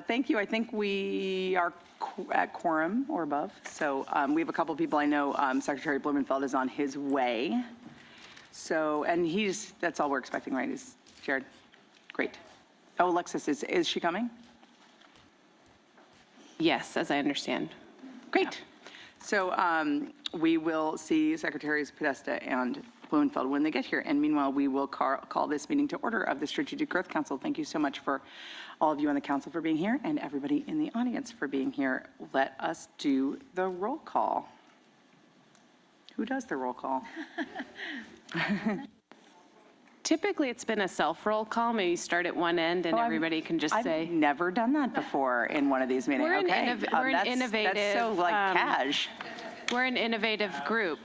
Thank you. I think we are at quorum or above. So we have a couple of people I know. Secretary Blumenfeld is on his way. So, and that's all we're expecting, right? Is Jared? Great. Oh, Alexis, is she coming? Yes, as I understand. Great. Yeah. So we will see Secretaries Podesta and Blumenfeld when they get here. And meanwhile, we will call this meeting to order of the Strategic Growth Council. Thank you so much for all of you on the council for being here and everybody in the audience for being here. Let us do the roll call. Who does the roll call? Typically, it's been a self-roll call. Maybe start at one end and everybody can just say. I've never done that before in one of these meetings. We're we're an innovative. That's so like cash. We're an innovative group.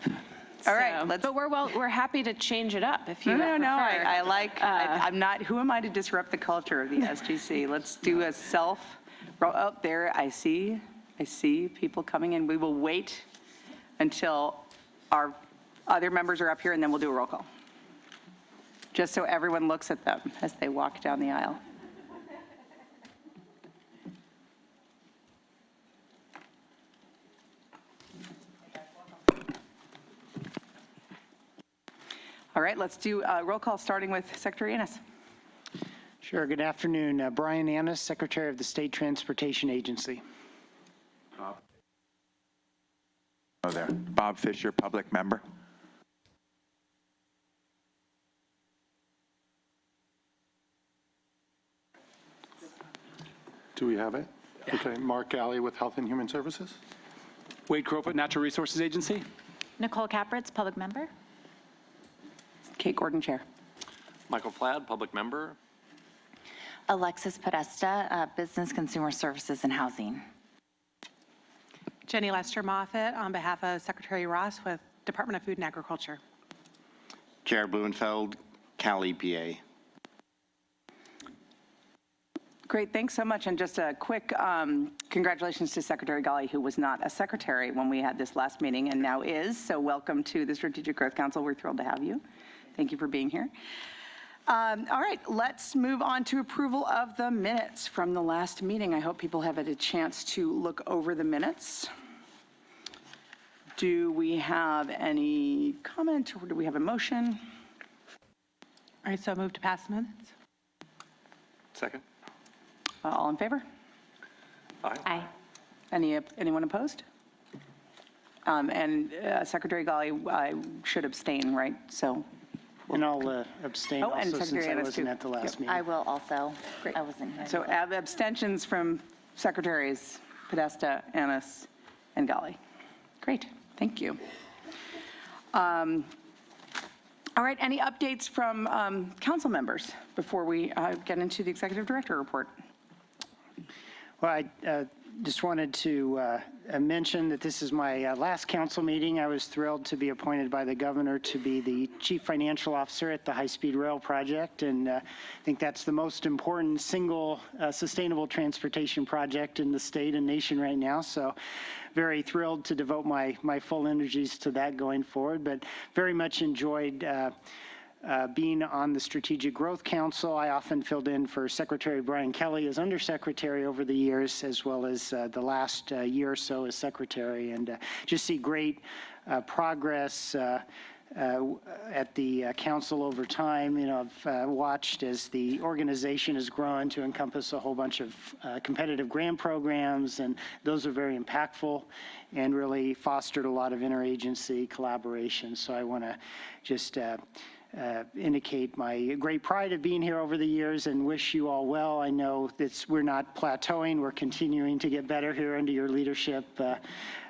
All right, but we're happy to change it up if you No, prefer. I like, I'm not, who am I to disrupt the culture of the SGC? Let's do a oh, there, I see people coming in. We will wait until our other members are up here and then we'll do a roll call. Just so everyone looks at them as they walk down the aisle. All right, let's do a roll call starting with Secretary Annis. Sure. Good afternoon. Brian Annis, Secretary of the State Transportation Agency. Oh, there. Bob Fisher, public member. Do we have it? Yeah. Okay. Mark Alley with Health and Human Services. Wade Crowfoot, Natural Resources Agency. Nicole Capritz, public member. Kate Gordon, Chair. Michael Fladd, public member. Alexis Podesta, Business Consumer Services and Housing. Jenny Lester Moffitt on behalf of Secretary Ross with Department of Food and Agriculture. Jared Blumenfeld, Cal EPA. Great, thanks so much. And just a quick congratulations to Secretary Ghali, who was not a secretary when we had this last meeting and now is. So welcome to the Strategic Growth Council. We're thrilled to have you. Thank you for being here. All right, let's move on to approval of the minutes from the last meeting. I hope people have had a chance to look over the minutes. Do we have any comment or do we have a motion? All right, so move to pass minutes. Second. All in favor? Aye. Anyone opposed? And Secretary Ghali, I should abstain, right? So. And I'll abstain Oh, and also since Secretary I Annis wasn't too. at the last meeting. I will also. Great. I wasn't here. So abstentions from Secretaries Podesta, Annis, and Ghali. Great, thank you. All right, any updates from council members before we get into the Executive Director report? Well, I just wanted to mention that this is my last council meeting. I was thrilled to be appointed by the governor to be the chief financial officer at the high-speed rail project, and I think that's the most important single sustainable transportation project in the state and nation right now. So very thrilled to devote my full energies to that going forward, but very much enjoyed being on the Strategic Growth Council. I often filled in for Secretary Brian Kelly as undersecretary over the years, as well as the last year or so as secretary, and just see great progress at the council over time. You know, I've watched as the organization has grown to encompass a whole bunch of competitive grant programs, and those are very impactful and really fostered a lot of interagency collaboration. So I want to just indicate my great pride of being here over the years and wish you all well. I know that we're not plateauing. We're continuing to get better here under your leadership.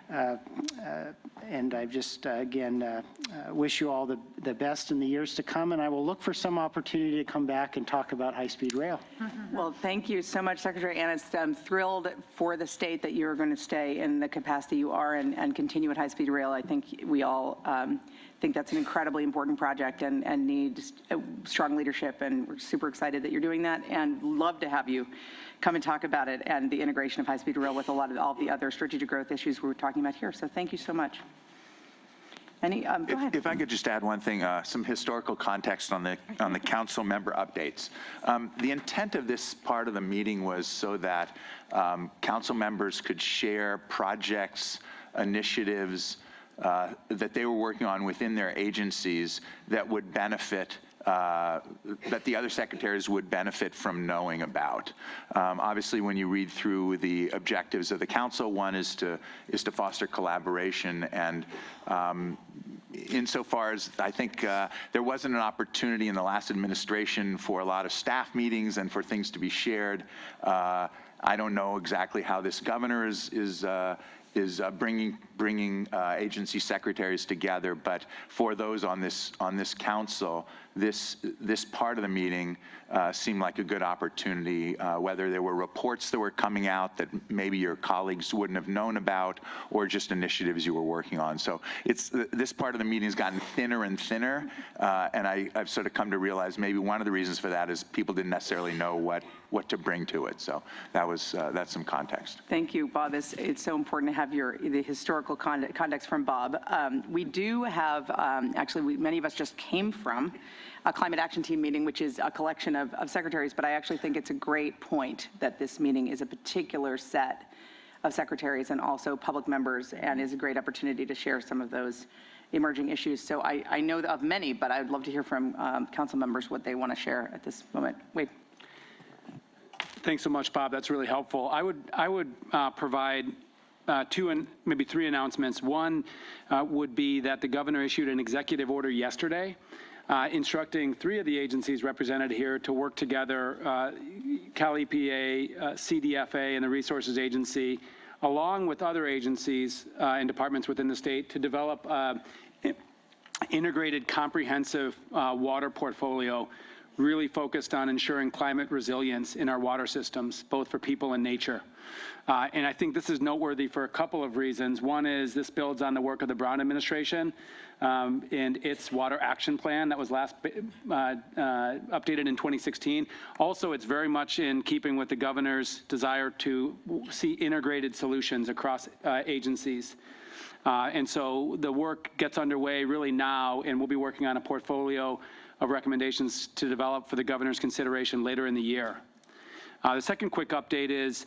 And I just, again, wish you all the best in the years to come. And I will look for some opportunity to come back and talk about high-speed rail. Well, thank you so much, Secretary Annis. I'm thrilled for the state that you're going to stay in the capacity you are and continue at high-speed rail. I think we all think that's an incredibly important project and needs strong leadership, and we're super excited that you're doing that and love to have you come and talk about it and the integration of high-speed rail with all the other strategic growth issues we're talking about here. So thank you so much. Any, go ahead. If I could just add one thing, some historical context on the council member updates. The intent of this part of the meeting was so that council members could share projects, initiatives that they were working on within their agencies that would benefit that the other secretaries would benefit from knowing about. Obviously, when you read through the objectives of the council, one is to foster collaboration, and insofar as I think there wasn't an opportunity in the last administration for a lot of staff meetings and for things to be shared. I don't know exactly how this governor is bringing agency secretaries together, but for those on this council, this part of the meeting seemed like a good opportunity, whether there were reports that were coming out that maybe your colleagues wouldn't have known about, or just initiatives you were working on. So this part of the meeting has gotten thinner and thinner, and I've sort of come to realize maybe one of the reasons for that is people didn't necessarily know what to bring to it. So that's some context. Thank you, Bob. It's so important to have the historical context from Bob. We do have, actually, many of us just came from a climate action team meeting, which is a collection of secretaries, but I actually think it's a great point that this meeting is a particular set of secretaries and also public members, and is a great opportunity to share some of those emerging issues. So I know of many, but I'd love to hear from council members what they want to share at this moment. Wade. Thanks so much, Bob. That's really helpful. I would provide two and maybe three announcements. One would be that the governor issued an executive order yesterday instructing three of the agencies represented here to work together, Cal EPA, CDFA, and the Resources Agency, along with other agencies and departments within the state, to develop integrated, comprehensive water portfolio really focused on ensuring climate resilience in our water systems, both for people and nature. And I think this is noteworthy for a couple of reasons. One is this builds on the work of the Brown administration and its water action plan that was last updated in 2016. Also, it's very much in keeping with the governor's desire to see integrated solutions across agencies. And so the work gets underway really now, and we'll be working on a portfolio of recommendations to develop for the governor's consideration later in the year. The second quick update is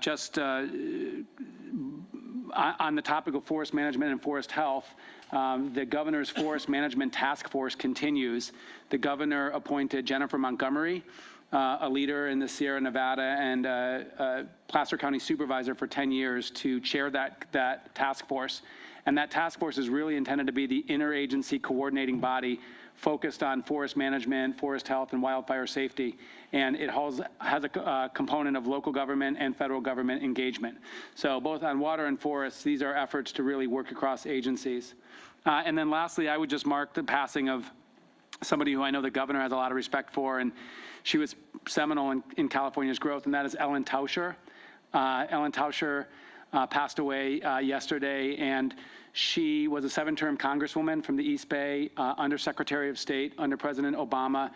just on the topic of forest management and forest health. The governor's forest management task force continues. The governor appointed Jennifer Montgomery, a leader in the Sierra Nevada and a Placer County supervisor for 10 years, to chair that task force. And that task force is really intended to be the interagency coordinating body focused on forest management, forest health, and wildfire safety. And it has a component of local government and federal government engagement. So both on water and forests, these are efforts to really work across agencies. And then lastly, I would just mark the passing of somebody who I know the governor has a lot of respect for, and she was seminal in California's growth, and that is Ellen Tauscher. Ellen Tauscher passed away yesterday, and she was a 7-term congresswoman from the East Bay, Undersecretary of State under President Obama.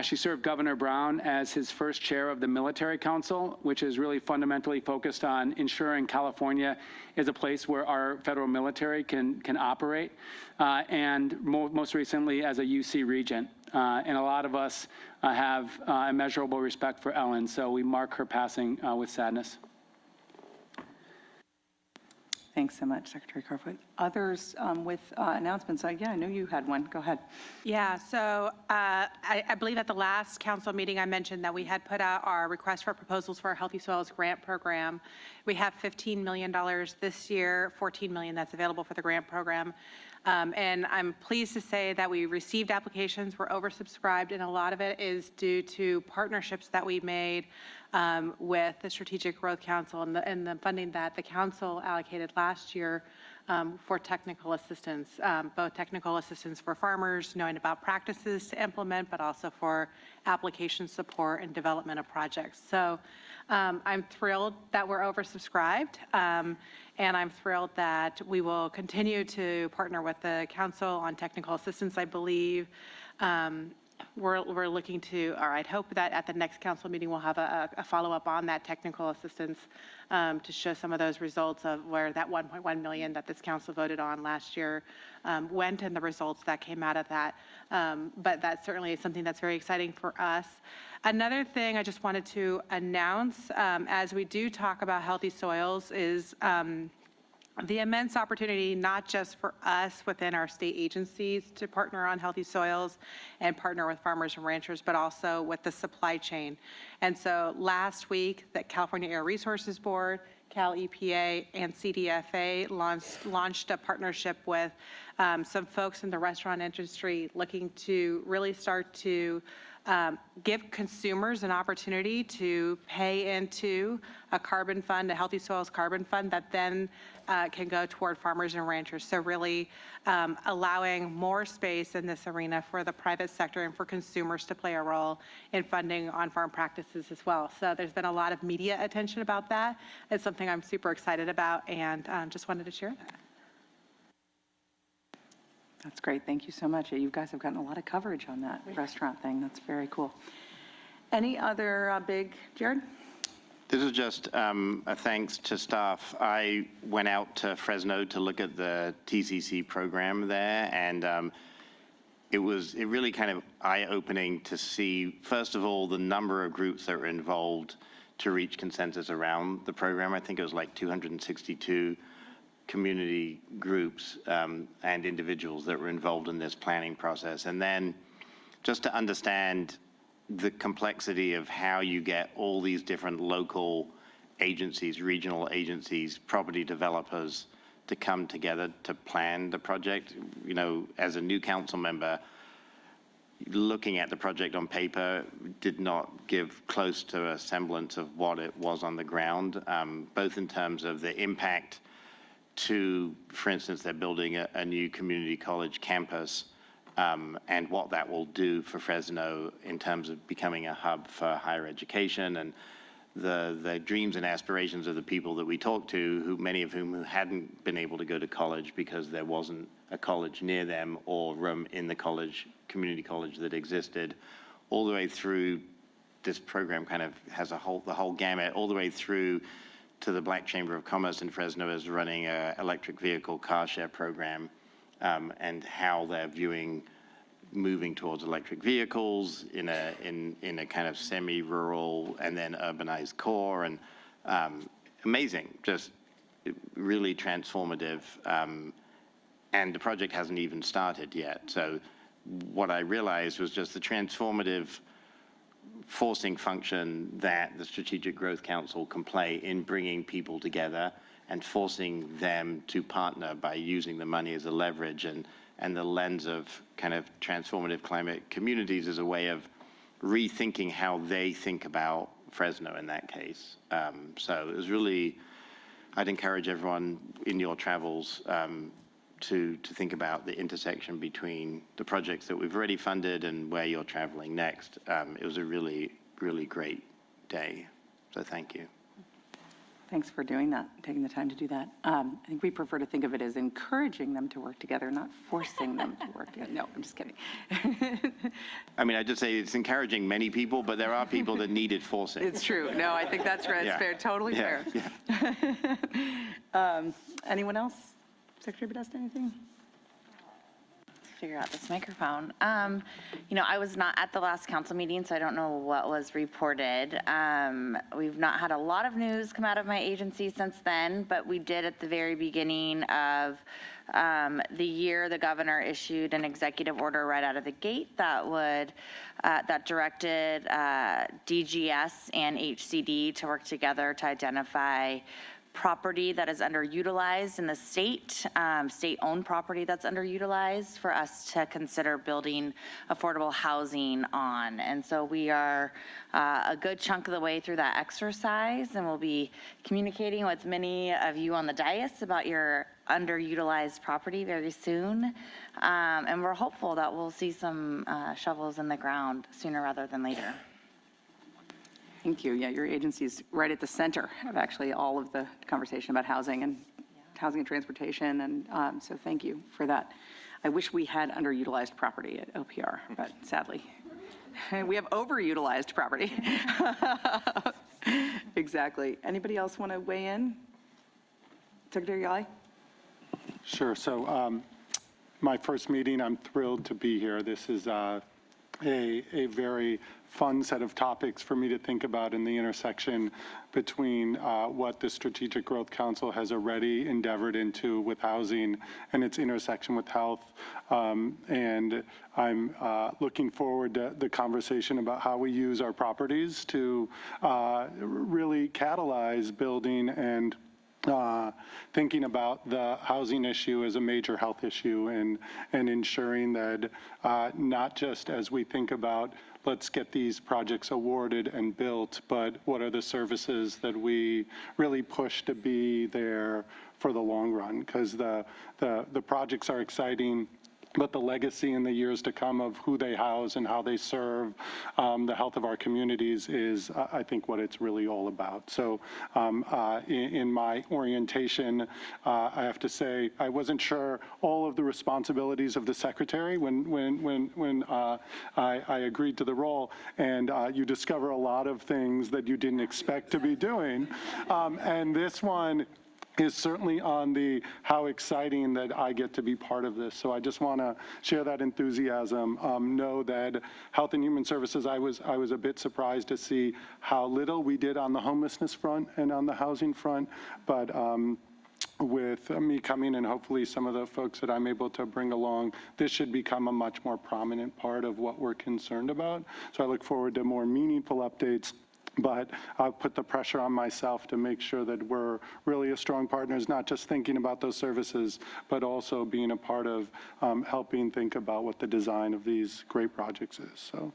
She served Governor Brown as his first chair of the Military Council, which is really fundamentally focused on ensuring California is a place where our federal military can operate, and most recently as a UC regent. And a lot of us have immeasurable respect for Ellen, so we mark her passing with sadness. Thanks so much, Secretary Carfwood. Others with announcements? Yeah, I know you had one. Go ahead. Yeah, so I believe at the last council meeting I mentioned that we had put out our request for proposals for our Healthy Soils grant program. We have $15 million this year, $14 million that's available for the grant program. And I'm pleased to say that we received applications, we're oversubscribed, and a lot of it is due to partnerships that we made with the Strategic Growth Council and the funding that the council allocated last year for technical assistance, both technical assistance for farmers, knowing about practices to implement, but also for application support and development of projects. So I'm thrilled that we're oversubscribed, and I'm thrilled that we will continue to partner with the council on technical assistance. I believe we're looking to, or I'd hope that at the next council meeting, we'll have a follow-up on that technical assistance to show some of those results of where that 1.1 million that this council voted on last year went and the results that came out of that. But that certainly is something that's very exciting for us. Another thing I just wanted to announce as we do talk about healthy soils is the immense opportunity, not just for us within our state agencies to partner on healthy soils and partner with farmers and ranchers, but also with the supply chain. And so last week, the California Air Resources Board, Cal EPA, and CDFA launched a partnership with some folks in the restaurant industry looking to really start to give consumers an opportunity to pay into a carbon fund, a healthy soils carbon fund that then can go toward farmers and ranchers. So really allowing more space in this arena for the private sector and for consumers to play a role in funding on-farm practices as well. So there's been a lot of media attention about that. It's something I'm super excited about and just wanted to share that. That's great. Thank you so much. You guys have gotten a lot of coverage on that restaurant thing. That's very cool. Any other Jared? This is just a thanks to staff. I went out to Fresno to look at the TCC program there, and it really kind of eye-opening to see, first of all, the number of groups that were involved to reach consensus around the program. I think it was like 262 community groups and individuals that were involved in this planning process. And then just to understand the complexity of how you get all these different local agencies, regional agencies, property developers to come together to plan the project. You know, as a new council member, looking at the project on paper did not give close to a semblance of what it was on the ground, both in terms of the impact to, for instance, they're building a new community college campus, and what that will do for Fresno in terms of becoming a hub for higher education, and the dreams and aspirations of the people that we talked to, who many of whom hadn't been able to go to college because there wasn't a college near them or room in the college, community college that existed, all the way through. This program kind of has the whole gamut, all the way through to the Black Chamber of Commerce in Fresno is running an electric vehicle car share program, and how they're viewing moving towards electric vehicles in a kind of semi-rural and then urbanized core, and amazing, just really transformative. And the project hasn't even started yet. So what I realized was just the transformative forcing function that the Strategic Growth Council can play in bringing people together and forcing them to partner by using the money as a leverage, and the lens of kind of transformative climate communities as a way of rethinking how they think about Fresno in that case. So it was really, I'd encourage everyone in your travels to think about the intersection between the projects that we've already funded and where you're traveling next. It was a really, really great day. So thank you. Thanks for doing that, taking the time to do that. I think we prefer to think of it as encouraging them to work together, not forcing them to work together. No, I'm just kidding. I mean, I just say it's encouraging many people, but there are people that needed forcing. It's true. No, I think that's right. It's Yeah. fair, totally Yeah, fair. yeah. Anyone else? Secretary Podesta, anything? Figure out this microphone. You know, I was not at the last council meeting, so I don't know what was reported. We've not had a lot of news come out of my agency since then, but we did at the very beginning of the year, the governor issued an executive order right out of the gate that would, that directed DGS and HCD to work together to identify property that is underutilized in the state, state-owned property that's underutilized for us to consider building affordable housing on. And so we are a good chunk of the way through that exercise, and we'll be communicating with many of you on the dais about your underutilized property very soon. And we're hopeful that we'll see some shovels in the ground sooner rather than later. Thank you. Yeah, your agency is right at the center of actually all of the conversation about housing and transportation, and so thank you for that. I wish we had underutilized property at OPR, but sadly We have overutilized property. Exactly. Anybody else want to weigh in? Secretary Gali? Sure. So my first meeting, I'm thrilled to be here. This is a very fun set of topics for me to think about in the intersection between what the Strategic Growth Council has already endeavored into with housing and its intersection with health. And I'm looking forward to the conversation about how we use our properties to really catalyze building and thinking about the housing issue as a major health issue and ensuring that not just as we think about let's get these projects awarded and built, but what are the services that we really push to be there for the long run? Because the projects are exciting, but the legacy in the years to come of who they house and how they serve the health of our communities is, I think, what it's really all about. So in my orientation, I have to say, I wasn't sure all of the responsibilities of the secretary when I agreed to the role, and you discover a lot of things that you didn't expect to be doing. And this one is certainly on the how exciting that I get to be part of this. So I just want to share that enthusiasm. Know that Health and Human Services, I was a bit surprised to see how little we did on the homelessness front and on the housing front, but with me coming and hopefully some of the folks that I'm able to bring along, this should become a much more prominent part of what we're concerned about. So I look forward to more meaningful updates. But I'll put the pressure on myself to make sure that we're really a strong partners, not just thinking about those services, but also being a part of helping think about what the design of these great projects is. So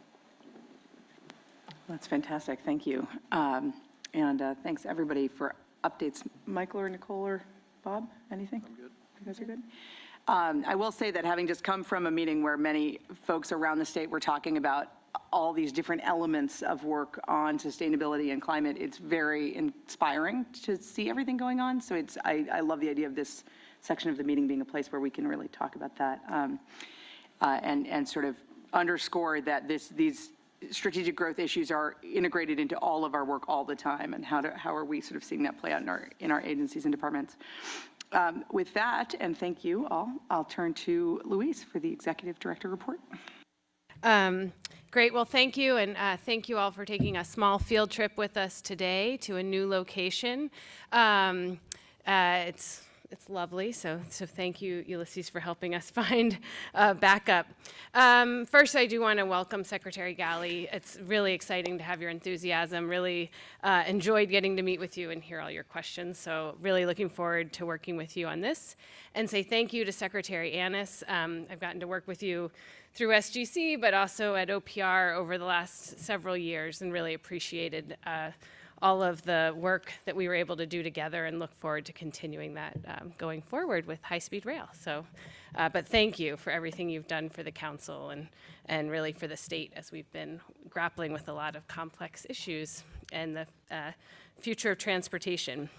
That's fantastic. Thank you. And thanks, everybody, for updates. Michael or Nicole or Bob, anything? I'm good. You guys are good? I will say that having just come from a meeting where many folks around the state were talking about all these different elements of work on sustainability and climate, it's very inspiring to see everything going on. So I love the idea of this section of the meeting being a place where we can really talk about that and sort of underscore that these strategic growth issues are integrated into all of our work all the time, and how are we sort of seeing that play out in our agencies and departments. With that, and thank you all, I'll turn to Louise for the Executive Director report. Great. Well, thank you. And thank you all for taking a small field trip with us today to a new location. It's lovely. So thank you, Ulysses, for helping us find backup. First, I do want to welcome Secretary Gali. It's really exciting to have your enthusiasm. Really enjoyed getting to meet with you and hear all your questions. So really looking forward to working with you on this. And say thank you to Secretary Annis. I've gotten to work with you through SGC, but also at OPR over the last several years, and really appreciated all of the work that we were able to do together, and look forward to continuing that going forward with high-speed rail. So, but thank you for everything you've done for the council and really for the state as we've been grappling with a lot of complex issues and the future of transportation.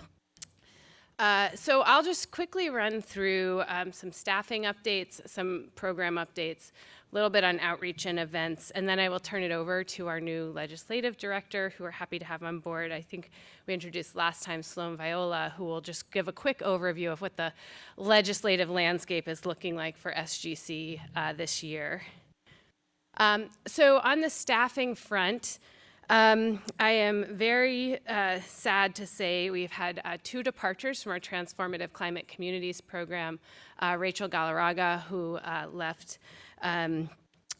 So I'll just quickly run through some staffing updates, some program updates, a little bit on outreach and events, and then I will turn it over to our new legislative director, who we're happy to have on board. I think we introduced last time Sloan Viola, who will just give a quick overview of what the legislative landscape is looking like for SGC this year. So on the staffing front, I am very sad to say we've had 2 departures from our Transformative Climate Communities program. Rachel Galarraga, who left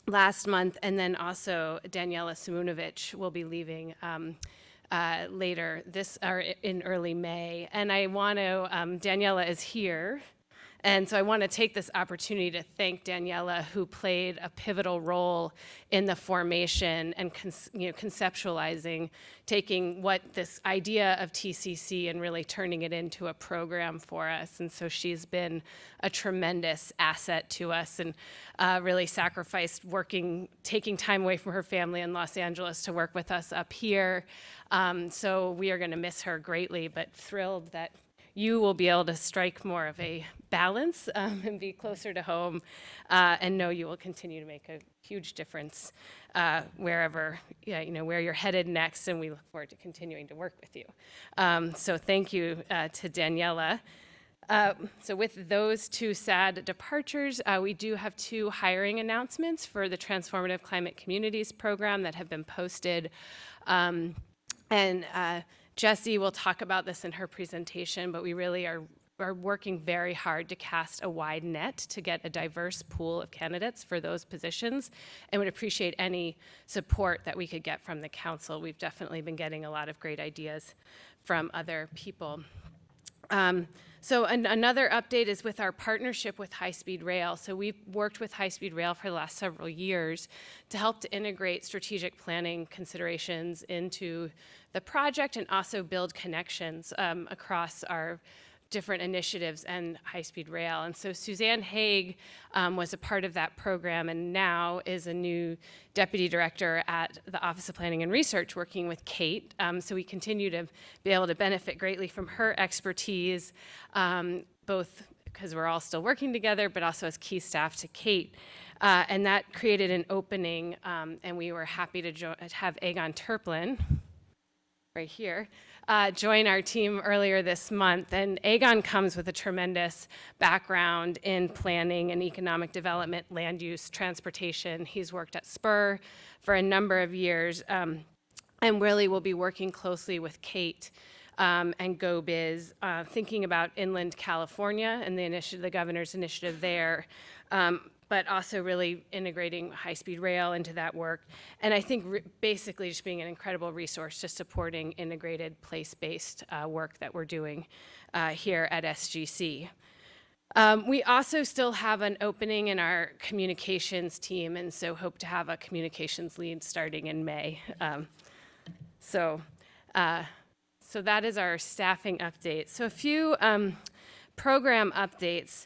last month, and then also Daniela Simunovic will be leaving later in early May. And I want to, Daniela is here. And so I want to take this opportunity to thank Daniela, who played a pivotal role in the formation and conceptualizing, taking what this idea of TCC and really turning it into a program for us. And so she's been a tremendous asset to us, and really sacrificed taking time away from her family in Los Angeles to work with us up here. So we are going to miss her greatly, but thrilled that you will be able to strike more of a balance and be closer to home, and know you will continue to make a huge difference wherever, where you're headed next, and we look forward to continuing to work with you. So thank you to Daniela. So with those two sad departures, we do have 2 hiring announcements for the Transformative Climate Communities program that have been posted. And Jessie will talk about this in her presentation, but we really are working very hard to cast a wide net to get a diverse pool of candidates for those positions, and would appreciate any support that we could get from the council. We've definitely been getting a lot of great ideas from other people. So another update is with our partnership with High Speed Rail. So we've worked with High Speed Rail for the last several years to help to integrate strategic planning considerations into the project and also build connections across our different initiatives and High Speed Rail. And so Suzanne Haig was a part of that program and now is a new deputy director at the Office of Planning and Research working with Kate. So we continue to be able to benefit greatly from her expertise, both because we're all still working together, but also as key staff to Kate. And that created an opening, and we were happy to have Egon Turplin, right here, join our team earlier this month. And Egon comes with a tremendous background in planning and economic development, land use, transportation. He's worked at Spur for a number of years, and really will be working closely with Kate and GoBiz, thinking about inland California and the governor's initiative there, but also really integrating high-speed rail into that work. And I think basically just being an incredible resource to supporting integrated place-based work that we're doing here at SGC. We also still have an opening in our communications team, and so hope to have a communications lead starting in May. So that is our staffing update. So a few program updates.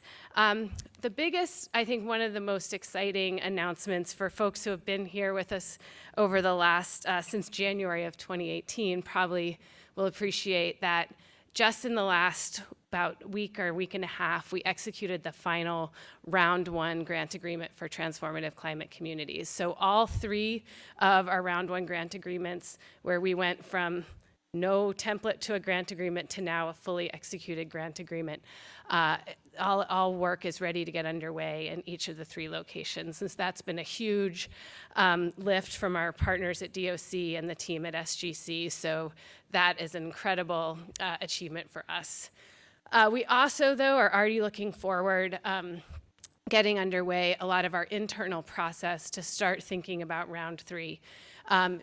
The biggest, I think one of the most exciting announcements for folks who have been here with us over the last, since January of 2018, probably will appreciate that just in the last about week or week and a half, we executed the final round 1 grant agreement for Transformative Climate Communities. So all 3 of our round 1 grant agreements, where we went from no template to a grant agreement to now a fully executed grant agreement. All work is ready to get underway in each of the 3 locations, since that's been a huge lift from our partners at DOC and the team at SGC. So that is an incredible achievement for us. We also, though, are already looking forward, getting underway a lot of our internal process to start thinking about round 3.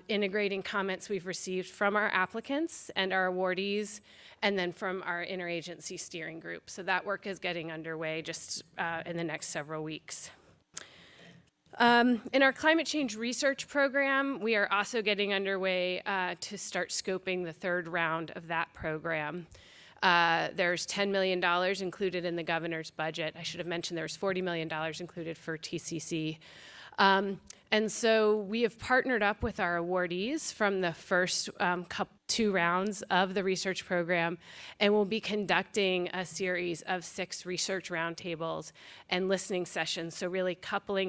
Integrating comments we've received from our applicants and our awardees, and then from our interagency steering group. So that work is getting underway just in the next several weeks. In our climate change research program, we are also getting underway to start scoping the 3rd round of that program. There's $10 million included in the governor's budget. I should have mentioned there's $40 million included for TCC. And so we have partnered up with our awardees from the first 2 rounds of the research program, and we'll be conducting a series of 6 research roundtables and listening sessions. So really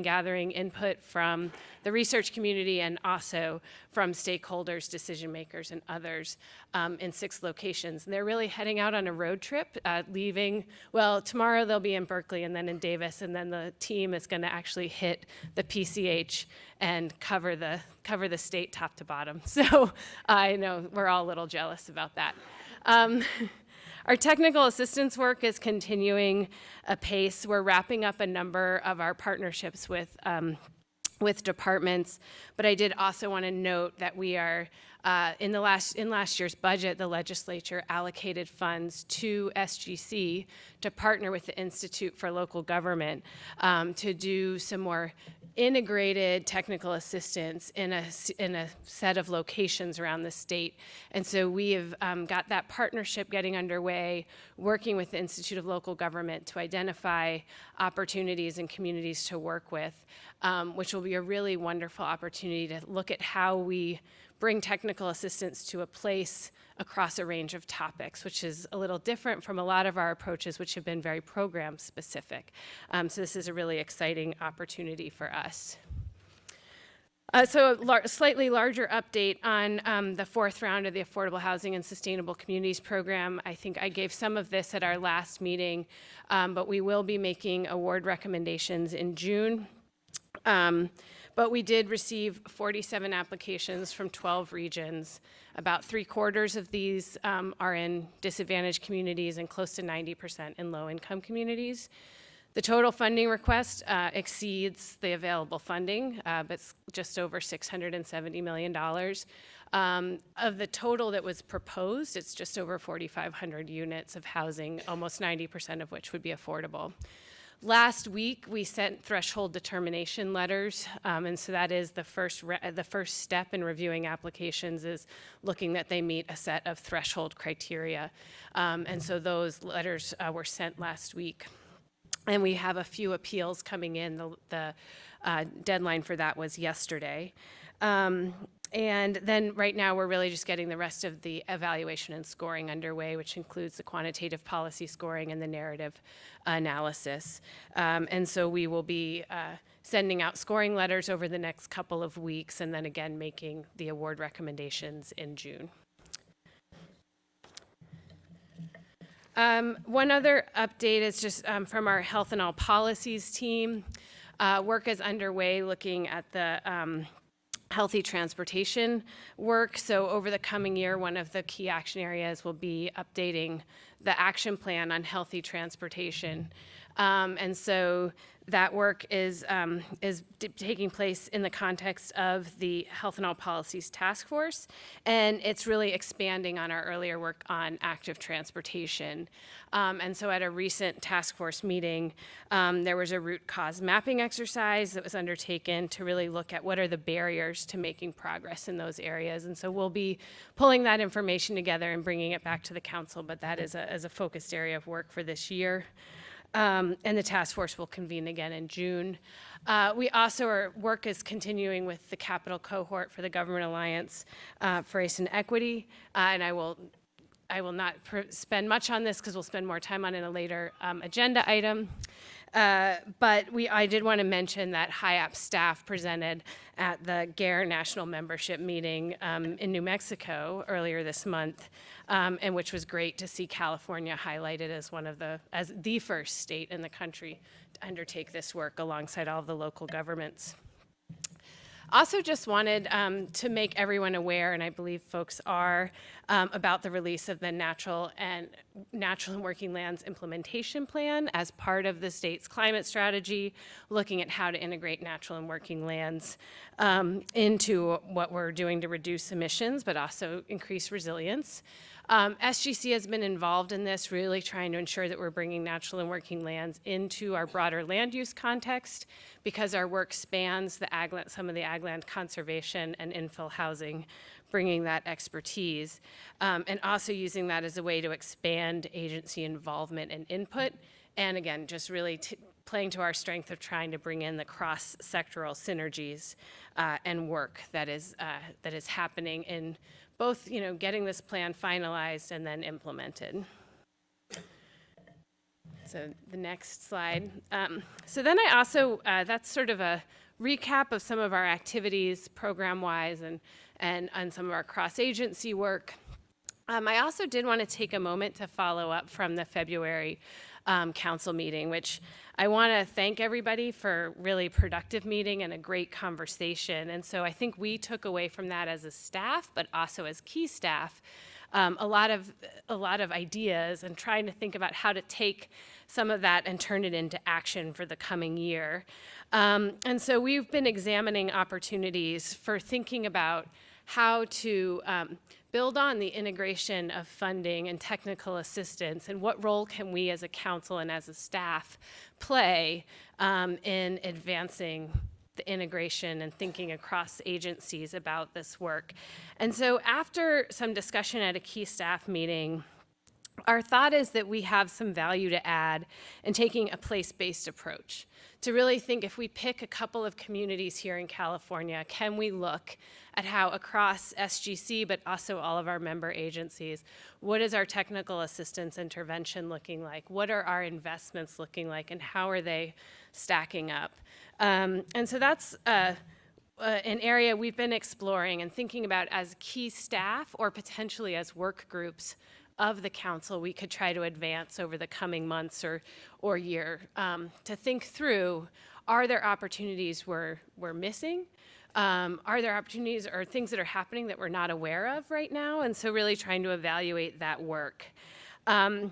gathering input from the research community and also from stakeholders, decision makers, and others in 6 locations. And they're really heading out on a road trip, tomorrow they'll be in Berkeley and then in Davis, and then the team is gonna actually hit the PCH and cover the state top to bottom. So I know we're all a little jealous about that. Our technical assistance work is continuing apace. We're wrapping up a number of our partnerships with departments, but I did also want to note that we are in last year's budget, the legislature allocated funds to SGC to partner with the Institute for Local Government to do some more integrated technical assistance in a set of locations around the state. And so we have got that partnership getting underway, working with the Institute of Local Government to identify opportunities and communities to work with, which will be a really wonderful opportunity to look at how we bring technical assistance to a place across a range of topics, which is a little different from a lot of our approaches, which have been very program specific. So this is a really exciting opportunity for us. So a slightly larger update on the fourth round of the Affordable Housing and Sustainable Communities Program. I think I gave some of this at our last meeting, but we will be making award recommendations in June. But we did receive 47 applications from 12 regions. About 3/4 of these are in disadvantaged communities and close to 90% in low-income communities. The total funding request exceeds the available funding, but it's just over $670 million. Of the total that was proposed, it's just over 4,500 units of housing, almost 90% of which would be affordable. Last week, we sent threshold determination letters, and so that is the first step in reviewing applications is looking that they meet a set of threshold criteria. And so those letters were sent last week. And we have a few appeals coming in. The deadline for that was yesterday. And then right now, we're really just getting the rest of the evaluation and scoring underway, which includes the quantitative policy scoring and the narrative analysis. And so we will be sending out scoring letters over the next couple of weeks, and then again, making the award recommendations in June. One other update is just from our Health and All Policies team. Work is underway looking at the healthy transportation work. So over the coming year, one of the key action areas will be updating the action plan on healthy transportation. And so that work is taking place in the context of the Health and All Policies Task Force, and it's really expanding on our earlier work on active transportation. And so at a recent task force meeting, there was a root cause mapping exercise that was undertaken to really look at what are the barriers to making progress in those areas. And so we'll be pulling that information together and bringing it back to the council, but that is a focused area of work for this year. And the task force will convene again in June. We also work is continuing with the capital cohort for the Government Alliance for Race and Equity, and I will not spend much on this because we'll spend more time on it in a later agenda item. But I did want to mention that HIAP staff presented at the GARE National Membership Meeting in New Mexico earlier this month, and which was great to see California highlighted as the first state in the country to undertake this work alongside all of the local governments. Also just wanted to make everyone aware, and I believe folks are, about the release of the Natural and Working Lands Implementation Plan as part of the state's climate strategy, looking at how to integrate natural and working lands into what we're doing to reduce emissions, but also increase resilience. SGC has been involved in this, really trying to ensure that we're bringing natural and working lands into our broader land use context, because our work spans some of the ag land conservation and infill housing, bringing that expertise, and also using that as a way to expand agency involvement and input, and again, just really playing to our strength of trying to bring in the cross-sectoral synergies and work that is happening in both, getting this plan finalized and then implemented. So the next slide. So then I also, that's sort of a recap of some of our activities program-wise and some of our cross-agency work. I also did want to take a moment to follow up from the February council meeting, which I want to thank everybody for a really productive meeting and a great conversation. And so I think we took away from that as a staff, but also as key staff, a lot of ideas and trying to think about how to take some of that and turn it into action for the coming year. And so we've been examining opportunities for thinking about how to build on the integration of funding and technical assistance, and what role can we as a council and as a staff play in advancing the integration and thinking across agencies about this work. And so after some discussion at a key staff meeting, our thought is that we have some value to add in taking a place-based approach to really think, if we pick a couple of communities here in California, can we look at how across SGC, but also all of our member agencies, what is our technical assistance intervention looking like? What are our investments looking like, and how are they stacking up? And so that's an area we've been exploring and thinking about as key staff, or potentially as work groups of the council we could try to advance over the coming months or year, to think through, are there opportunities we're missing? Are there opportunities or things that are happening that we're not aware of right now? And so really trying to evaluate that work. And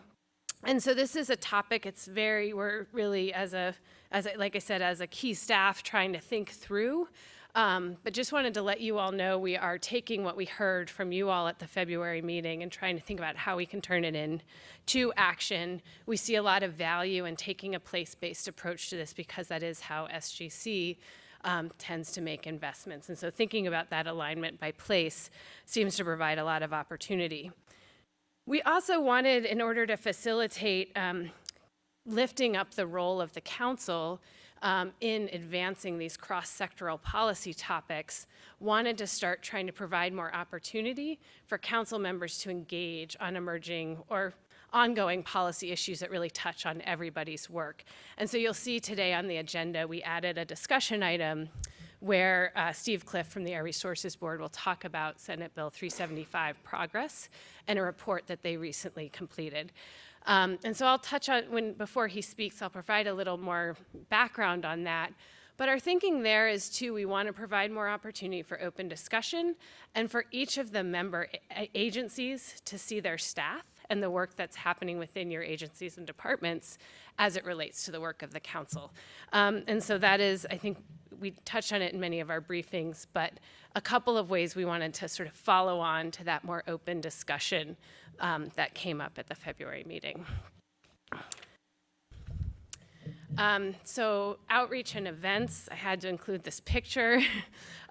so this is a topic, we're really, like I said, as a key staff trying to think through. But just wanted to let you all know we are taking what we heard from you all at the February meeting and trying to think about how we can turn it into action. We see a lot of value in taking a place-based approach to this, because that is how SGC tends to make investments. And so thinking about that alignment by place seems to provide a lot of opportunity. We also wanted, in order to facilitate lifting up the role of the council in advancing these cross-sectoral policy topics, wanted to start trying to provide more opportunity for council members to engage on emerging or ongoing policy issues that really touch on everybody's work. And so you'll see today on the agenda, we added a discussion item where Steve Cliff from the Air Resources Board will talk about Senate Bill 375 progress and a report that they recently completed. And so I'll touch on, before he speaks, I'll provide a little more background on that. But our thinking there is, too, we want to provide more opportunity for open discussion and for each of the member agencies to see their staff and the work that's happening within your agencies and departments as it relates to the work of the council. And so that is, I think, we touched on it in many of our briefings, but a couple of ways we wanted to sort of follow on to that more open discussion that came up at the February meeting. So outreach and events, I had to include this picture.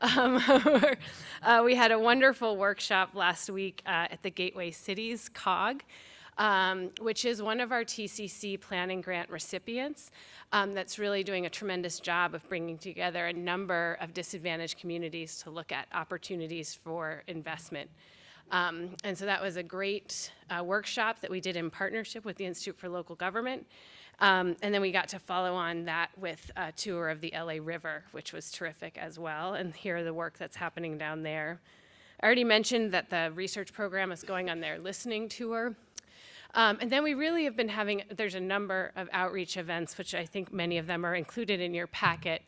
We had a wonderful workshop last week at the Gateway Cities COG, which is one of our TCC planning grant recipients that's really doing a tremendous job of bringing together a number of disadvantaged communities to look at opportunities for investment. And so that was a great workshop that we did in partnership with the Institute for Local Government. And then we got to follow on that with a tour of the LA River, which was terrific as well, and hear the work that's happening down there. I already mentioned that the research program is going on their listening tour. And then we really have been there's a number of outreach events, which I think many of them are included in your packet,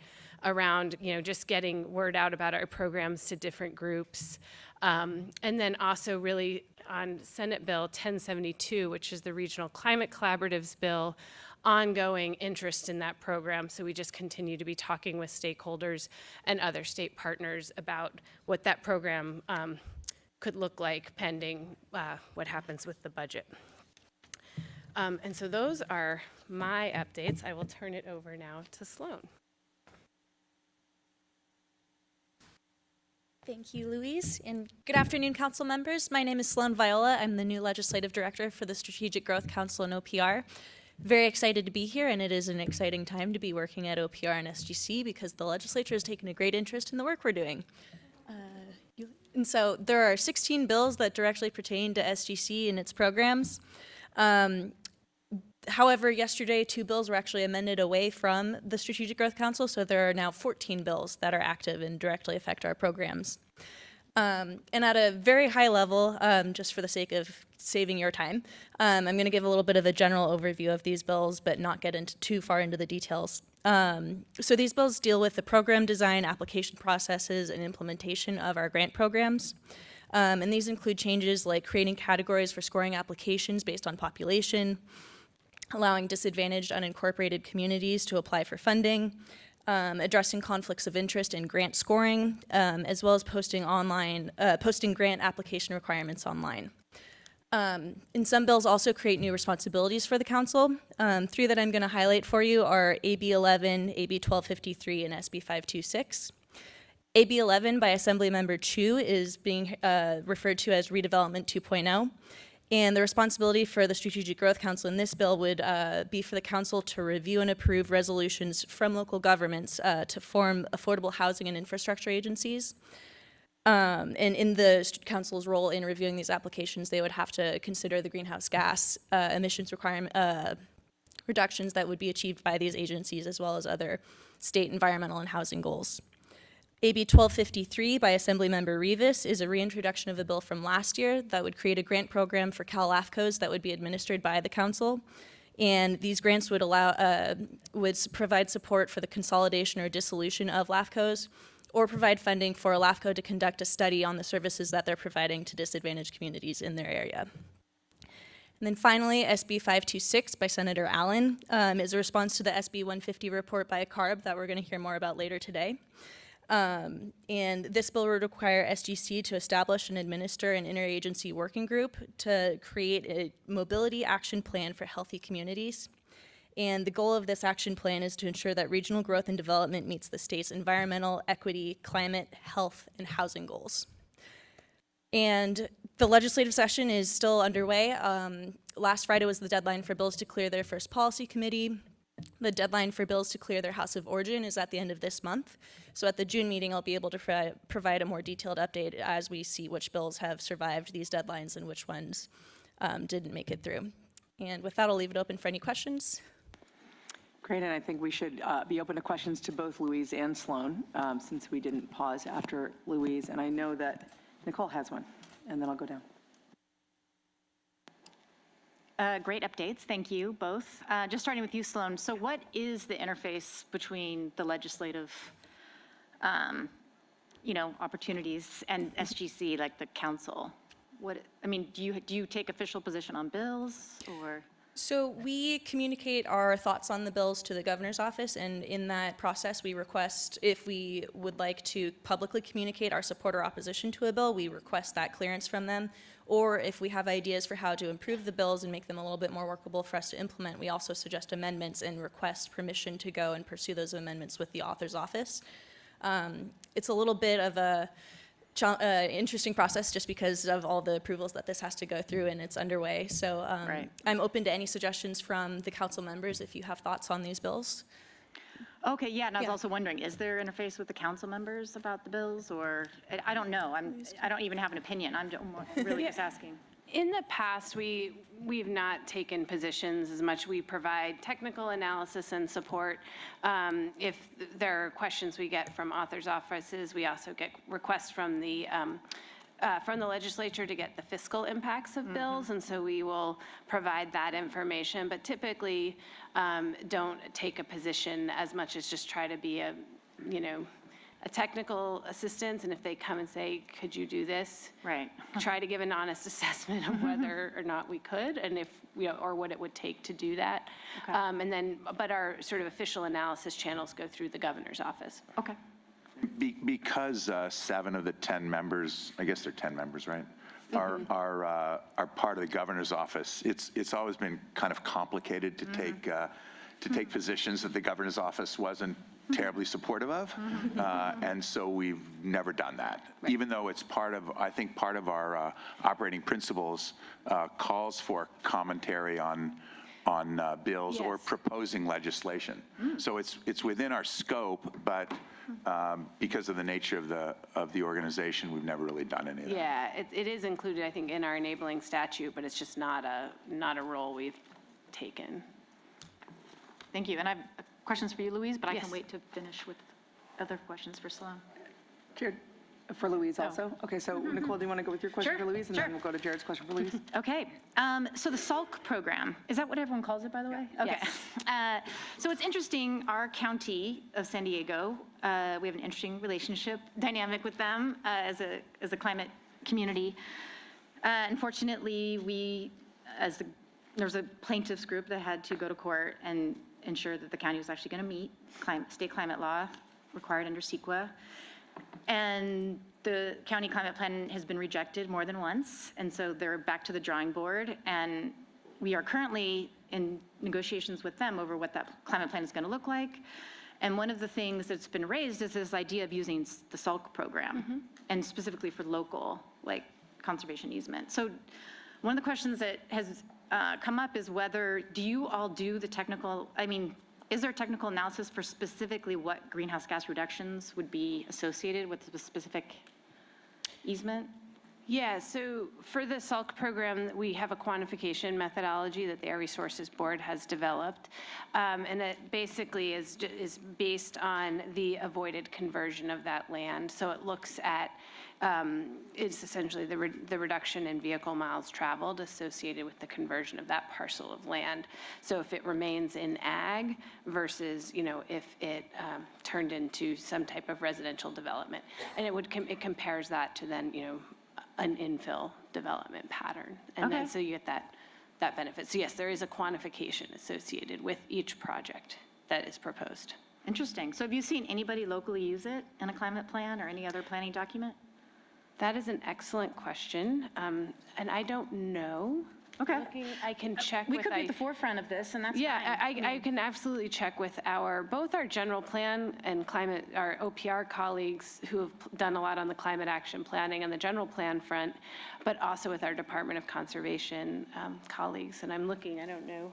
around, just getting word out about our programs to different groups. And then also really on Senate Bill 1072, which is the Regional Climate Collaboratives Bill, ongoing interest in that program. So we just continue to be talking with stakeholders and other state partners about what that program could look like pending what happens with the budget. And so those are my updates. I will turn it over now to Sloan. Thank you, Louise, and good afternoon, council members. My name is Sloan Viola. I'm the new legislative director for the Strategic Growth Council and OPR. Very excited to be here, and it is an exciting time to be working at OPR and SGC because the legislature has taken a great interest in the work we're doing. And so there are 16 bills that directly pertain to SGC and its programs. However, yesterday, 2 bills were actually amended away from the Strategic Growth Council, so there are now 14 bills that are active and directly affect our programs. And at a very high level, just for the sake of saving your time, I'm going to give a little bit of a general overview of these bills, but not get into too far into the details. So these bills deal with the program design, application processes, and implementation of our grant programs. And these include changes like creating categories for scoring applications based on population, allowing disadvantaged unincorporated communities to apply for funding, addressing conflicts of interest in grant scoring, as well as posting grant application requirements online. And some bills also create new responsibilities for the council. 3 that I'm going to highlight for you are AB 11, AB 1253, and SB 526. AB 11 by Assemblymember Chu is being referred to as Redevelopment 2.0. And the responsibility for the Strategic Growth Council in this bill would be for the council to review and approve resolutions from local governments to form affordable housing and infrastructure agencies. And in the council's role in reviewing these applications, they would have to consider the greenhouse gas emissions reductions that would be achieved by these agencies, as well as other state environmental and housing goals. AB 1253 by Assemblymember Rivas is a reintroduction of a bill from last year that would create a grant program for Cal LAFCOs that would be administered by the council. And these grants would provide support for the consolidation or dissolution of LAFCOs, or provide funding for a LAFCO to conduct a study on the services that they're providing to disadvantaged communities in their area. And then finally, SB 526 by Senator Allen is a response to the SB 150 report by CARB that we're going to hear more about later today. And this bill would require SGC to establish and administer an interagency working group to create a mobility action plan for healthy communities. And the goal of this action plan is to ensure that regional growth and development meets the state's environmental, equity, climate, health, and housing goals. And the legislative session is still underway. Last Friday was the deadline for bills to clear their first policy committee. The deadline for bills to clear their House of Origin is at the end of this month. So at the June meeting, I'll be able to provide a more detailed update as we see which bills have survived these deadlines and which ones didn't make it through. And with that, I'll leave it open for any questions. Great, and I think we should be open to questions to both Louise and Sloan, since we didn't pause after Louise. And I know that Nicole has one, and then I'll go down. Great updates, thank you both. Just starting with you, Sloan. So what is the interface between the legislative, opportunities and SGC, like the council? Do you take official position on bills, or? So we communicate our thoughts on the bills to the governor's office, and in that process, we request, if we would like to publicly communicate our support or opposition to a bill, we request that clearance from them. Or if we have ideas for how to improve the bills and make them a little bit more workable for us to implement, we also suggest amendments and request permission to go and pursue those amendments with the author's office. It's a little bit of a interesting process just because of all the approvals that this has to go through, and it's underway. So Right. I'm open to any suggestions from the council members if you have thoughts on these bills. Okay, yeah, and I was also wondering, is there interface with the council members about the bills, or, I don't know, I don't even have an opinion, I'm really just asking. In the past, we've not taken positions as much. We provide technical analysis and support. If there are questions we get from authors' offices, we also get requests from the legislature to get the fiscal impacts of bills, and so we will provide that information, but typically don't take a position as much as just try to be a technical assistance, and if they come and say, could you do this? Right. Try to give an honest assessment of whether or not we could, and if, or what it would take to do that. Okay. But our sort of official analysis channels go through the governor's office. Okay. Because 7 of the 10 members, I guess they're 10 members, right, are part of the governor's office, it's always been kind of complicated to take positions that the governor's office wasn't terribly supportive of, and so we've never done that. Right. Even though it's part of our operating principles calls for commentary on bills or proposing legislation. So it's within our scope, but because of the nature of the organization, we've never really done any of that. Yeah, it is included, I think, in our enabling statute, but it's just not a role we've taken. Thank you, and I have questions for you, Louise, but I Yes. can wait to finish with other questions for Sloan. Jared, for Louise also? Okay, so Nicole, do you want to go with your question for Louise? And then we'll go to Jared's question for Louise. Okay, so the SALC program, is that what everyone calls it, by the way? Okay. Yes. So it's interesting, our county of San Diego, we have an interesting relationship dynamic with them as a climate community. Unfortunately, there was a plaintiffs group that had to go to court and ensure that the county was actually going to meet state climate law required under CEQA. And the county climate plan has been rejected more than once, and so they're back to the drawing board, and we are currently in negotiations with them over what that climate plan is going to look like. And one of the things that's been raised is this idea of using the SALC program, and specifically for local, like, conservation easement. So one of the questions that has come up is whether, do you all do the technical, I mean, is there technical analysis for specifically what greenhouse gas reductions would be associated with the specific easement? Yeah, so for the SALC program, we have a quantification methodology that the Air Resources Board has developed. And it basically is based on the avoided conversion of that land. So it looks at, it's essentially the reduction in vehicle miles traveled associated with the conversion of that parcel of land. So if it remains in ag versus, if it turned into some type of residential development. And it compares that to then, an infill development pattern. And then so you get that benefit. So yes, there is a quantification associated with each project that is proposed. Interesting. So have you seen anybody locally use it in a climate plan or any other planning document? That is an excellent question, and I don't know. Okay. I can check We with. could be at the forefront of this, and that's fine. Yeah, I can absolutely check with both our general plan and climate, our OPR colleagues who have done a lot on the climate action planning and the general plan front, but also with our Department of Conservation colleagues. And I'm looking, I don't know.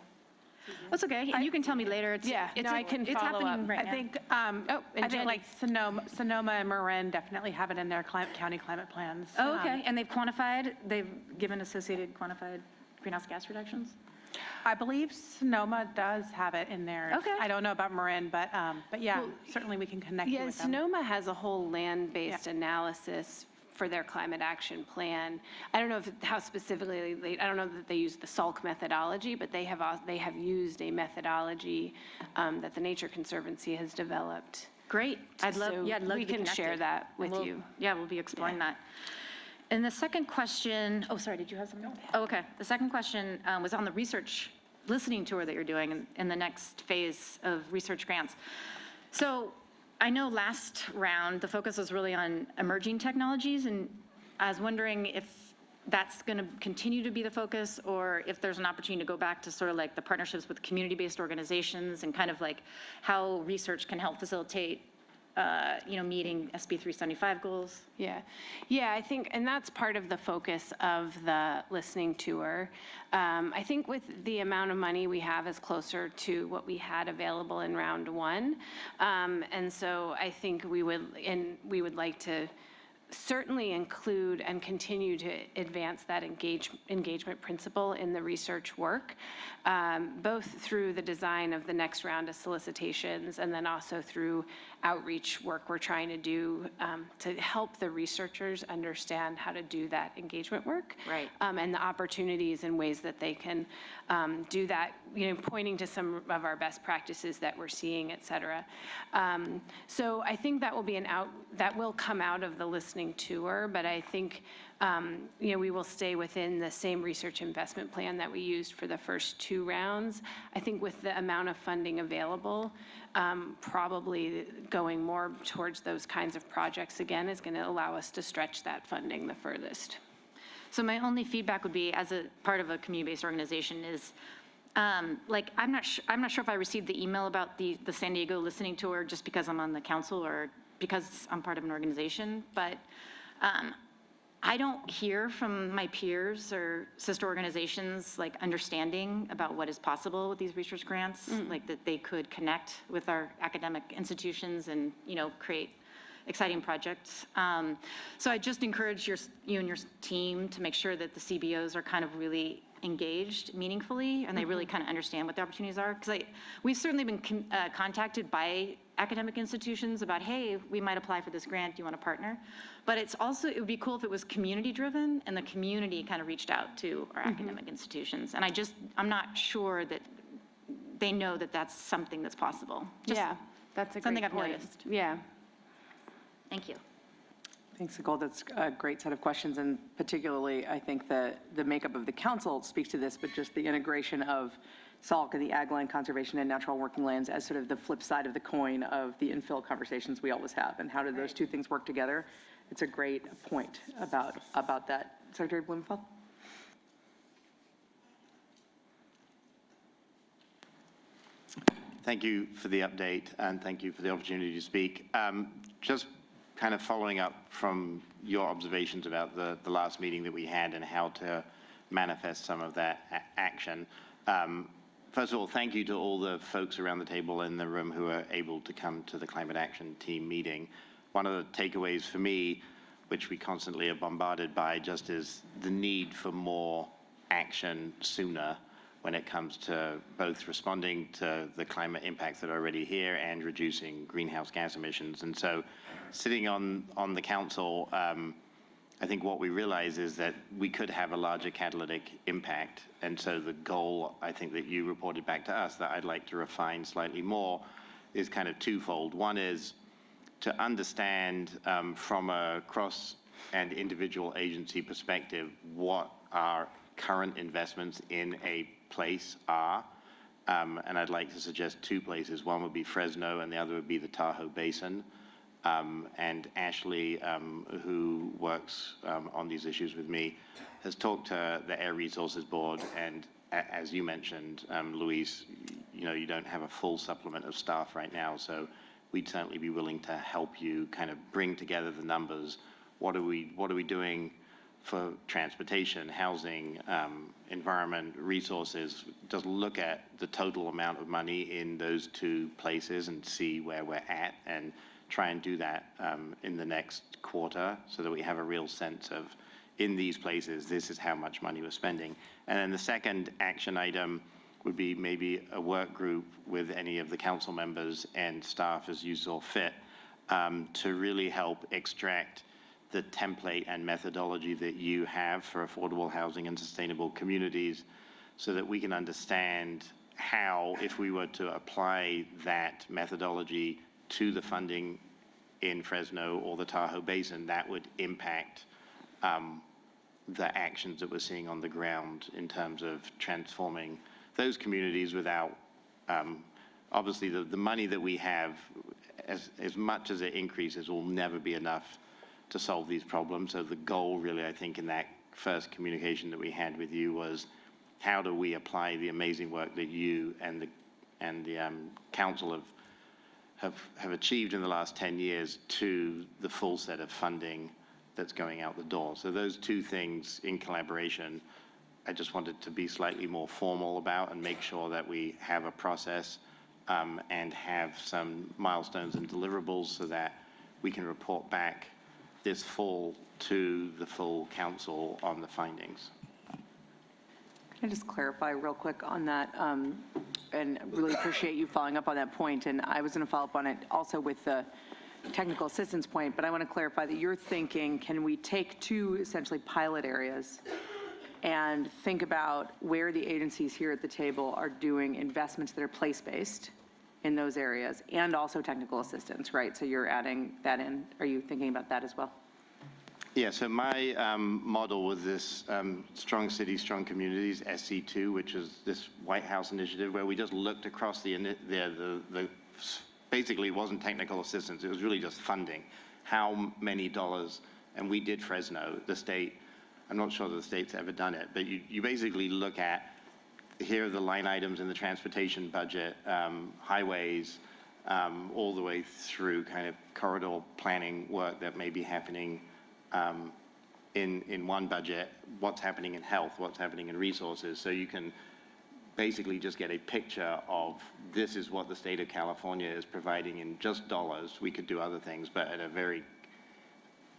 That's okay. And you can tell me later. It's I can it's follow happening up. right I now. think, I think like Sonoma and Marin definitely have it in their county climate plans. Oh, okay. And they've given associated quantified greenhouse gas reductions? I believe Sonoma does have it in there. Okay. I don't know about Marin, but yeah, certainly we can connect you Yeah, with them. Sonoma has a whole land-based analysis for their climate action plan. I don't know how specifically, I don't know that they use the SALC methodology, but they have used a methodology that the Nature Conservancy has developed. Great. I'd love So to be we can share connected. that with And you. Yeah, we'll be exploring that. And the second question, oh, sorry, did you have something? Oh, okay. The second question was on the research listening tour that you're doing in the next phase of research grants. So I know last round, the focus was really on emerging technologies, and I was wondering if that's going to continue to be the focus, or if there's an opportunity to go back to sort of like the partnerships with community-based organizations and kind of like how research can help facilitate meeting SB 375 goals. Yeah, I think, and that's part of the focus of the listening tour. I think with the amount of money we have is closer to what we had available in round one. And so I think we would like to certainly include and continue to advance that engagement principle in the research work, both through the design of the next round of solicitations and then also through outreach work we're trying to do to help the researchers understand how to do that engagement work. Right. And the opportunities and ways that they can do that, pointing to some of our best practices that we're seeing, et cetera. So I think that will be that will come out of the listening tour, but I think we will stay within the same research investment plan that we used for the first two rounds. I think with the amount of funding available, probably going more towards those kinds of projects again is going to allow us to stretch that funding the furthest. So my only feedback would be, as a part of a community-based organization, is I'm not sure if I received the email about the San Diego listening tour just because I'm on the council or because I'm part of an organization, but I don't hear from my peers or sister organizations understanding about what is possible with these research grants, that they could connect with our academic institutions and create exciting projects. So I just encourage you and your team to make sure that the CBOs are kind of really engaged meaningfully and they really kind of understand what the opportunities are. Because we've certainly been contacted by academic institutions about, hey, we might apply for this grant, do you want to partner? But it would be cool if it was community driven and the community kind of reached out to our academic institutions. And I'm not sure that they know that that's something that's possible. Yeah, that's a something great I've point. noticed. Yeah. Thank you. Thanks, Nicole. That's a great set of questions, and particularly, I think that the makeup of the council speaks to this, but just the integration of SALC and the ag land conservation and natural working lands as sort of the flip side of the coin of the infill conversations we always have, and how do those two things work together? It's a great point about that. Secretary Blumenfeld? Thank you for the update, and thank you for the opportunity to speak. Just kind of following up from your observations about the last meeting that we had and how to manifest some of that action. First of all, thank you to all the folks around the table in the room who are able to come to the Climate Action Team meeting. One of the takeaways for me, which we constantly are bombarded by, just is the need for more action sooner when it comes to both responding to the climate impacts that are already here and reducing greenhouse gas emissions. And so sitting on the council, I think what we realize is that we could have a larger catalytic impact. And so the goal, I think, that you reported back to us that I'd like to refine slightly more is kind of twofold. One is to understand from a cross and individual agency perspective what our current investments in a place are. And I'd like to suggest two places. One would be Fresno and the other would be the Tahoe Basin. And Ashley, who works on these issues with me, has talked to the Air Resources Board. And as you mentioned, Luis, you don't have a full supplement of staff right now. So we'd certainly be willing to help you kind of bring together the numbers. What are we doing for transportation, housing, environment, resources? Just look at the total amount of money in those two places and see where we're at, and try and do that in the next quarter so that we have a real sense of, in these places, this is how much money we're spending. And then the second action item would be maybe a work group with any of the council members and staff as you saw fit to really help extract the template and methodology that you have for affordable housing and sustainable communities so that we can understand how, if we were to apply that methodology to the funding in Fresno or the Tahoe Basin, that would impact the actions that we're seeing on the ground in terms of transforming those communities without, obviously the money that we have, as much as it increases, will never be enough to solve these problems. So the goal really, I think, in that first communication that we had with you was, how do we apply the amazing work that you and the council have achieved in the last 10 years to the full set of funding that's going out the door. So those two things in collaboration, I just wanted to be slightly more formal about and make sure that we have a process and have some milestones and deliverables so that we can report back this fall to the full council on the findings. Can I just clarify real quick on that? And really appreciate you following up on that point. And I was going to follow up on it also with the technical assistance point, but I want to clarify that you're thinking, can we take two essentially pilot areas and think about where the agencies here at the table are doing investments that are place-based in those areas, and also technical assistance, right? So you're adding that in. Are you thinking about that as well? Yeah, so my model was this Strong Cities, Strong Communities, SC2, which is this White House initiative where we just looked across basically it wasn't technical assistance, it was really just funding. How many dollars, and we did Fresno, the state, I'm not sure that the state's ever done it, but you basically look at, here are the line items in the transportation budget, highways, all the way through kind of corridor planning work that may be happening in one budget, what's happening in health, what's happening in resources. So you can basically just get a picture of, this is what the state of California is providing in just dollars. We could do other things, but at a very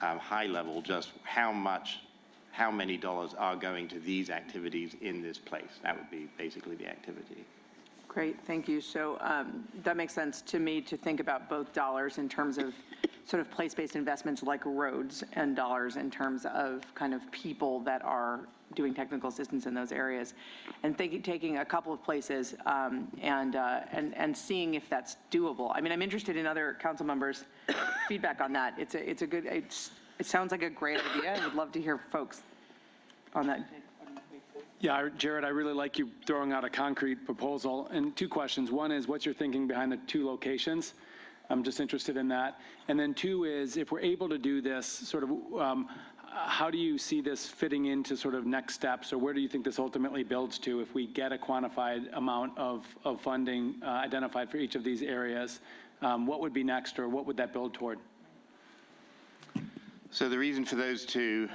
high level, just how many dollars are going to these activities in this place. That would be basically the activity. Great, thank you. So that makes sense to me to think about both dollars in terms of sort of place-based investments like roads, and dollars in terms of kind of people that are doing technical assistance in those areas, and taking a couple of places and seeing if that's doable. I mean, I'm interested in other council members' feedback on that. It sounds like a great idea. I would love to hear folks on that. Yeah, Jared, I really like you throwing out a concrete proposal. And two questions. One is, what's your thinking behind the two locations? I'm just interested in that. And then two is, if we're able to do this, sort of, how do you see this fitting into sort of next steps, or where do you think this ultimately builds to if we get a quantified amount of funding identified for each of these areas? What would be next, or what would that build toward? So the reason for those two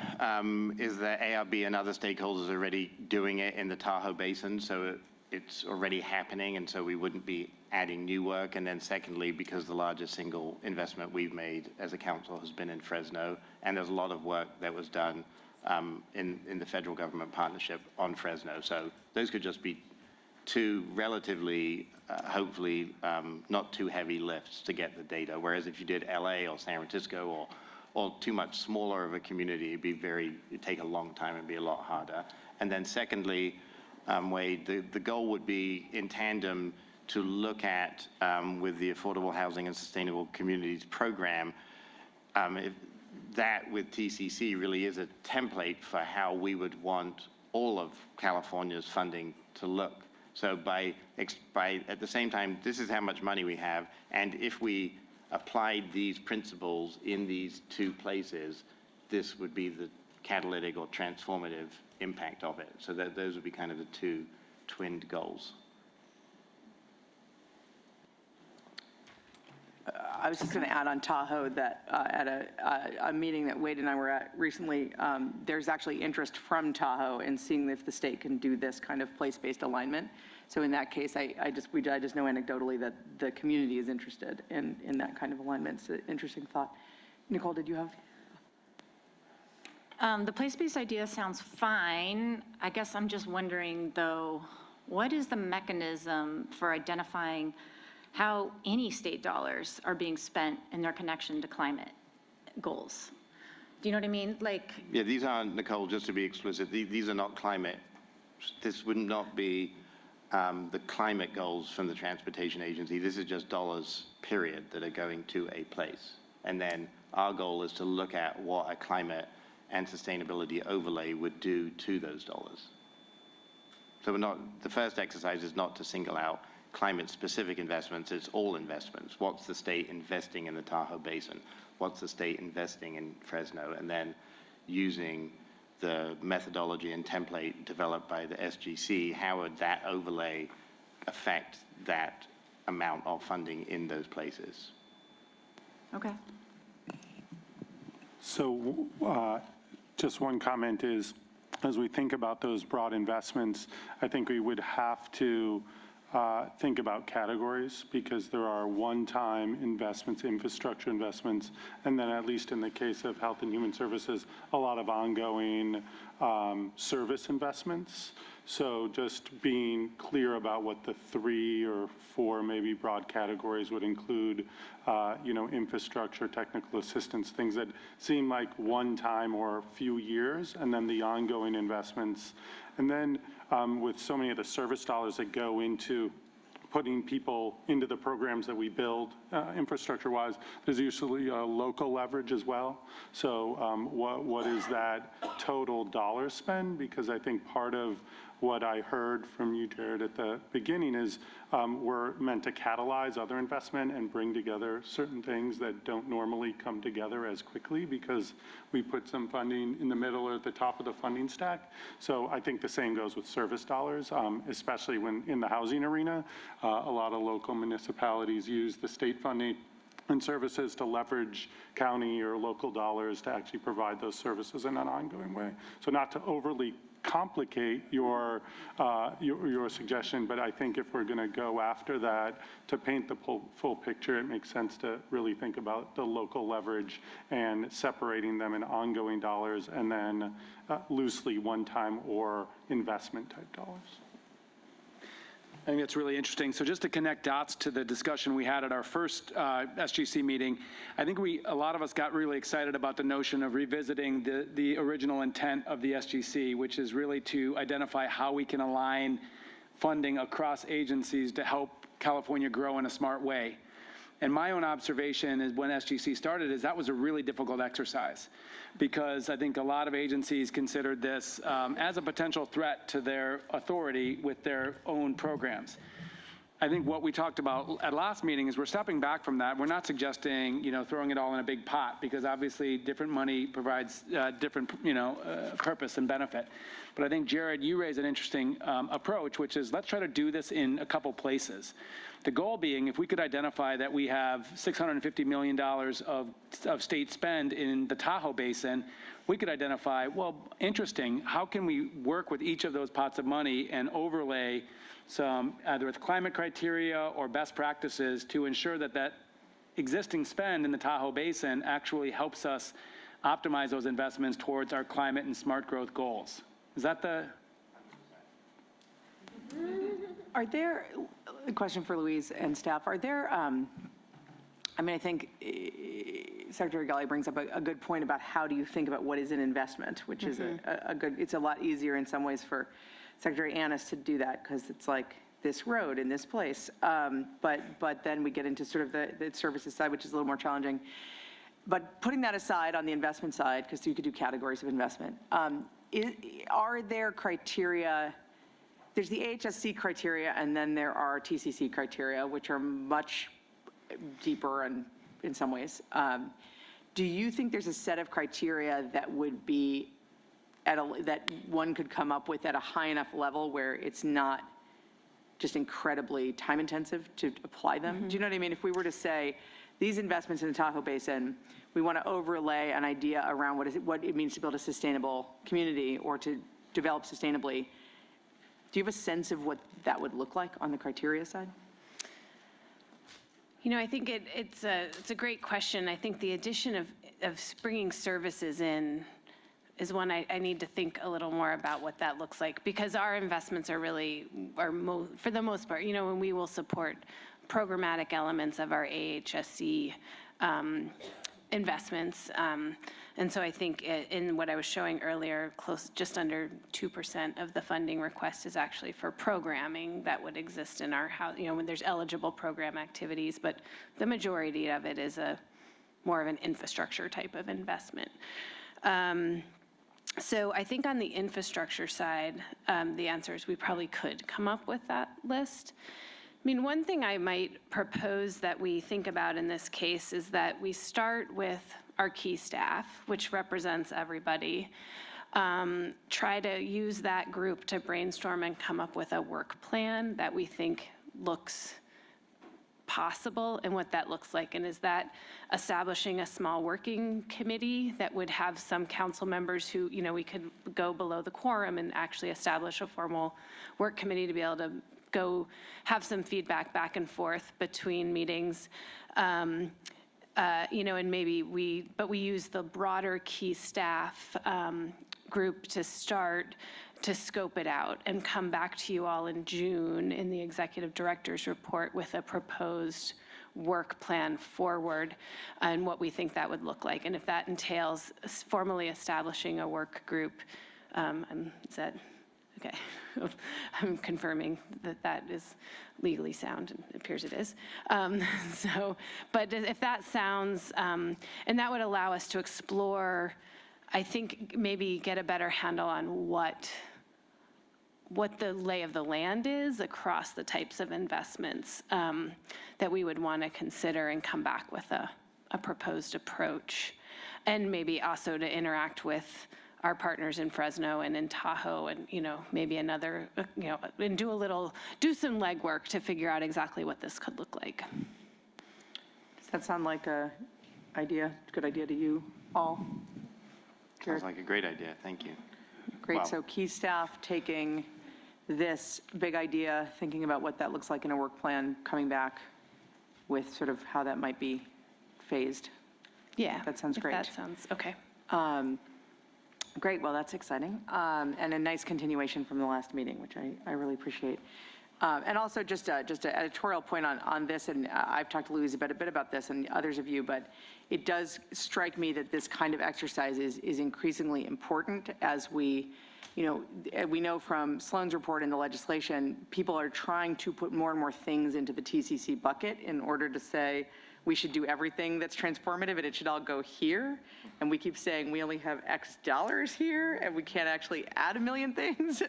is that ARB and other stakeholders are already doing it in the Tahoe Basin, so it's already happening, and so we wouldn't be adding new work. And then secondly, because the largest single investment we've made as a council has been in Fresno, and there's a lot of work that was done in the federal government partnership on Fresno. So those could just be two relatively, hopefully, not too heavy lifts to get the data. Whereas if you did LA or San Francisco or too much smaller of a community, it'd take a long time and be a lot harder. And then secondly, Wade, the goal would be in tandem to look at, with the Affordable Housing and Sustainable Communities program, if that with TCC really is a template for how we would want all of California's funding to look. So by at the same time, this is how much money we have, and if we applied these principles in these two places, this would be the catalytic or transformative impact of it. So those would be kind of the two twinned goals. I was just going to add on Tahoe that at a meeting that Wade and I were at recently, there's actually interest from Tahoe in seeing if the state can do this kind of place-based alignment. So in that case, I just know anecdotally that the community is interested in that kind of alignment. It's an interesting thought. Nicole, did you have? The place-based idea sounds fine. I guess I'm just wondering, though, what is the mechanism for identifying how any state dollars are being spent in their connection to climate goals? Do you know what I mean? Yeah, these aren't, Nicole, just to be explicit, these are not climate. This would not be the climate goals from the Transportation Agency. This is just dollars, period, that are going to a place. And then our goal is to look at what a climate and sustainability overlay would do to those dollars. So the first exercise is not to single out climate-specific investments, it's all investments. What's the state investing in the Tahoe Basin? What's the state investing in Fresno? And then using the methodology and template developed by the SGC, how would that overlay affect that amount of funding in those places? Okay. So just one comment is, as we think about those broad investments, I think we would have to think about categories, because there are one-time investments, infrastructure investments, and then at least in the case of Health and Human Services, a lot of ongoing service investments. So just being clear about what the 3 or 4 maybe broad categories would include, infrastructure, technical assistance, things that seem like one time or a few years, and then the ongoing investments. And then with so many of the service dollars that go into putting people into the programs that we build infrastructure-wise, there's usually a local leverage as well. So what is that total dollar spend? Because I think part of what I heard from you, Jared, at the beginning is we're meant to catalyze other investment and bring together certain things that don't normally come together as quickly because we put some funding in the middle or at the top of the funding stack. So I think the same goes with service dollars, especially when in the housing arena, a lot of local municipalities use the state funding and services to leverage county or local dollars to actually provide those services in an ongoing way. So not to overly complicate your suggestion, but I think if we're going to go after that to paint the full picture, it makes sense to really think about the local leverage and separating them in ongoing dollars and then loosely one-time or investment type dollars. I think that's really interesting. So just to connect dots to the discussion we had at our first SGC meeting, I think a lot of us got really excited about the notion of revisiting the original intent of the SGC, which is really to identify how we can align funding across agencies to help California grow in a smart way. And my own observation is when SGC started is that was a really difficult exercise because I think a lot of agencies considered this as a potential threat to their authority with their own programs. I think what we talked about at last meeting is we're stepping back from that. We're not suggesting, throwing it all in a big pot because obviously different money provides different, purpose and benefit. But I think, Jared, you raise an interesting approach, which is let's try to do this in a couple places. The goal being, if we could identify that we have $650 million of state spend in the Tahoe Basin, we could identify, well, interesting, how can we work with each of those pots of money and overlay some, either with climate criteria or best practices to ensure that that existing spend in the Tahoe Basin actually helps us optimize those investments towards our climate and smart growth goals. Is that the? Are there, a question for Louise and staff, are there, I mean, I think Secretary Ghaly brings up a good point about how do you think about what is an investment, which is a good, it's a lot easier in some ways for Secretary Annis to do that because it's like this road in this place. But then we get into sort of the services side, which is a little more challenging. But putting that aside on the investment side, because you could do categories of investment, are there criteria? There's the AHSC criteria, and then there are TCC criteria, which are much deeper and in some ways. Do you think there's a set of criteria that would be that one could come up with at a high enough level where it's not just incredibly time intensive to apply them? Do you know what I mean? If we were to say these investments in the Tahoe Basin, we want to overlay an idea around what it means to build a sustainable community or to develop sustainably. Do you have a sense of what that would look like on the criteria side? You know, I think it's a great question. I think the addition of bringing services in is one I need to think a little more about what that looks like, because our investments are really, for the most part, you know, when we will support programmatic elements of our AHSC investments. And so I think in what I was showing earlier, just under 2% of the funding request is actually for programming that would exist in our house, you know, when there's eligible program activities, but the majority of it is more of an infrastructure type of investment. So I think on the infrastructure side, the answer is we probably could come up with that list. I mean, one thing I might propose that we think about in this case is that we start with our key staff, which represents everybody, try to use that group to brainstorm and come up with a work plan that we think looks possible and what that looks like. And is that establishing a small working committee that would have some council members who, you know, we could go below the quorum and actually establish a formal work committee to be able to go have some feedback back and forth between meetings, you know, and maybe we use the broader key staff group to start to scope it out and come back to you all in June in the executive director's report with a proposed work plan forward and what we think that would look like. And if that entails formally establishing a work group, is that okay? I'm confirming that that is legally sound, and it appears it is. But if that sounds, and that would allow us to explore, I think maybe get a better handle on what the lay of the land is across the types of investments that we would want to consider and come back with a proposed approach. And maybe also to interact with our partners in Fresno and in Tahoe and, you know, maybe another, you know, and do some legwork to figure out exactly what this could look like. Does that sound like a good idea to you all? Sounds like a great idea. Thank you. Great. Wow. So key staff taking this big idea, thinking about what that looks like in a work plan, coming back with sort of how that might be phased. Yeah. That sounds great. That sounds okay. Great. Well, that's exciting. And a nice continuation from the last meeting, which I really appreciate. And also just an editorial point on this, and I've talked to Louise a bit about this and others of you, but it does strike me that this kind of exercise is increasingly important as we know from Sloan's report in the legislation, people are trying to put more and more things into the TCC bucket in order to say, we should do everything that's transformative and it should all go here. And we keep saying we only have X dollars here and we can't actually add a million things.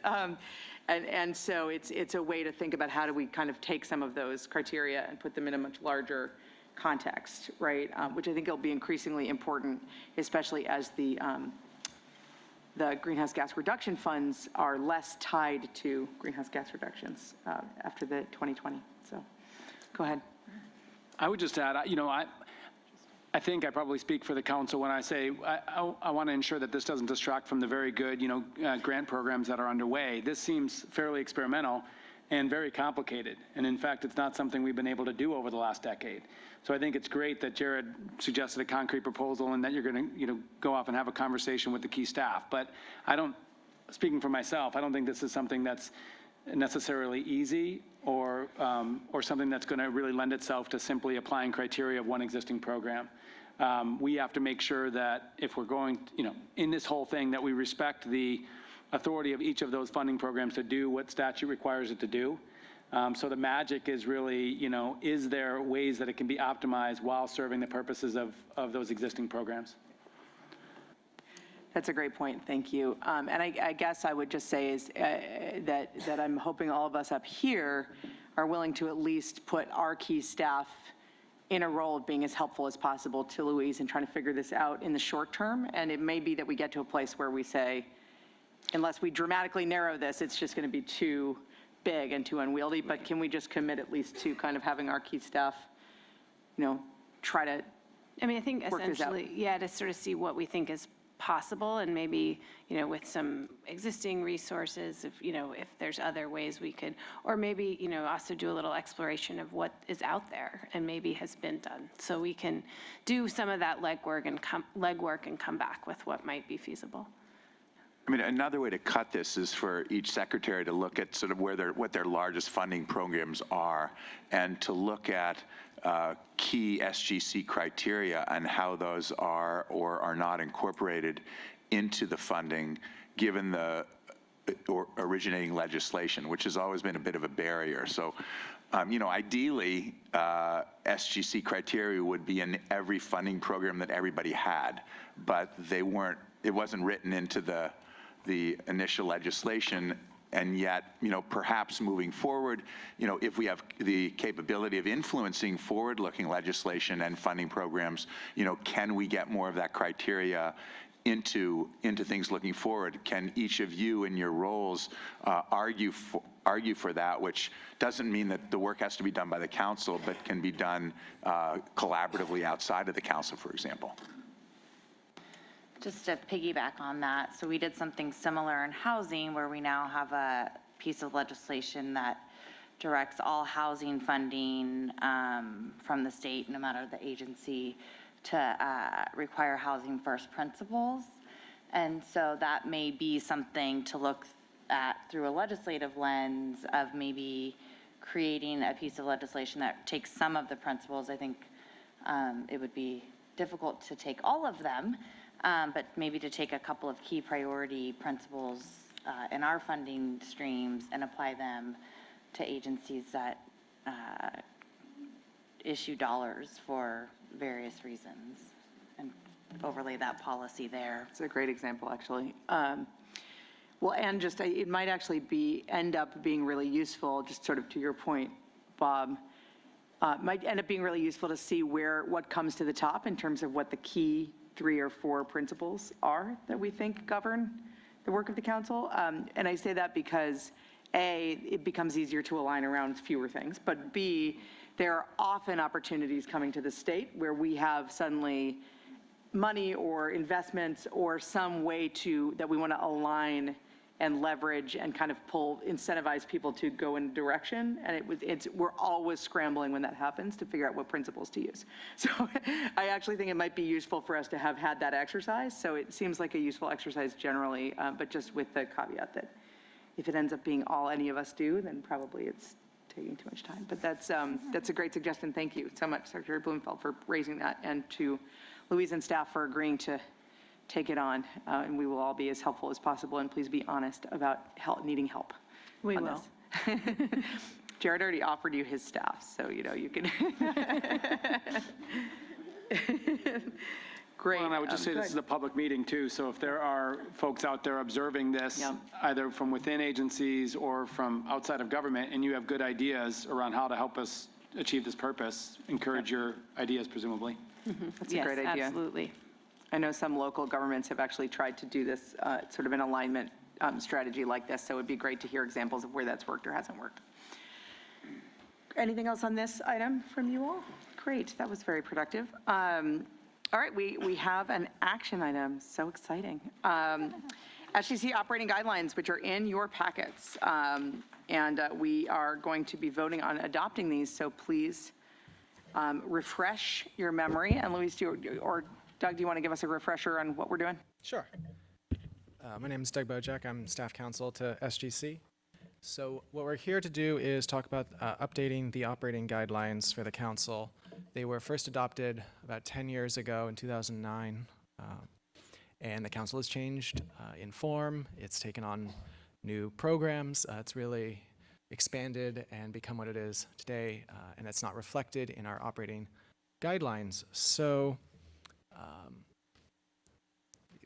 And so it's a way to think about how do we kind of take some of those criteria and put them in a much larger context, right? Which I think will be increasingly important, especially as the greenhouse gas reduction funds are less tied to greenhouse gas reductions after the 2020. So Go ahead. I would just add, I think I probably speak for the council when I say I want to ensure that this doesn't distract from the very good, grant programs that are underway. This seems fairly experimental and very complicated. And in fact, it's not something we've been able to do over the last decade. So I think it's great that Jared suggested a concrete proposal and that you're going to, go off and have a conversation with the key staff. But speaking for myself, I don't think this is something that's necessarily easy or something that's going to really lend itself to simply applying criteria of one existing program. We have to make sure that if we're going, in this whole thing, that we respect the authority of each of those funding programs to do what statute requires it to do. So the magic is really, is there ways that it can be optimized while serving the purposes of those existing programs? That's a great point. Thank you. And I guess I would just say is that I'm hoping all of us up here are willing to at least put our key staff in a role of being as helpful as possible to Louise and trying to figure this out in the short term. And it may be that we get to a place where we say, unless we dramatically narrow this, it's just going to be too big and too unwieldy. But can we just commit at least to kind of having our key staff, try to I think work this out? essentially, to sort of see what we think is possible and maybe, with some existing resources, if there's other ways we could, or maybe, also do a little exploration of what is out there and maybe has been done. So we can do some of that legwork and come back with what might be feasible. Another way to cut this is for each secretary to look at sort of what their largest funding programs are, and to look at key SGC criteria and how those are or are not incorporated into the funding, given the originating legislation, which has always been a bit of a barrier. So, ideally, SGC criteria would be in every funding program that everybody had, but they weren't. It wasn't written into the initial legislation, and yet, perhaps moving forward, if we have the capability of influencing forward-looking legislation and funding programs, can we get more of that criteria into things looking forward? Can each of you in your roles argue for that, which doesn't mean that the work has to be done by the council, but can be done collaboratively outside of the council, for example? Just to piggyback on that, so we did something similar in housing where we now have a piece of legislation that directs all housing funding from the state, no matter the agency, to require housing first principles. And so that may be something to look at through a legislative lens of maybe creating a piece of legislation that takes some of the principles. I think it would be difficult to take all of them, but maybe to take a couple of key priority principles in our funding streams and apply them to agencies that issue dollars for various reasons and overlay that policy there. It's a great example, actually. Well, and just it might actually end up being really useful, just sort of to your point, Bob, might end up being really useful to see what comes to the top in terms of what the key 3 or 4 principles are that we think govern the work of the council. And I say that because A, it becomes easier to align around fewer things, but B, there are often opportunities coming to the state where we have suddenly money or investments or some way that we want to align and leverage and kind of incentivize people to go in a direction. And we're always scrambling when that happens to figure out what principles to use. So I actually think it might be useful for us to have had that exercise. So it seems like a useful exercise generally, but just with the caveat that if it ends up being all any of us do, then probably it's taking too much time. But that's a great suggestion. Thank you so much, Secretary Blumenfeld, for raising that, and to Louise and staff for agreeing to take it on, and we will all be as helpful as possible, and please be honest about needing help. We will. Jared already offered you his staff, so you can. Great. Well, and I would just say this is a public meeting too, so if there are folks out there observing this, either from within agencies or from outside of government, and you have good ideas around how to help us achieve this purpose, encourage your ideas, presumably. That's a great idea. Absolutely. I know some local governments have actually tried to do this sort of an alignment strategy like this, so it would be great to hear examples of where that's worked or hasn't worked. Anything else on this item from you all? Great, that was very productive. All right, we have an action item, so exciting. SGC operating guidelines, which are in your packets. And we are going to be voting on adopting these, so please refresh your memory. And Louise, or Doug, do you want to give us a refresher on what we're doing? Sure. My name is Doug Bojack. I'm staff counsel to SGC. So what we're here to do is talk about updating the operating guidelines for the council. They were first adopted about 10 years ago in 2009, and the council has changed in form. It's taken on new programs. It's really expanded and become what it is today, and it's not reflected in our operating guidelines. So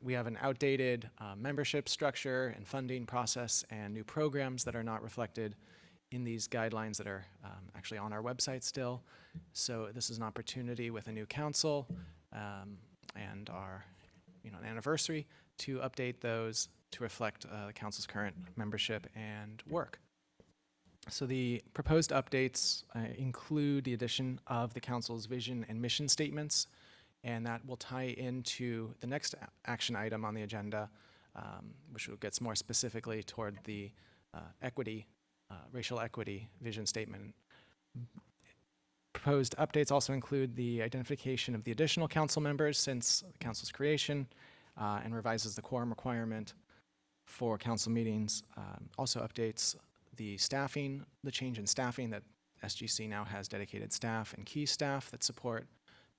we have an outdated membership structure and funding process and new programs that are not reflected in these guidelines that are actually on our website still. So this is an opportunity with a new council and our an anniversary to update those to reflect the council's current membership and work. So the proposed updates include the addition of the council's vision and mission statements, and that will tie into the next action item on the agenda, which gets more specifically toward the equity, racial equity vision statement. Proposed updates also include the identification of the additional council members since the council's creation, and revises the quorum requirement for council meetings. Also updates the staffing, the change in staffing that SGC now has dedicated staff and key staff that support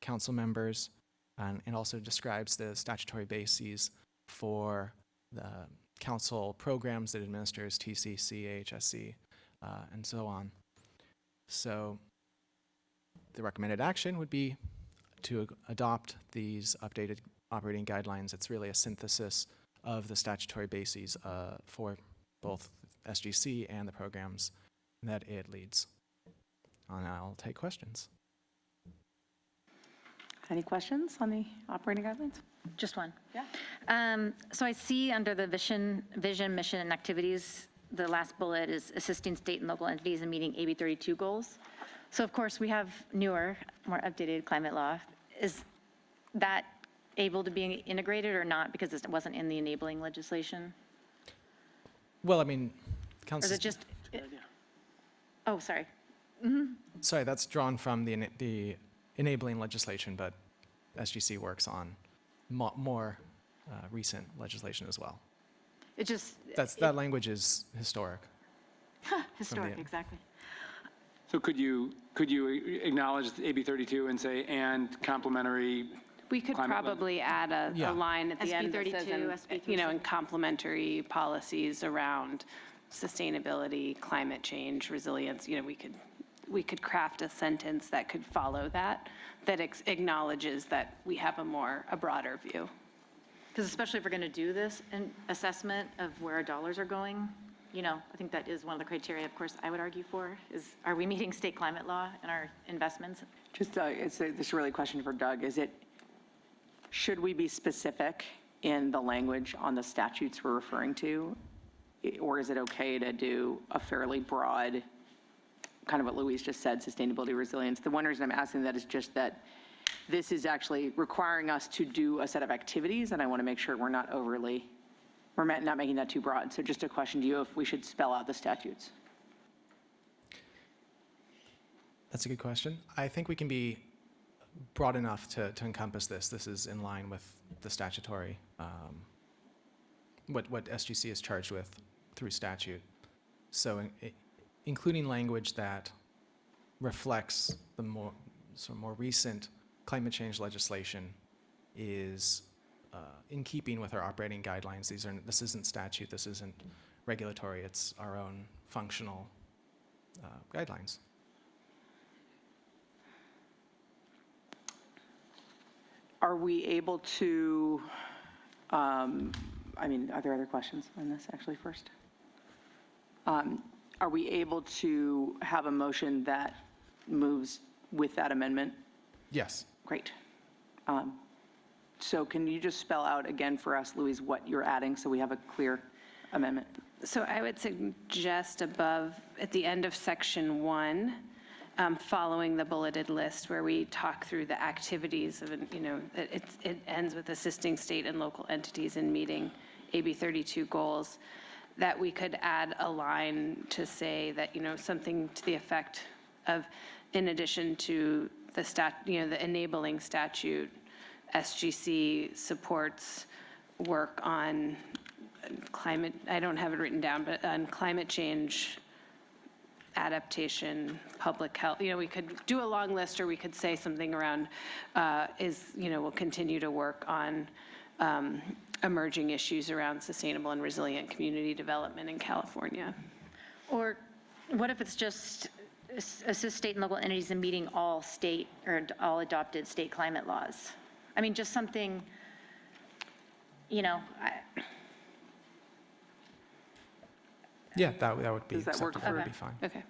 council members, and also describes the statutory bases for the council programs that administers TCC, AHSC, and so on. So the recommended action would be to adopt these updated operating guidelines. It's really a synthesis of the statutory bases for both SGC and the programs that it leads. And I'll take questions. Any questions on the operating guidelines? Just one. Yeah. So I see under the vision, mission, and activities, the last bullet is assisting state and local entities in meeting AB 32 goals. So of course we have newer, more updated climate law. Is that able to be integrated or not because it wasn't in the enabling legislation? Well, I mean, Or is it just? Oh, sorry. Sorry, that's drawn from the enabling legislation, but SGC works on more recent legislation as well. It just. That language is historic. Historic, exactly. So could you acknowledge AB 32 and say, and complementary? We could Climate probably add a line at the SB end that 32, says, SB and complementary policies around sustainability, climate change, resilience. We could craft a sentence that could follow that acknowledges that we have a broader view. Because especially if we're going to do this assessment of where our dollars are going, I think that is one of the criteria, of course, I would argue for, is are we meeting state climate law in our investments? Just, this is really a question for Doug. Should we be specific in the language on the statutes we're referring to? Or is it okay to do a fairly broad, kind of what Louise just said, sustainability, resilience? The one reason I'm asking that is just that this is actually requiring us to do a set of activities, and I want to make sure we're not not making that too broad. So just a question to you if we should spell out the statutes. That's a good question. I think we can be broad enough to encompass this. This is in line with the statutory, what SGC is charged with through statute. So including language that reflects the more recent climate change legislation is in keeping with our operating guidelines. This isn't statute, this isn't regulatory, it's our own functional guidelines. Are we able to, are there other questions on this actually first? Are we able to have a motion that moves with that amendment? Yes. Great. So can you just spell out again for us, Louise, what you're adding so we have a clear amendment? So I would suggest above, at the end of section 1, following the bulleted list where we talk through the activities of, it ends with assisting state and local entities in meeting AB 32 goals, that we could add a line to say that, something to the effect of, in addition to the enabling statute, SGC supports work on climate, I don't have it written down, but on climate change, adaptation, public health. We could do a long list, or we could say something around, we'll continue to work on emerging issues around sustainable and resilient community development in California. Or what if it's just assist state and local entities in meeting all state or all adopted state climate laws? I mean, just something, Yeah, that would be Does that work acceptable, for- would be fine. Okay.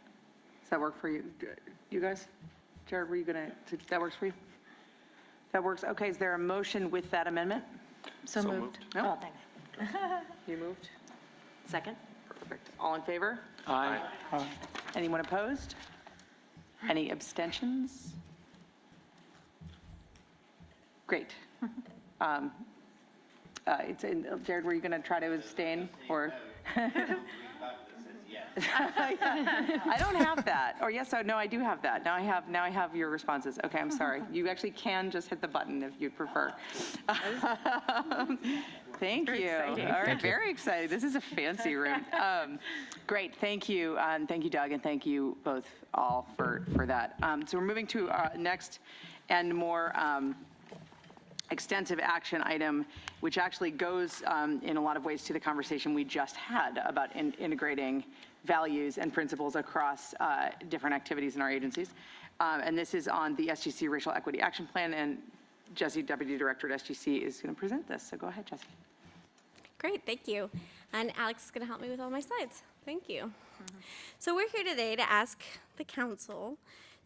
Does that work for you guys? Jared, were you going to, that works for you? That works. Okay, is there a motion with that amendment? so moved. No? Oh, thanks. You moved? Second? Perfect. All in favor? Aye. Anyone opposed? Any abstentions? Great. Jared, were you going to try to abstain, or? I don't have that. Or yes, no, I do have that. Now I have your responses. Okay, I'm sorry. You actually can just hit the button if you'd prefer. Thank you. exciting. All right, very excited. This is a fancy room. Great, thank you. Thank you, Doug, and thank you both all for that. So we're moving to our next and more extensive action item, which actually goes in a lot of ways to the conversation we just had about integrating values and principles across different activities in our agencies. And this is on the SGC Racial Equity Action Plan, and Jessie, Deputy Director at SGC, is going to present this. So go ahead, Jessie. Great, thank you. And Alex is going to help me with all my slides. Thank you. So we're here today to ask the council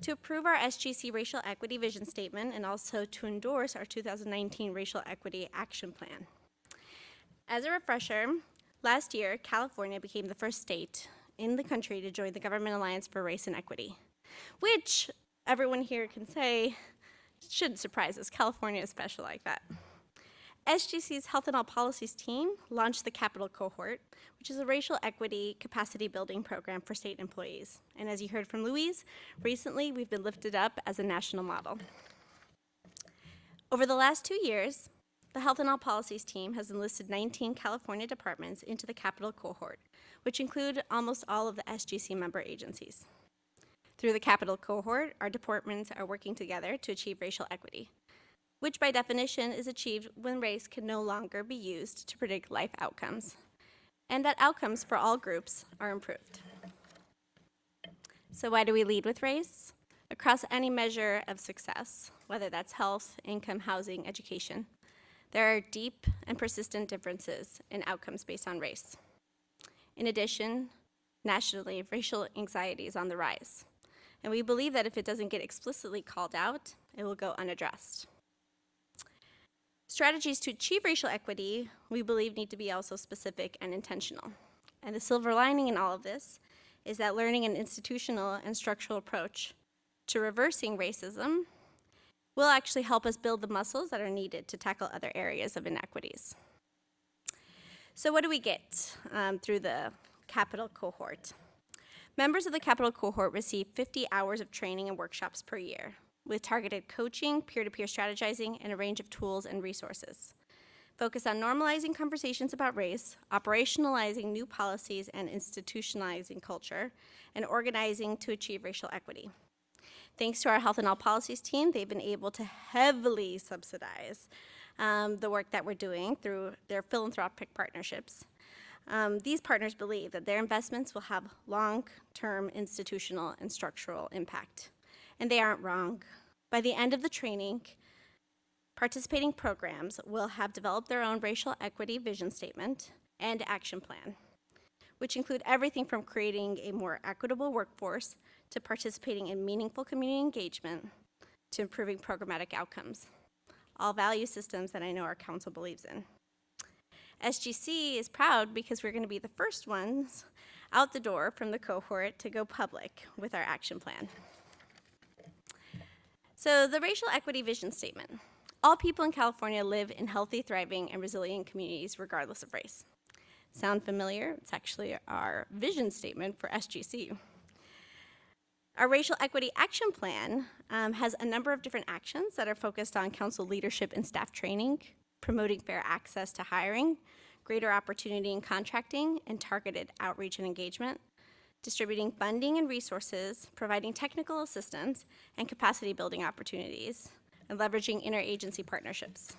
to approve our SGC Racial Equity Vision Statement and also to endorse our 2019 Racial Equity Action Plan. As a refresher, last year, California became the first state in the country to join the Government Alliance for Race and Equity, which everyone here can say shouldn't surprise us. California is special like that. SGC's Health and All Policies team launched the Capital Cohort, which is a racial equity capacity building program for state employees. And as you heard from Louise, recently we've been lifted up as a national model. Over the last 2 years, the Health and All Policies team has enlisted 19 California departments into the Capital Cohort, which include almost all of the SGC member agencies. Through the Capital Cohort, our departments are working together to achieve racial equity, which by definition is achieved when race can no longer be used to predict life outcomes, and that outcomes for all groups are improved. So why do we lead with race? Across any measure of success, whether that's health, income, housing, education, there are deep and persistent differences in outcomes based on race. In addition, nationally, racial anxiety is on the rise, and we believe that if it doesn't get explicitly called out, it will go unaddressed. Strategies to achieve racial equity, we believe, need to be also specific and intentional. And the silver lining in all of this is that learning an institutional and structural approach to reversing racism will actually help us build the muscles that are needed to tackle other areas of inequities. So what do we get through the Capital Cohort? Members of the Capital Cohort receive 50 hours of training and workshops per year, with targeted coaching, peer-to-peer strategizing, and a range of tools and resources. Focus on normalizing conversations about race, operationalizing new policies and institutionalizing culture, and organizing to achieve racial equity. Thanks to our Health and All Policies team, they've been able to heavily subsidize the work that we're doing through their philanthropic partnerships. These partners believe that their investments will have long-term institutional and structural impact. And they aren't wrong. By the end of the training, participating programs will have developed their own racial equity vision statement and action plan, which include everything from creating a more equitable workforce to participating in meaningful community engagement to improving programmatic outcomes, all value systems that I know our council believes in. SGC is proud because we're going to be the first ones out the door from the cohort to go public with our action plan. So the racial equity vision statement. All people in California live in healthy, thriving, and resilient communities regardless of race. Sound familiar? It's actually our vision statement for SGC. Our Racial Equity Action Plan has a number of different actions that are focused on council leadership and staff training, promoting fair access to hiring, greater opportunity in contracting, and targeted outreach and engagement, distributing funding and resources, providing technical assistance, and capacity building opportunities, and leveraging interagency partnerships.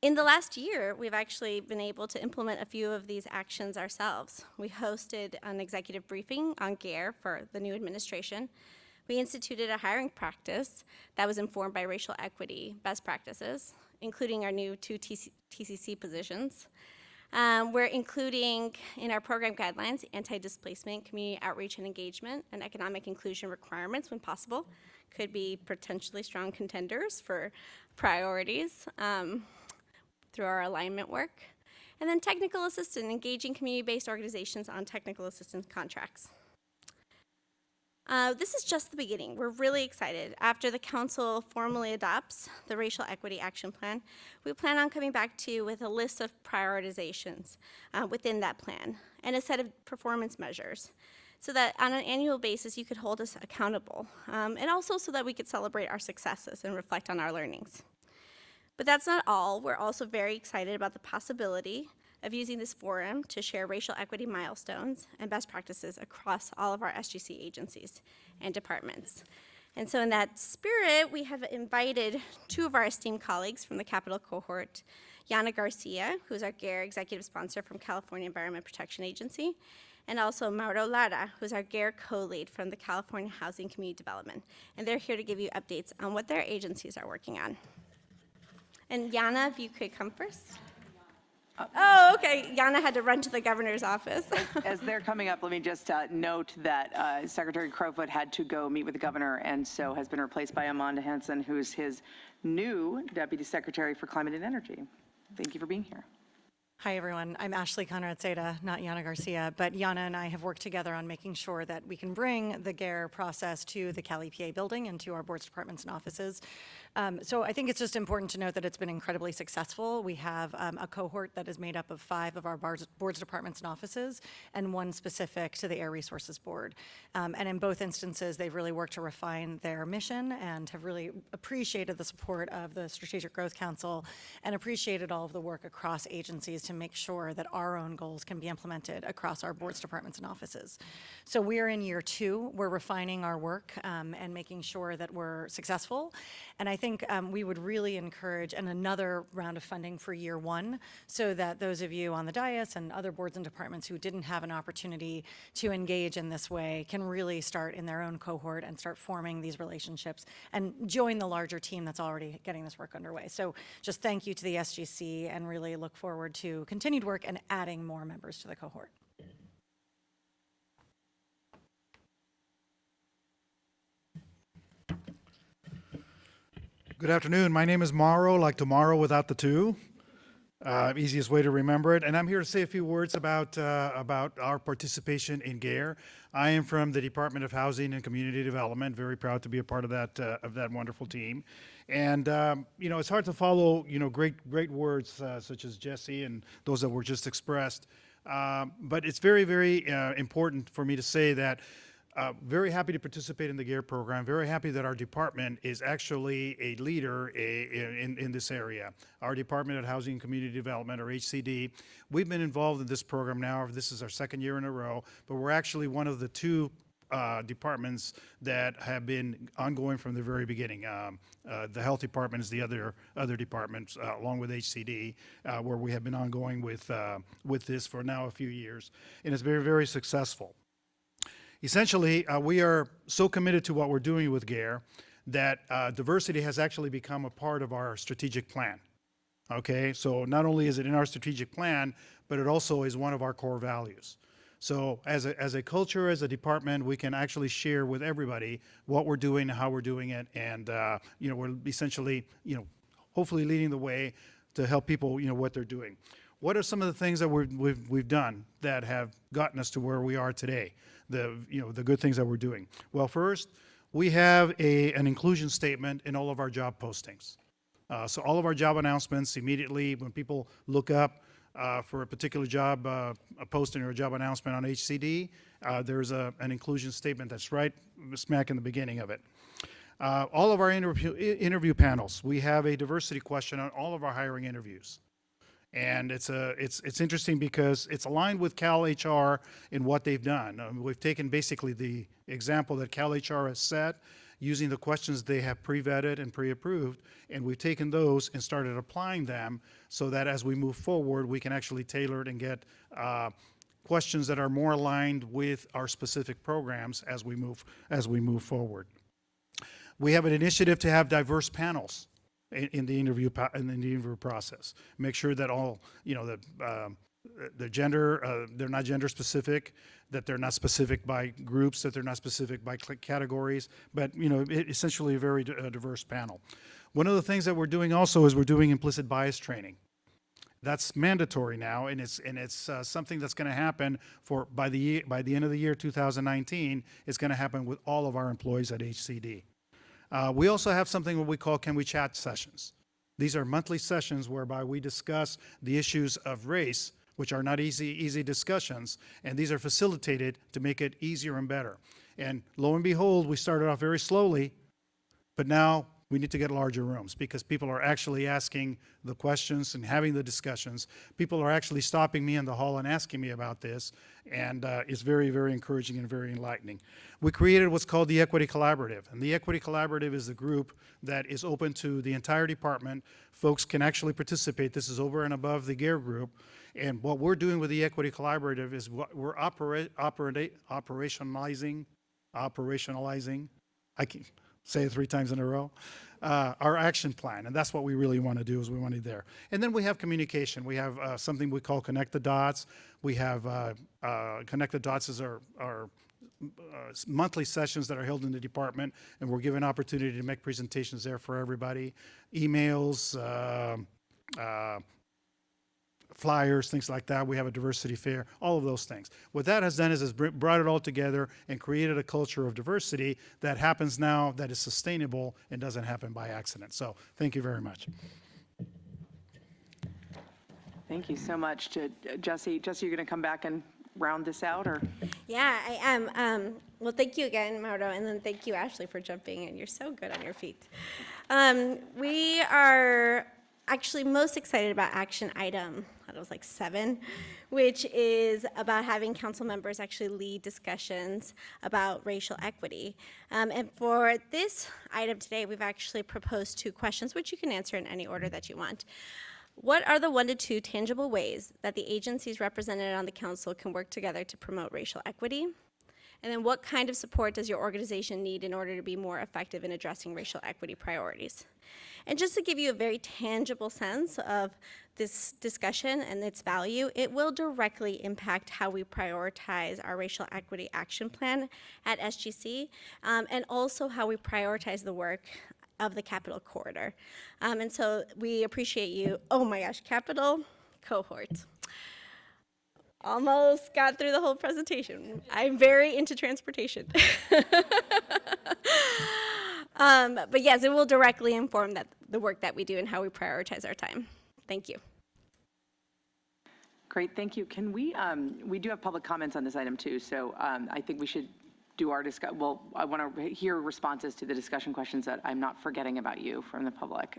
In the last year, we've actually been able to implement a few of these actions ourselves. We hosted an executive briefing on GARE for the new administration. We instituted a hiring practice that was informed by racial equity best practices, including our new 2 TCC positions. We're including in our program guidelines anti-displacement, community outreach and engagement, and economic inclusion requirements when possible. Could be potentially strong contenders for priorities through our alignment work. And then technical assistance, engaging community-based organizations on technical assistance contracts. This is just the beginning. We're really excited. After the council formally adopts the Racial Equity Action Plan, we plan on coming back to you with a list of prioritizations within that plan and a set of performance measures so that on an annual basis you could hold us accountable and also so that we could celebrate our successes and reflect on our learnings. But that's not all. We're also very excited about the possibility of using this forum to share racial equity milestones and best practices across all of our SGC agencies and departments. And so in that spirit, we have invited 2 of our esteemed colleagues from the Capital cohort, Yana Garcia, who's our GARE executive sponsor from California Environment Protection Agency, and also Mauro Lara, who's our GARE co-lead from the California Housing Community Development. And they're here to give you updates on what their agencies are working on. And Yana, if you could come first. Oh, okay. Yana had to run to the governor's office. As they're coming up, let me just note that Secretary Crowfoot had to go meet with the governor and so has been replaced by Amanda Hansen, who's his new Deputy Secretary for Climate and Energy. Thank you for being here. Hi, everyone. I'm Ashley Conrad-Seda, not Yana Garcia, but Yana and I have worked together on making sure that we can bring the GARE process to the Cal EPA building and to our boards, departments, and offices. So I think it's just important to note that it's been incredibly successful. We have a cohort that is made up of 5 of our boards, departments, and offices, and 1 specific to the Air Resources Board. And in both instances, they've really worked to refine their mission and have really appreciated the support of the Strategic Growth Council and appreciated all of the work across agencies to make sure that our own goals can be implemented across our boards, departments, and offices. So we're in year 2. We're refining our work and making sure that we're successful. And I think we would really encourage another round of funding for year 1 so that those of you on the dais and other boards and departments who didn't have an opportunity to engage in this way can really start in their own cohort and start forming these relationships and join the larger team that's already getting this work underway. So just thank you to the SGC and really look forward to continued work and adding more members to the cohort. Good afternoon. My name is Mauro, like tomorrow without the 2. Easiest way to remember it. And I'm here to say a few words about our participation in GARE. I am from the Department of Housing and Community Development. Very proud to be a part of that wonderful team. And you know, it's hard to follow great words such as Jesse and those that were just expressed. But it's very, very important for me to say that. Very happy to participate in the GARE program. Very happy that our department is actually a leader in this area. Our Department of Housing and Community Development, or HCD, we've been involved in this program now. This is our 2nd year in a row, but we're actually one of the 2 departments that have been ongoing from the very beginning. The Health Department is the other department, along with HCD, where we have been ongoing with this for now a few years, and it's very, very successful. Essentially, we are so committed to what we're doing with GARE that diversity has actually become a part of our strategic plan. Okay, so not only is it in our strategic plan, but it also is one of our core values. So as a culture, as a department, we can actually share with everybody what we're doing, how we're doing it, and you know, we're essentially, you know, hopefully leading the way to help people, you know, what they're doing. What are some of the things that we've done that have gotten us to where we are today? The good things that we're doing. Well, first, we have an inclusion statement in all of our job postings. So all of our job announcements, immediately when people look up for a particular job, a posting or a job announcement on HCD, there's an inclusion statement that's right smack in the beginning of it. All of our interview panels, we have a diversity question on all of our hiring interviews. And it's interesting because it's aligned with Cal HR in what they've done. We've taken basically the example that Cal HR has set using the questions they have pre-vetted and pre-approved, and we've taken those and started applying them so that as we move forward, we can actually tailor it and get questions that are more aligned with our specific programs as we move forward. We have an initiative to have diverse panels in the interview process. Make sure that all, the gender, they're not gender specific, that they're not specific by groups, that they're not specific by categories, but essentially a very diverse panel. One of the things that we're doing also is we're doing implicit bias training. That's mandatory now, and it's something that's going to happen by the end of the year 2019. It's going to happen with all of our employees at HCD. We also have something what we call Can We Chat sessions. These are monthly sessions whereby we discuss the issues of race, which are not easy discussions, and these are facilitated to make it easier and better. And lo and behold, we started off very slowly, but now we need to get larger rooms because people are actually asking the questions and having the discussions. People are actually stopping me in the hall and asking me about this, and it's very, very encouraging and very enlightening. We created what's called the Equity Collaborative, and the Equity Collaborative is the group that is open to the entire department. Folks can actually participate. This is over and above the GARE group, and what we're doing with the Equity Collaborative is we're operationalizing, I can say it 3 times in a row, our action plan, and that's what we really want to do is we want to do there. And then we have communication. We have something we call Connect the Dots. We have Connect the Dots is our monthly sessions that are held in the department, and we're given opportunity to make presentations there for everybody. Emails, flyers, things like that. We have a diversity fair, all of those things. What that has done is it's brought it all together and created a culture of diversity that happens now, that is sustainable and doesn't happen by accident. So thank you very much. Thank you so much to Jesse. Jesse, you're going to come back and round this out, or? Yeah, I am. Well, thank you again, Mauro, and then thank you, Ashley, for jumping in. You're so good on your feet. We are actually most excited about action item, that was like 7, which is about having council members actually lead discussions about racial equity. And for this item today, we've actually proposed 2 questions, which you can answer in any order that you want. What are the 1 to 2 tangible ways that the agencies represented on the council can work together to promote racial equity? And then what kind of support does your organization need in order to be more effective in addressing racial equity priorities? And just to give you a very tangible sense of this discussion and its value, it will directly impact how we prioritize our racial equity action plan at SGC, and also how we prioritize the work of the Capital Corridor. And so we appreciate you. Oh my gosh, Capital Cohort. Almost got through the whole presentation. I'm very into transportation. But yes, it will directly inform the work that we do and how we prioritize our time. Thank you. Great, thank you. Can we do have public comments on this item too, so I think we should do our I want to hear responses to the discussion questions that I'm not forgetting about you from the public.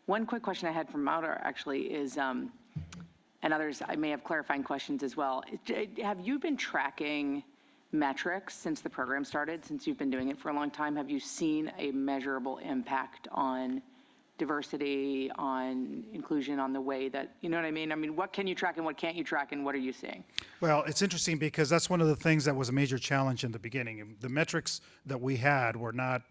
One quick question I had from Mauro actually is, and others, I may have clarifying questions as well. Have you been tracking metrics since the program started, since you've been doing it for a long time? Have you seen a measurable impact on diversity, on inclusion, on the way that, you know what I mean? I mean, what can you track and what can't you track, and what are you seeing? Well, it's interesting because that's one of the things that was a major challenge in the beginning. The metrics that we had were not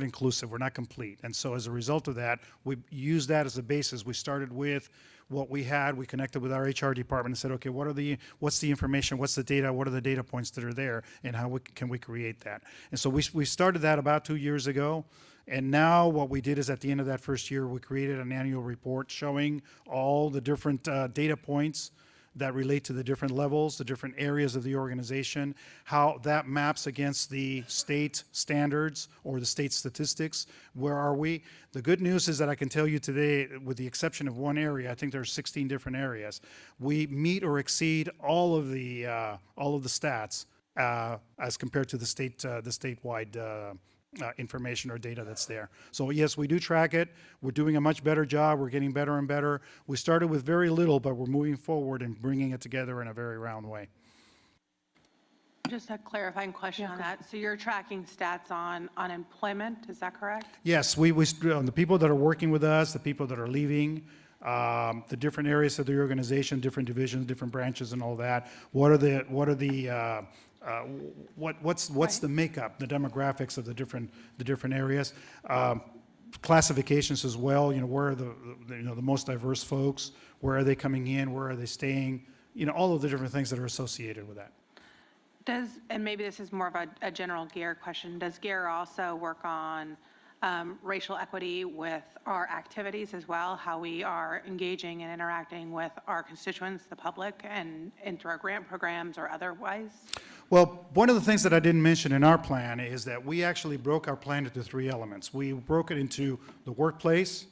inclusive, were not complete. And so as a result of that, we used that as a basis. We started with what we had. We connected with our HR department and said, okay, what's the information, what's the data, what are the data points that are there, and how can we create that? And so we started that about 2 years ago. And now what we did is at the end of that first year, we created an annual report showing all the different data points that relate to the different levels, the different areas of the organization, how that maps against the state standards or the state statistics. Where are we? The good news is that I can tell you today, with the exception of one area, I think there's 16 different areas, we meet or exceed all of the stats as compared to the statewide information or data that's there. So yes, we do track it. We're doing a much better job. We're getting better and better. We started with very little, but we're moving forward and bringing it together in a very round way. Just a clarifying question on that. So you're tracking stats on unemployment, is that correct? Yes, we on the people that are working with us, the people that are leaving, the different areas of the organization, different divisions, different branches, and all that. What's the makeup, the demographics of the different areas? Classifications as well. Where are the most diverse folks? Where are they coming in? Where are they staying? All of the different things that are associated with that. And maybe this is more of a general GARE question, does GARE also work on racial equity with our activities as well, how we are engaging and interacting with our constituents, the public, and through our grant programs or otherwise? Well, one of the things that I didn't mention in our plan is that we actually broke our plan into 3 elements. We broke it into the workforce,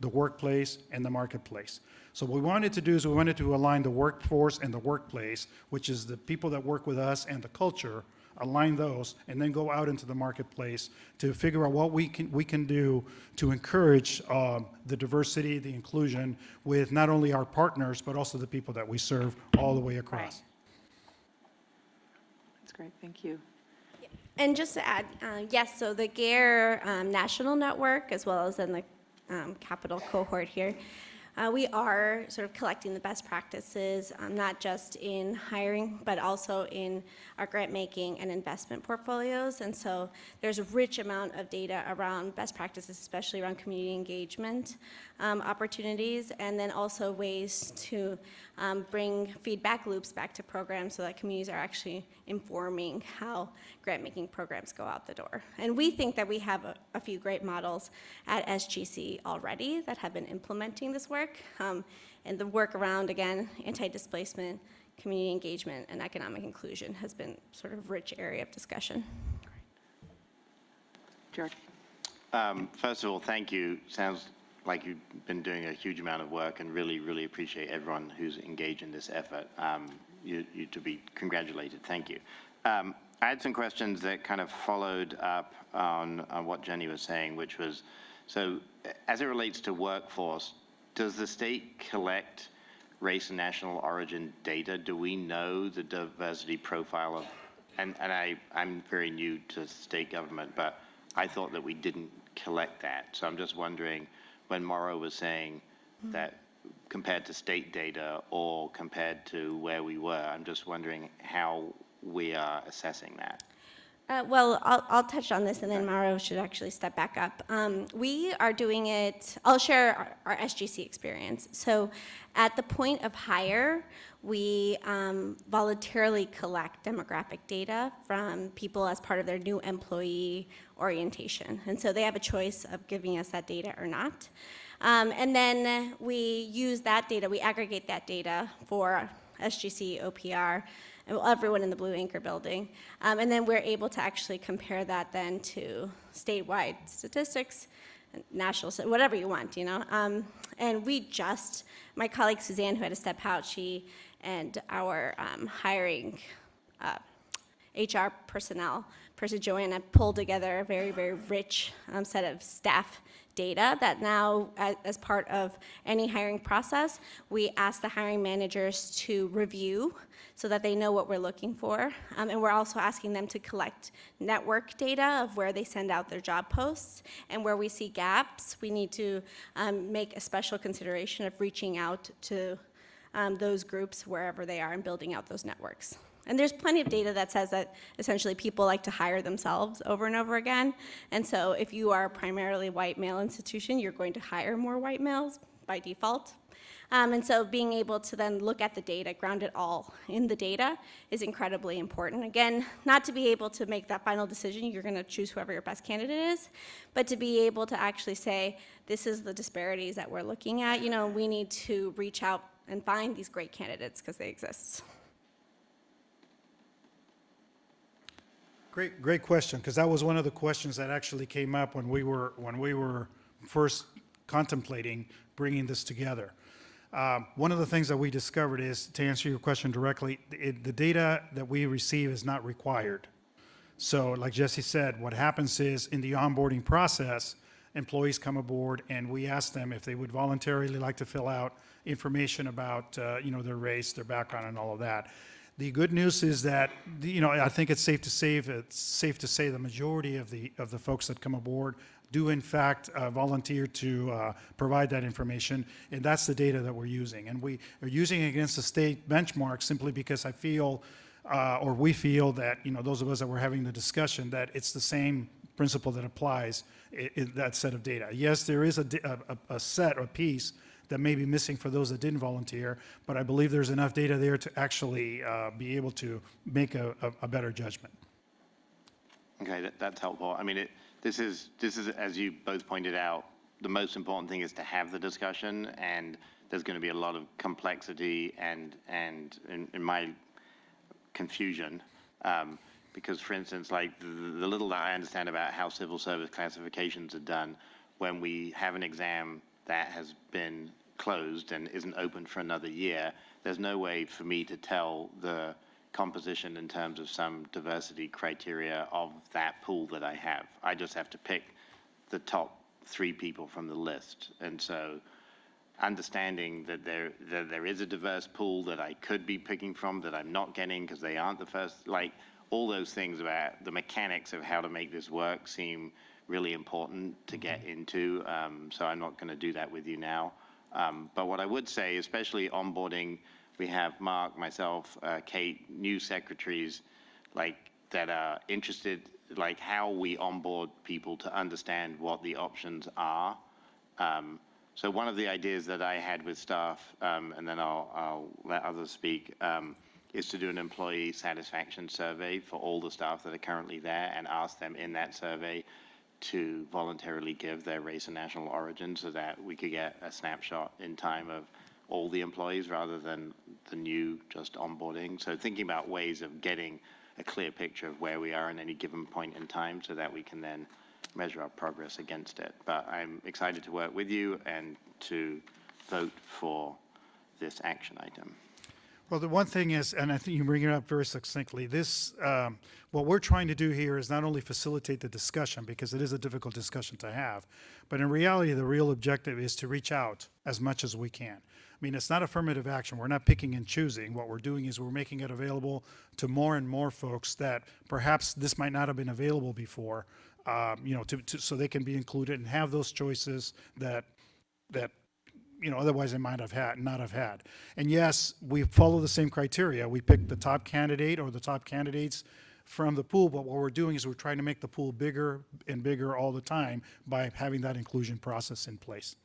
the workplace, and the marketplace. So what we wanted to do is we wanted to align the workforce and the workplace, which is the people that work with us, and the culture, align those, and then go out into the marketplace to figure out what we can do to encourage the diversity, the inclusion with not only our partners, but also the people that we serve all the way across. Right. That's great, thank you. And just to add, yes, so the GARE national network, as well as in the capital cohort here, we are sort of collecting the best practices, not just in hiring, but also in our grant making and investment portfolios. And so there's a rich amount of data around best practices, especially around community engagement opportunities, and then also ways to bring feedback loops back to programs so that communities are actually informing how grant making programs go out the door. And we think that we have a few great models at SGC already that have been implementing this work. And the work around, again, anti-displacement, community engagement, and economic inclusion has been sort of a rich area of discussion. George? First of all, thank you. Sounds like you've been doing a huge amount of work, and really, really appreciate everyone who's engaged in this effort. You to be congratulated. Thank you. I had some questions that kind of followed up on what Jenny was saying, which was, so as it relates to workforce, does the state collect race and national origin data? Do we know the diversity profile of, and I'm very new to state government, but I thought that we didn't collect that. So I'm just wondering, when Mauro was saying that compared to state data or compared to where we were, I'm just wondering how we are assessing that. Well, I'll touch on this, and then Mauro should actually step back up. We are doing it, I'll share our SGC experience. So at the point of hire, we voluntarily collect demographic data from people as part of their new employee orientation. And so they have a choice of giving us that data or not. And then we use that data, we aggregate that data for SGC, OPR, and everyone in the Blue Anchor building. And then we're able to actually compare that then to statewide statistics, national, whatever you want, And we just, my colleague Suzanne, who had to step out, she and our hiring HR personnel, person Joanna, pulled together a very, very rich set of staff data that now, as part of any hiring process, we ask the hiring managers to review so that they know what we're looking for. And we're also asking them to collect network data of where they send out their job posts, and where we see gaps, we need to make a special consideration of reaching out to those groups wherever they are and building out those networks. And there's plenty of data that says that essentially people like to hire themselves over and over again. And so if you are a primarily white male institution, you're going to hire more white males by default. And so being able to then look at the data, ground it all in the data, is incredibly important. Again, not to be able to make that final decision, you're going to choose whoever your best candidate is, but to be able to actually say, this is the disparities that we're looking at. We need to reach out and find these great candidates because they exist. Great question, because that was one of the questions that actually came up when we were first contemplating bringing this together. One of the things that we discovered is, to answer your question directly, the data that we receive is not required. So like Jesse said, what happens is in the onboarding process, employees come aboard and we ask them if they would voluntarily like to fill out information about their race, their background, and all of that. The good news is that I think it's safe to say the majority of the folks that come aboard do in fact volunteer to provide that information, and that's the data that we're using. And we are using it against the state benchmark simply because I feel, or we feel that those of us that were having the discussion, that it's the same principle that applies in that set of data. Yes, there is a set or piece that may be missing for those that didn't volunteer, but I believe there's enough data there to actually be able to make a better judgment. Okay, that's helpful. I mean, this is, as you both pointed out, the most important thing is to have the discussion, and there's going to be a lot of complexity and in my confusion, because, for instance, like the little that I understand about how civil service classifications are done, when we have an exam that has been closed and isn't open for another year, there's no way for me to tell the composition in terms of some diversity criteria of that pool that I have. I just have to pick the top 3 people from the list. And so understanding that there is a diverse pool that I could be picking from that I'm not getting because they aren't the first, like all those things about the mechanics of how to make this work seem really important to get into. So I'm not going to do that with you now. But what I would say, especially onboarding, we have Mark, myself, Kate, new secretaries, like that are interested, like how we onboard people to understand what the options are. So one of the ideas that I had with staff, and then I'll let others speak, is to do an employee satisfaction survey for all the staff that are currently there and ask them in that survey to voluntarily give their race and national origin so that we could get a snapshot in time of all the employees rather than the new just onboarding. So thinking about ways of getting a clear picture of where we are in any given point in time so that we can then measure our progress against it. But I'm excited to work with you and to vote for this action item. Well, the one thing is, and I think you bring it up very succinctly, this, what we're trying to do here is not only facilitate the discussion, because it is a difficult discussion to have, but in reality, the real objective is to reach out as much as we can. I mean, it's not affirmative action. We're not picking and choosing. What we're doing is we're making it available to more and more folks that perhaps this might not have been available before, so they can be included and have those choices that otherwise they might have not have had. And yes, we follow the same criteria. We pick the top candidate or the top candidates from the pool, but what we're doing is we're trying to make the pool bigger and bigger all the time by having that inclusion process in place.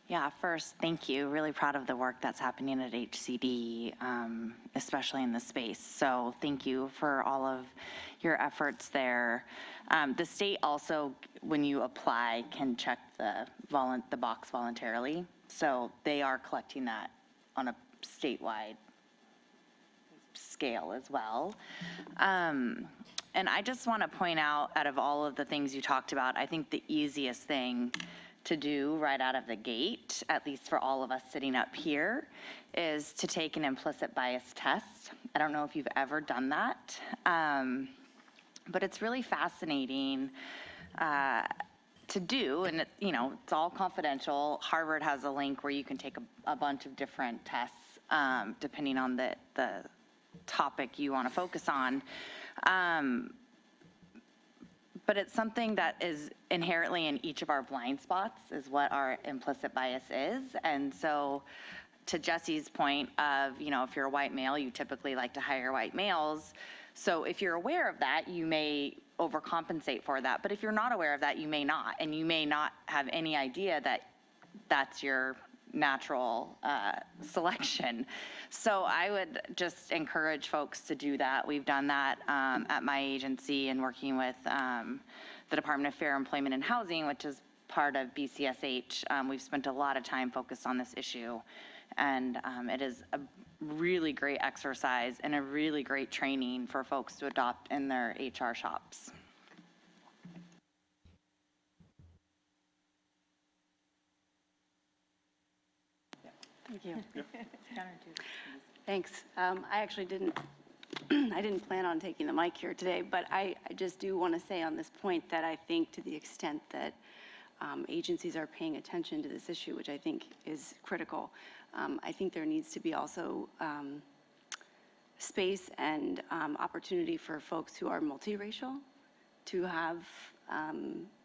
Yeah, first, thank you. Really proud of the work that's happening at HCD, especially in the space. So thank you for all of your efforts there. The state also, when you apply, can check the box voluntarily. So they are collecting that on a statewide scale as well. And I just want to point out of all of the things you talked about, I think the easiest thing to do right out of the gate, at least for all of us sitting up here, is to take an implicit bias test. I don't know if you've ever done that, but it's really fascinating to do, and it's all confidential. Harvard has a link where you can take a bunch of different tests depending on the topic you want to focus on. But it's something that is inherently in each of our blind spots, is what our implicit bias is. And so to Jesse's point of, if you're a white male, you typically like to hire white males. So if you're aware of that, you may overcompensate for that. But if you're not aware of that, you may not. And you may not have any idea that that's your natural selection. So I would just encourage folks to do that. We've done that at my agency and working with the Department of Fair Employment and Housing, which is part of BCSH. We've spent a lot of time focused on this issue, and it is a really great exercise and a really great training for folks to adopt in their HR shops. Thank you. Thanks. I actually didn't, I didn't plan on taking the mic here today, but I just do want to say on this point that I think to the extent that agencies are paying attention to this issue, which I think is critical, I think there needs to be also space and opportunity for folks who are multiracial to have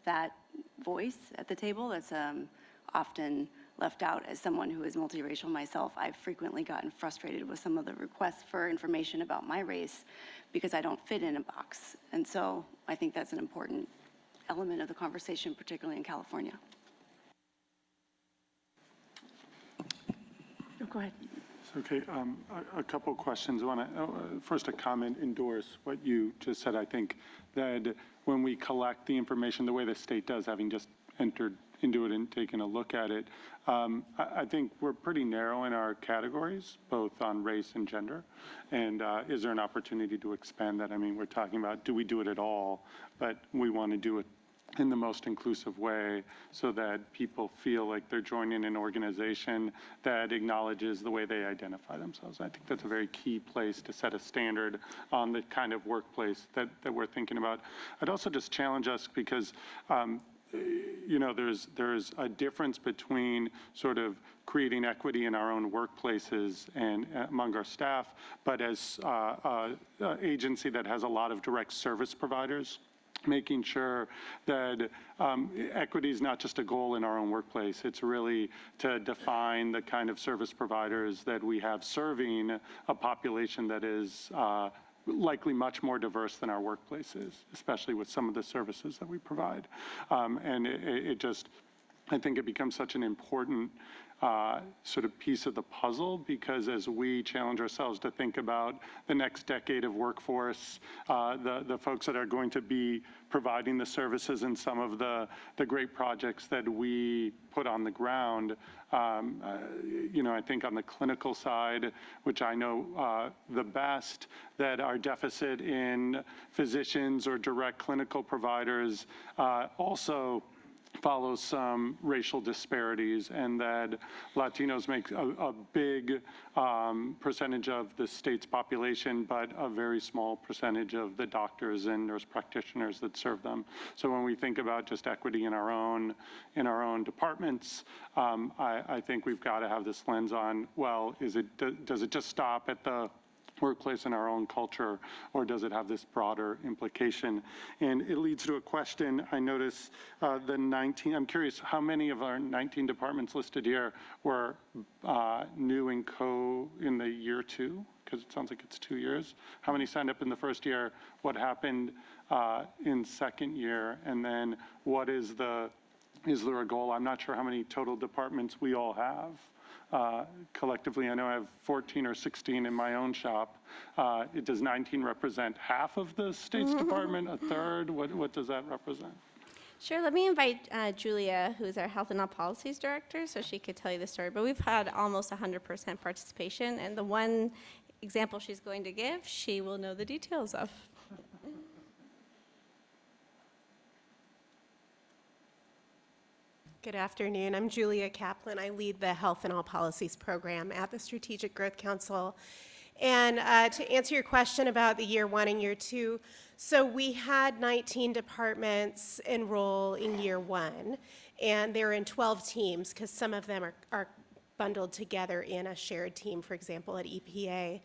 that voice at the table. That's often left out. As someone who is multiracial myself, I've frequently gotten frustrated with some of the requests for information about my race because I don't fit in a box. And so I think that's an important element of the conversation, particularly in California. Oh, go ahead. Okay, a couple questions. I want to, first a comment, endorse what you just said. I think that when we collect the information the way the state does, having just entered into it and taken a look at it, I think we're pretty narrow in our categories, both on race and gender. And is there an opportunity to expand that? I mean, we're talking about, do we do it at all? But we want to do it in the most inclusive way so that people feel like they're joining an organization that acknowledges the way they identify themselves. I think that's a very key place to set a standard on the kind of workplace that we're thinking about. I'd also just challenge us because you know, there's a difference between sort of creating equity in our own workplaces and among our staff, but as an agency that has a lot of direct service providers, making sure that equity is not just a goal in our own workplace. It's really to define the kind of service providers that we have serving a population that is likely much more diverse than our workplaces, especially with some of the services that we provide. And it just, I think it becomes such an important sort of piece of the puzzle, because as we challenge ourselves to think about the next decade of workforce, the folks that are going to be providing the services and some of the great projects that we put on the ground, you know, I think on the clinical side, which I know the best, that our deficit in physicians or direct clinical providers also follows some racial disparities, and that Latinos make a big percentage of the state's population, but a very small percentage of the doctors and nurse practitioners that serve them. So when we think about just equity in our own departments, I think we've got to have this lens on, well, does it just stop at the workplace in our own culture, or does it have this broader implication? And it leads to a question. I notice the 19, I'm curious how many of our 19 departments listed here were new and in the year 2? Because it sounds like it's 2 years. How many signed up in the first year? What happened in second year? And then what is there a goal? I'm not sure how many total departments we all have. Collectively, I know I have 14 or 16 in my own shop. Does 19 represent half of the state's department, a third? What does that represent? Sure, let me invite Julia, who is our Health and All Policies Director, so she could tell you the story. But we've had almost 100% participation, and the one example she's going to give, she will know the details of. Good afternoon. I'm Julia Kaplan. I lead the Health and All Policies program at the Strategic Growth Council. And to answer your question about the year 1 and year 2, so we had 19 departments enroll in year 1, and they're in 12 teams because some of them are bundled together in a shared team, for example, at EPA.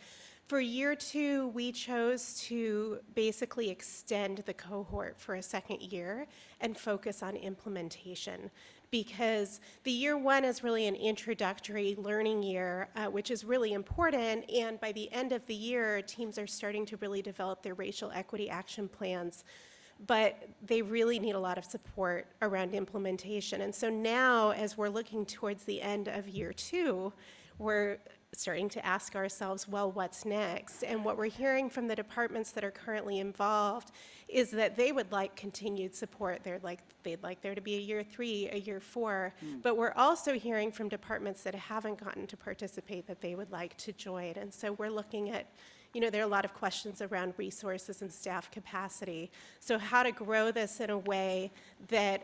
For year 2, we chose to basically extend the cohort for a second year and focus on implementation, because the year 1 is really an introductory learning year, which is really important, and by the end of the year, teams are starting to really develop their racial equity action plans, but they really need a lot of support around implementation. And so now, as we're looking towards the end of year 2, we're starting to ask ourselves, well, what's next? And what we're hearing from the departments that are currently involved is that they would like continued support. They'd like there to be a year 3, a year 4. But we're also hearing from departments that haven't gotten to participate that they would like to join. And so we're looking at, there are a lot of questions around resources and staff capacity. So how to grow this in a way that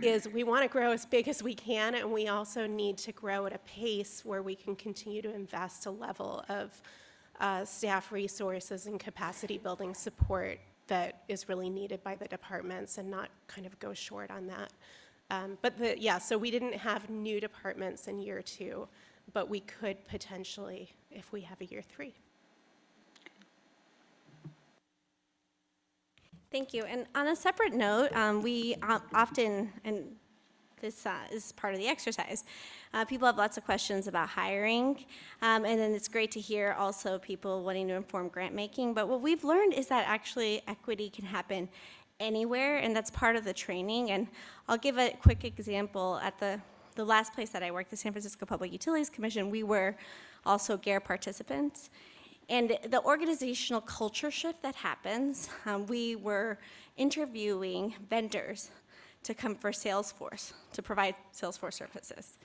is we want to grow as big as we can, and we also need to grow at a pace where we can continue to invest a level of staff resources and capacity building support that is really needed by the departments and not kind of go short on that. So we didn't have new departments in year 2, but we could potentially if we have a year 3. Thank you. And on a separate note, we often, and this is part of the exercise, people have lots of questions about hiring, and then it's great to hear also people wanting to inform grant making. But what we've learned is that actually equity can happen anywhere, and that's part of the training. And I'll give a quick example. At the last place that I worked, the San Francisco Public Utilities Commission, we were also GARE participants. And the organizational culture shift that happens, we were interviewing vendors to come for Salesforce, to provide Salesforce services.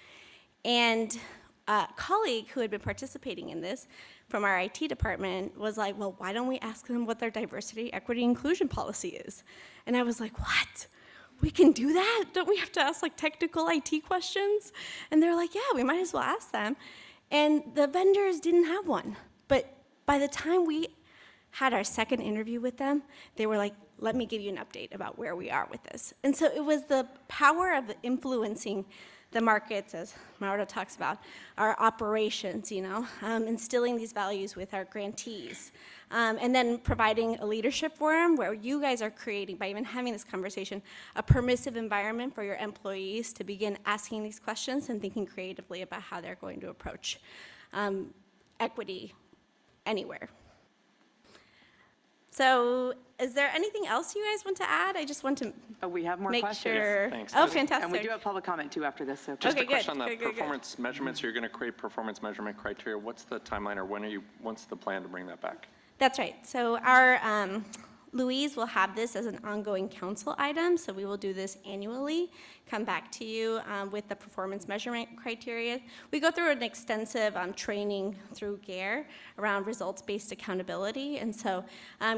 And a colleague who had been participating in this from our IT department was like, well, why don't we ask them what their diversity, equity, inclusion policy is? And I was like, what? We can do that? Don't we have to ask like technical IT questions? And they're like, yeah, we might as well ask them. And the vendors didn't have one. But by the time we had our second interview with them, they were like, let me give you an update about where we are with this. And so it was the power of influencing the markets, as Mauro talks about, our operations, instilling these values with our grantees, and then providing a leadership forum where you guys are creating, by even having this conversation, a permissive environment for your employees to begin asking these questions and thinking creatively about how they're going to approach equity anywhere. So is there anything else you guys want to add? I just want to we have more make questions. sure. Thanks. Oh, fantastic. And we do have public comment too after this. So Just Okay, a question good, on the good, good, good. performance measurements. You're going to create performance measurement criteria. What's the timeline, or what's the plan to bring that back? That's right. So our Louise will have this as an ongoing council item, so we will do this annually, come back to you with the performance measurement criteria. We go through an extensive training through GARE around results-based accountability, and so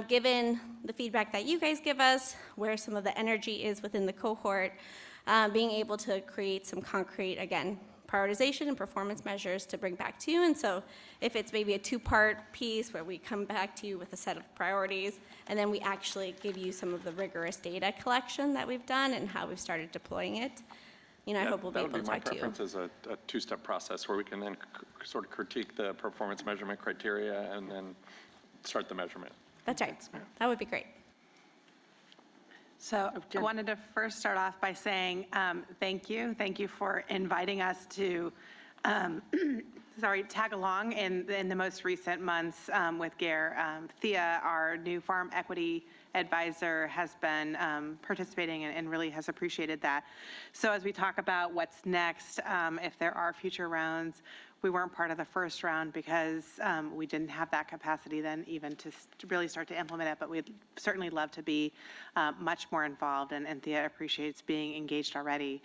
given the feedback that you guys give us, where some of the energy is within the cohort, being able to create some concrete, again, prioritization and performance measures to bring back to you. And so if it's maybe a 2-part piece where we come back to you with a set of priorities, and then we actually give you some of the rigorous data collection that we've done and how we've started deploying it, I hope we'll be able to talk to you. That would be my preference, is a 2-step process where we can then sort of critique the performance measurement criteria and then start the measurement. That's right. That would be great. So I wanted to first start off by saying thank you. Thank you for inviting us to tag along in the most recent months with GARE. Thea, our new farm equity advisor, has been participating and really has appreciated that. So as we talk about what's next, if there are future rounds, we weren't part of the first round because we didn't have that capacity then even to really start to implement it, but we'd certainly love to be much more involved, and Thea appreciates being engaged already.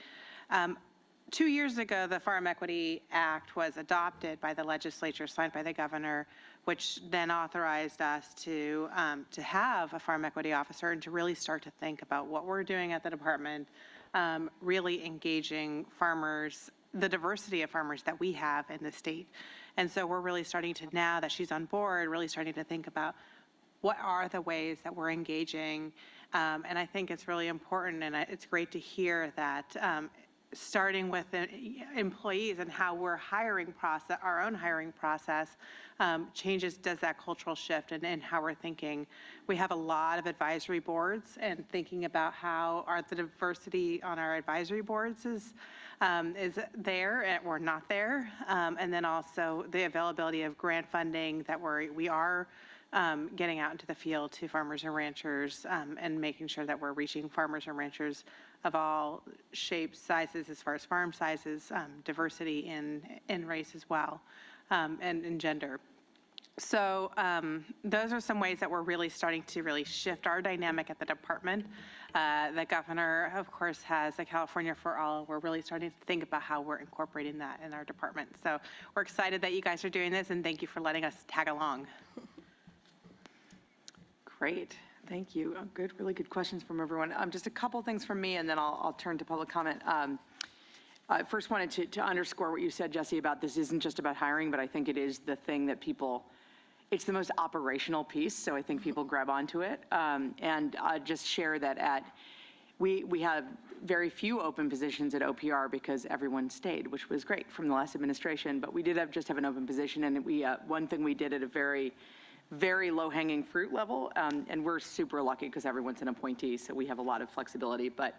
2 years ago, the Farm Equity Act was adopted by the legislature, signed by the governor, which then authorized us to have a farm equity officer and to really start to think about what we're doing at the department, really engaging farmers, the diversity of farmers that we have in the state. And so we're really starting to, now that she's on board, really starting to think about what are the ways that we're engaging. And I think it's really important, and it's great to hear that starting with the employees and how we're hiring process, our own hiring process changes, does that cultural shift and how we're thinking. We have a lot of advisory boards, and thinking about how the diversity on our advisory boards is there or not there. And then also the availability of grant funding that we are getting out into the field to farmers and ranchers and making sure that we're reaching farmers and ranchers of all shapes, sizes, as far as farm sizes, diversity in race as well, and in gender. So those are some ways that we're really starting to really shift our dynamic at the department. The governor, of course, has a California for All. We're really starting to think about how we're incorporating that in our department. So we're excited that you guys are doing this, and thank you for letting us tag along. Great, thank you. Good, really good questions from everyone. Just a couple things from me, and then I'll turn to public comment. I first wanted to underscore what you said, Jesse, about this isn't just about hiring, but I think it is the thing that people, it's the most operational piece, so I think people grab onto it. And I'll just share that we have very few open positions at OPR because everyone stayed, which was great from the last administration, but we did just have an open position, and one thing we did at a very, very low-hanging fruit level, and we're super lucky because everyone's an appointee, so we have a lot of flexibility, but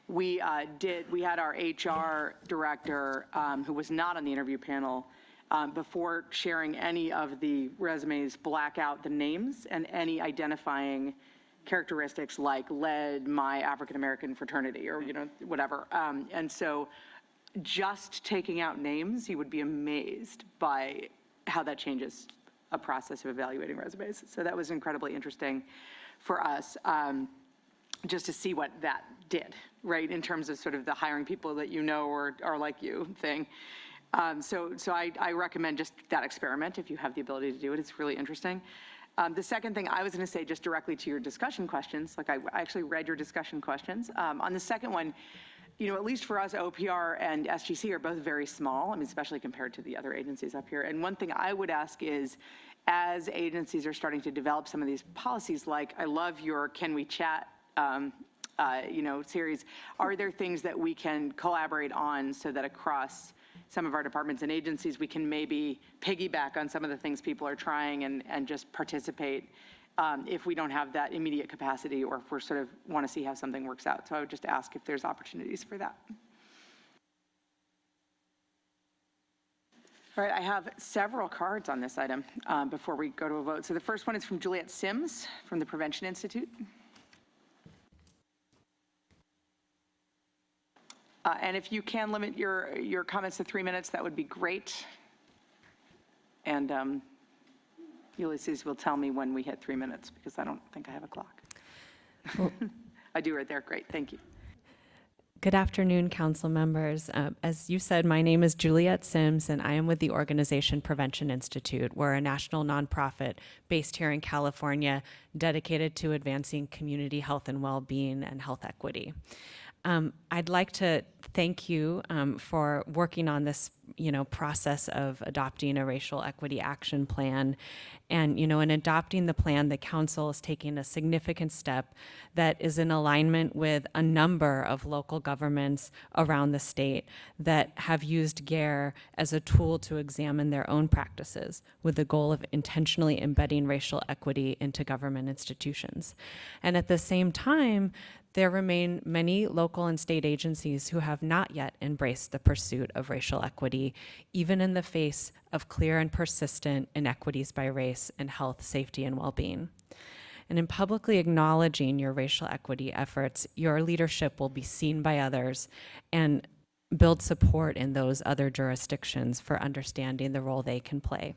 we had our HR director, who was not on the interview panel, before sharing any of the resumes, black out the names and any identifying characteristics like led my African-American fraternity or, whatever. And so just taking out names, you would be amazed by how that changes a process of evaluating resumes. So that was incredibly interesting for us, just to see what that did, right, in terms of sort of the hiring people that or are like you thing. So I recommend just that experiment if you have the ability to do it. It's really interesting. The second thing I was going to say, just directly to your discussion questions, like I actually read your discussion questions. On the second one, at least for us, OPR and SGC are both very small, especially compared to the other agencies up here. And one thing I would ask is, as agencies are starting to develop some of these policies, like I love your Can We Chat series, are there things that we can collaborate on so that across some of our departments and agencies, we can maybe piggyback on some of the things people are trying and just participate if we don't have that immediate capacity or if we're sort of want to see how something works out. So I would just ask if there's opportunities for that. All right, I have several cards on this item before we go to a vote. So the first one is from Juliet Sims from the Prevention Institute. And if you can limit your comments to 3 minutes, that would be great. And Ulysses will tell me when we hit 3 minutes because I don't think I have a clock. Well, I do right there. Great. Thank you. Good afternoon, council members. As you said, my name is Juliet Sims, and I am with the organization Prevention Institute. We're a national nonprofit based here in California, dedicated to advancing community health and well-being and health equity. I'd like to thank you for working on this, process of adopting a racial equity action plan. And, in adopting the plan, the council is taking a significant step that is in alignment with a number of local governments around the state that have used GARE as a tool to examine their own practices with the goal of intentionally embedding racial equity into government institutions. And at the same time, there remain many local and state agencies who have not yet embraced the pursuit of racial equity, even in the face of clear and persistent inequities by race in health, safety, and well-being. And in publicly acknowledging your racial equity efforts, your leadership will be seen by others and build support in those other jurisdictions for understanding the role they can play.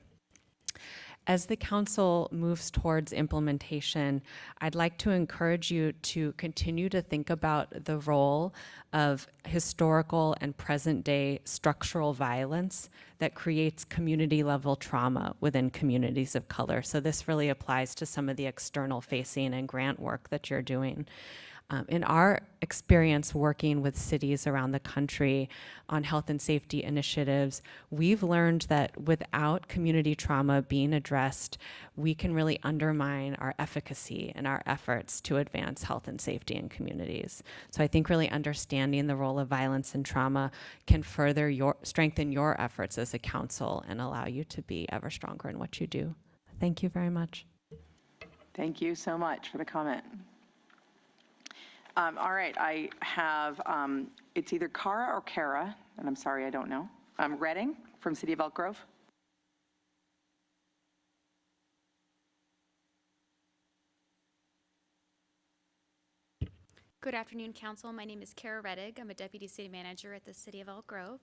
As the council moves towards implementation, I'd like to encourage you to continue to think about the role of historical and present-day structural violence that creates community-level trauma within communities of color. So this really applies to some of the external facing and grant work that you're doing. In our experience working with cities around the country on health and safety initiatives, we've learned that without community trauma being addressed, we can really undermine our efficacy and our efforts to advance health and safety in communities. So I think really understanding the role of violence and trauma can further strengthen your efforts as a council and allow you to be ever stronger in what you do. Thank you very much. Thank you so much for the comment. All right, I have, it's either Cara or Kara, and I'm sorry, I don't know. Redding from City of Elk Grove. Good afternoon, Council. My name is Kara Reddig. I'm a Deputy City Manager at the City of Elk Grove.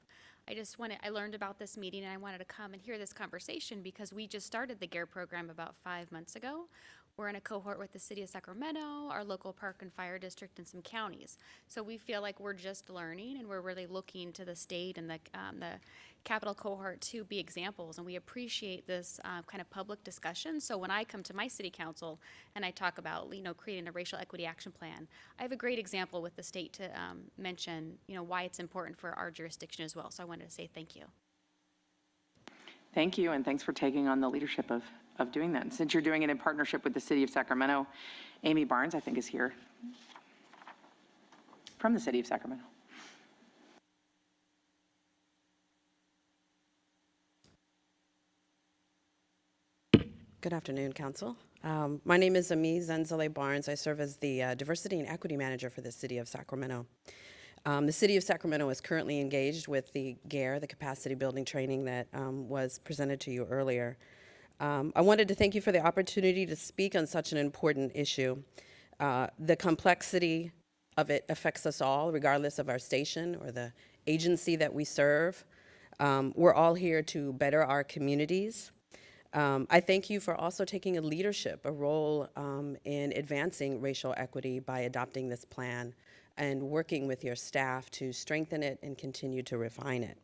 I learned about this meeting and I wanted to come and hear this conversation because we just started the GARE program about 5 months ago. We're in a cohort with the City of Sacramento, our local park and fire district, and some counties. So we feel like we're just learning and we're really looking to the state and the capital cohort to be examples. And we appreciate this kind of public discussion. So when I come to my city council and I talk about, creating a racial equity action plan, I have a great example with the state to mention, why it's important for our jurisdiction as well. So I wanted to say thank you. Thank you, and thanks for taking on the leadership of doing that. And since you're doing it in partnership with the City of Sacramento, Amy Barnes, I think, is here from the City of Sacramento. Good afternoon, Council. My name is Ami Zenzele Barnes. I serve as the Diversity and Equity Manager for the City of Sacramento. The City of Sacramento is currently engaged with the GARE, the capacity building training that was presented to you earlier. I wanted to thank you for the opportunity to speak on such an important issue. The complexity of it affects us all, regardless of our station or the agency that we serve. We're all here to better our communities. I thank you for also taking a role in advancing racial equity by adopting this plan and working with your staff to strengthen it and continue to refine it.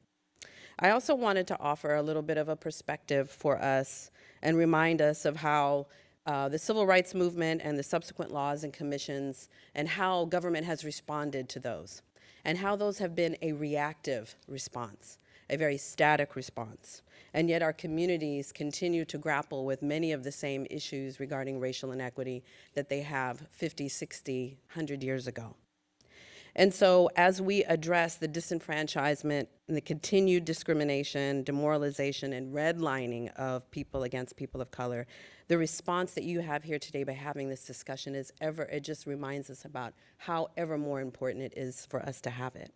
I also wanted to offer a little bit of a perspective for us and remind us of how the civil rights movement and the subsequent laws and commissions and how government has responded to those and how those have been a reactive response, a very static response. And yet our communities continue to grapple with many of the same issues regarding racial inequity that they have 50, 60, 100 years ago. And so as we address the disenfranchisement and the continued discrimination, demoralization, and redlining of people against people of color, the response that you have here today by having this discussion it just reminds us about how ever more important it is for us to have it.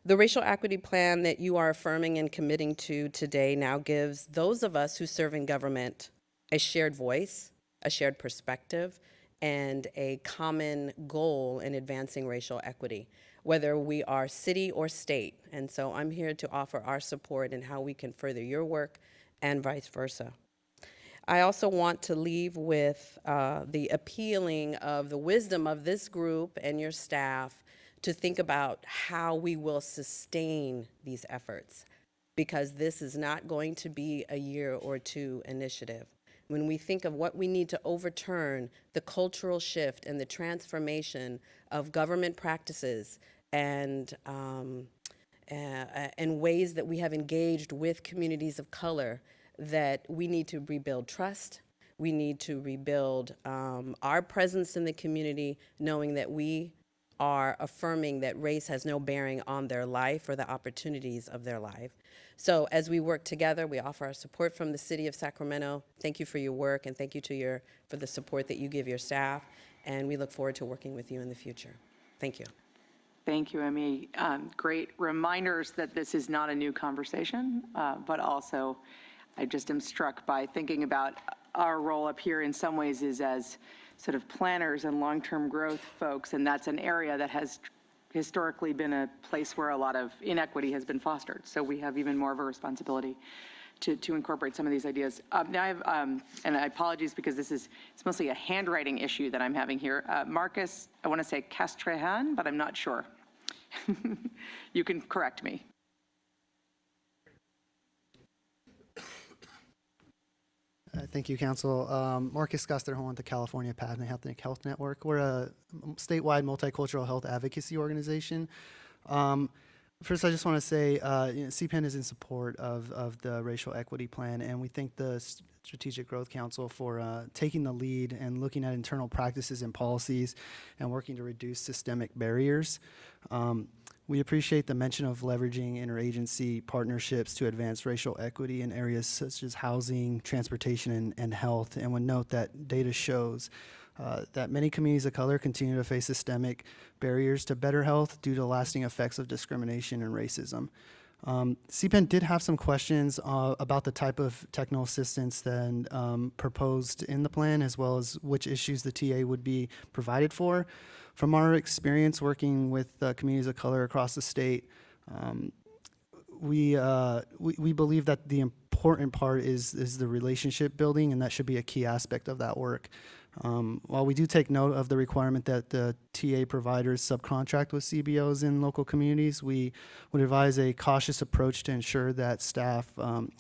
The racial equity plan that you are affirming and committing to today now gives those of us who serve in government a shared voice, a shared perspective, and a common goal in advancing racial equity, whether we are city or state. And so I'm here to offer our support in how we can further your work and vice versa. I also want to leave with the appealing of the wisdom of this group and your staff to think about how we will sustain these efforts, because this is not going to be a year or two initiative. When we think of what we need to overturn, the cultural shift and the transformation of government practices and ways that we have engaged with communities of color, that we need to rebuild trust. We need to rebuild our presence in the community, knowing that we are affirming that race has no bearing on their life or the opportunities of their life. So as we work together, we offer our support from the City of Sacramento. Thank you for your work, and thank you for the support that you give your staff, and we look forward to working with you in the future. Thank you. Thank you, Emmy. Great reminders that this is not a new conversation, but also I just am struck by thinking about our role up here in some ways is as sort of planners and long-term growth folks, and that's an area that has historically been a place where a lot of inequity has been fostered. So we have even more of a responsibility to incorporate some of these ideas. Now I have, and I apologize because it's mostly a handwriting issue that I'm having here. Marcus, I want to say Castrehan, but I'm not sure. You can correct me. Thank you, Council. Marcus Gasterholm with the California Path and Ethnic Health Network. We're a statewide multicultural health advocacy organization. First, I just want to say CPEN is in support of the racial equity plan, and we thank the Strategic Growth Council for taking the lead and looking at internal practices and policies and working to reduce systemic barriers. We appreciate the mention of leveraging interagency partnerships to advance racial equity in areas such as housing, transportation, and health, and would note that data shows that many communities of color continue to face systemic barriers to better health due to lasting effects of discrimination and racism. CPEN did have some questions about the type of technical assistance that proposed in the plan, as well as which issues the TA would be provided for. From our experience working with communities of color across the state, we believe that the important part is the relationship building, and that should be a key aspect of that work. While we do take note of the requirement that the TA providers subcontract with CBOs in local communities, we would advise a cautious approach to ensure that staff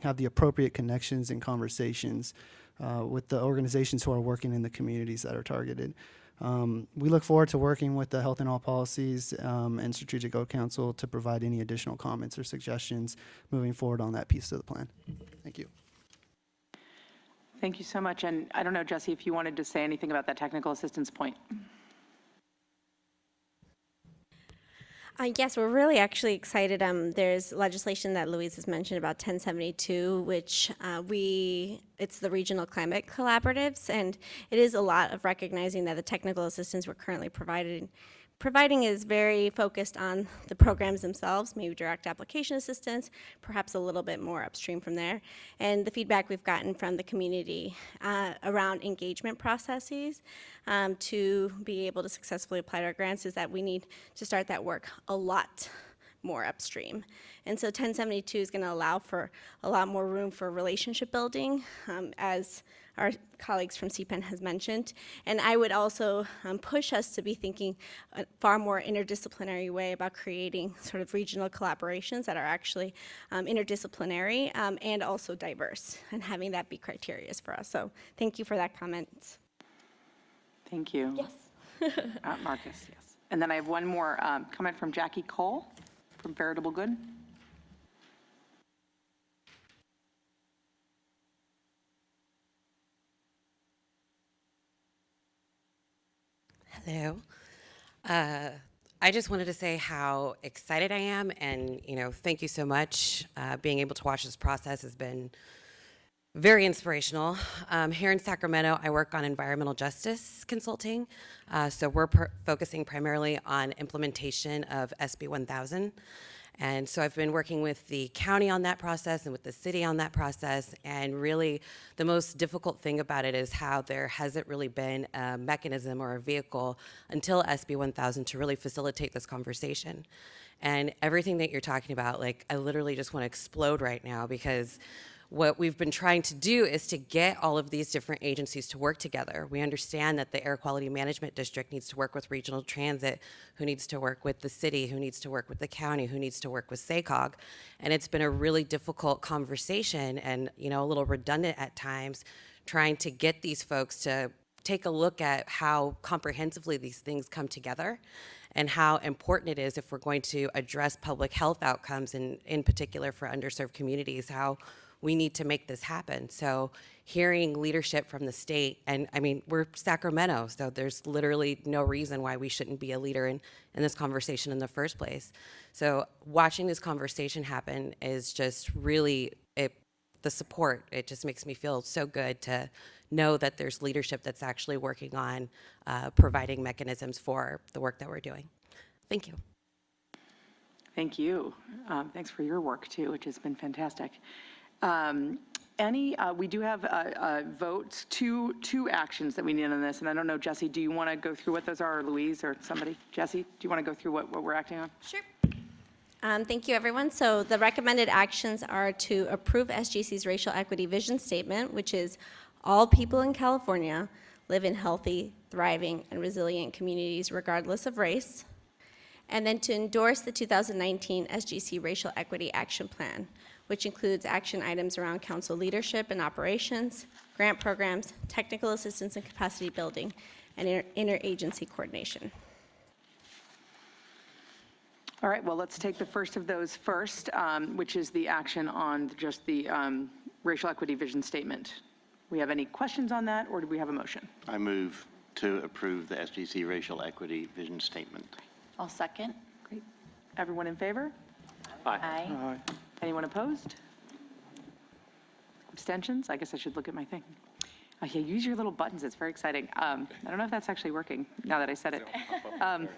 have the appropriate connections and conversations with the organizations who are working in the communities that are targeted. We look forward to working with the Health and All Policies and Strategic Growth Council to provide any additional comments or suggestions moving forward on that piece of the plan. Thank you. Thank you so much. And I don't know, Jesse, if you wanted to say anything about that technical assistance point. Yes, we're really actually excited. There's legislation that Louise has mentioned about 1072, which it's the regional climate collaboratives, and it is a lot of recognizing that the technical assistance we're currently providing is very focused on the programs themselves, maybe direct application assistance, perhaps a little bit more upstream from there. And the feedback we've gotten from the community around engagement processes to be able to successfully apply to our grants is that we need to start that work a lot more upstream. And so 1072 is going to allow for a lot more room for relationship building, as our colleagues from CPEN has mentioned. And I would also push us to be thinking a far more interdisciplinary way about creating sort of regional collaborations that are actually interdisciplinary and also diverse, and having that be criteria for us. So thank you for that comment. Thank you. Yes. Marcus, yes. And then I have one more comment from Jackie Cole from Veritable Good. Hello. I just wanted to say how excited I am, and thank you so much. Being able to watch this process has been very inspirational. Here in Sacramento, I work on environmental justice consulting, so we're focusing primarily on implementation of SB 1000. And so I've been working with the county on that process and with the city on that process, and really the most difficult thing about it is how there hasn't really been a mechanism or a vehicle until SB 1000 to really facilitate this conversation. And everything that you're talking about, like, I literally just want to explode right now, because what we've been trying to do is to get all of these different agencies to work together. We understand that the Air Quality Management District needs to work with Regional Transit, who needs to work with the city, who needs to work with the county, who needs to work with SACOG. And it's been a really difficult conversation and, a little redundant at times, trying to get these folks to take a look at how comprehensively these things come together and how important it is, if we're going to address public health outcomes, in particular for underserved communities, how we need to make this happen. So hearing leadership from the state, and I mean, we're Sacramento, so there's literally no reason why we shouldn't be a leader in this conversation in the first place. So watching this conversation happen is just really, the support, it just makes me feel so good to know that there's leadership that's actually working on providing mechanisms for the work that we're doing. Thank you. Thank you. Thanks for your work too, which has been fantastic. We do have votes, two actions that we need on this, and I don't know, Jesse, do you want to go through what those are, or Louise, or somebody? Jesse, do you want to go through what we're acting on? Sure. Thank you, everyone. So the recommended actions are to approve SGC's racial equity vision statement, which is all people in California live in healthy, thriving, and resilient communities regardless of race, and then to endorse the 2019 SGC Racial Equity Action Plan, which includes action items around council leadership and operations, grant programs, technical assistance and capacity building, and interagency coordination. All right, well, let's take the first of those first, which is the action on just the racial equity vision statement. We have any questions on that, or do we have a motion? I move to approve the SGC Racial Equity Vision Statement. I'll second. Great. Everyone in favor? Aye. Anyone opposed? Abstentions? I guess I should look at my thing. Oh, yeah, use your little buttons. It's very exciting. I don't know if that's actually working now that I said it.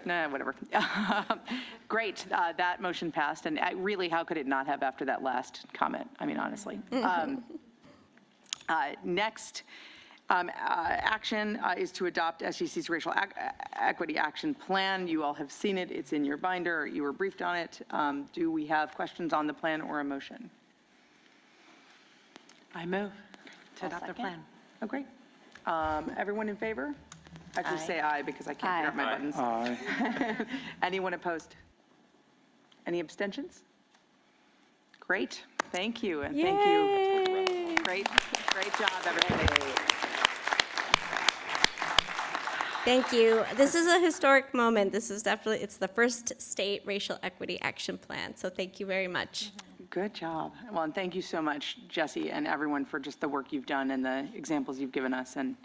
No, whatever. Great. That motion passed. And really, how could it not have after that last comment? I mean, honestly. Next Action is to adopt SGC's Racial Equity Action Plan. You all have seen it. It's in your binder. You were briefed on it. Do we have questions on the plan or a motion? I move to adopt the plan. Oh, great. Everyone in favor? I just say aye because I can't figure out my buttons. Aye. Anyone opposed? Any abstentions? Great. Thank you. And thank you. Great job, everybody. Thank you. This is a historic moment. This is definitely, it's the first state racial equity action plan. So thank you very much. Good job. Well, and thank you so much, Jesse, and everyone for just the work you've done and the examples you've given us and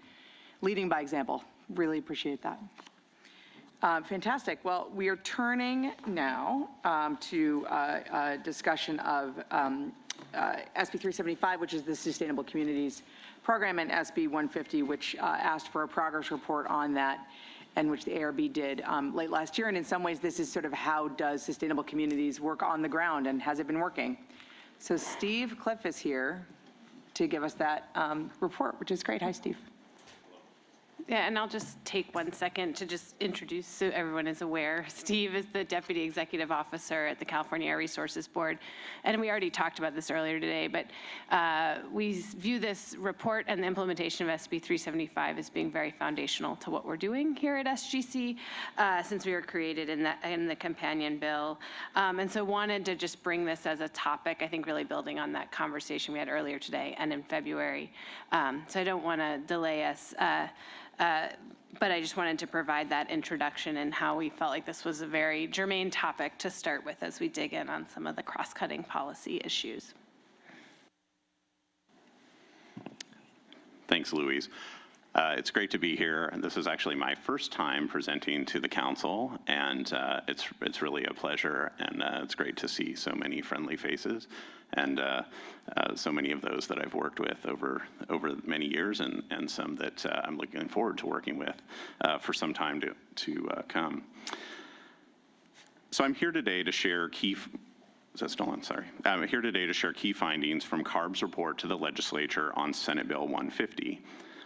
leading by example. Really appreciate that. Fantastic. Well, we are turning now to a discussion of SB 375, which is the Sustainable Communities Program, and SB 150, which asked for a progress report on that, and which the ARB did late last year. And in some ways, this is sort of how does sustainable communities work on the ground, and has it been working? So Steve Cliff is here to give us that report, which is great. Hi, Steve. Yeah, and I'll just take 1 second to just introduce so everyone is aware. Steve is the Deputy Executive Officer at the California Air Resources Board. And we already talked about this earlier today, but we view this report and the implementation of SB 375 as being very foundational to what we're doing here at SGC since we were created in the companion bill. And so wanted to just bring this as a topic, I think really building on that conversation we had earlier today and in February. So I don't want to delay us. But I just wanted to provide that introduction and how we felt like this was a very germane topic to start with as we dig in on some of the cross-cutting policy issues. Thanks, Louise. It's great to be here, and this is actually my first time presenting to the council, and it's really a pleasure, and it's great to see so many friendly faces, and so many of those that I've worked with over many years, and some that I'm looking forward to working with for some time to come. So I'm here today to share key. Is that still on? Sorry. I'm here today to share key findings from CARB's report to the legislature on Senate Bill 150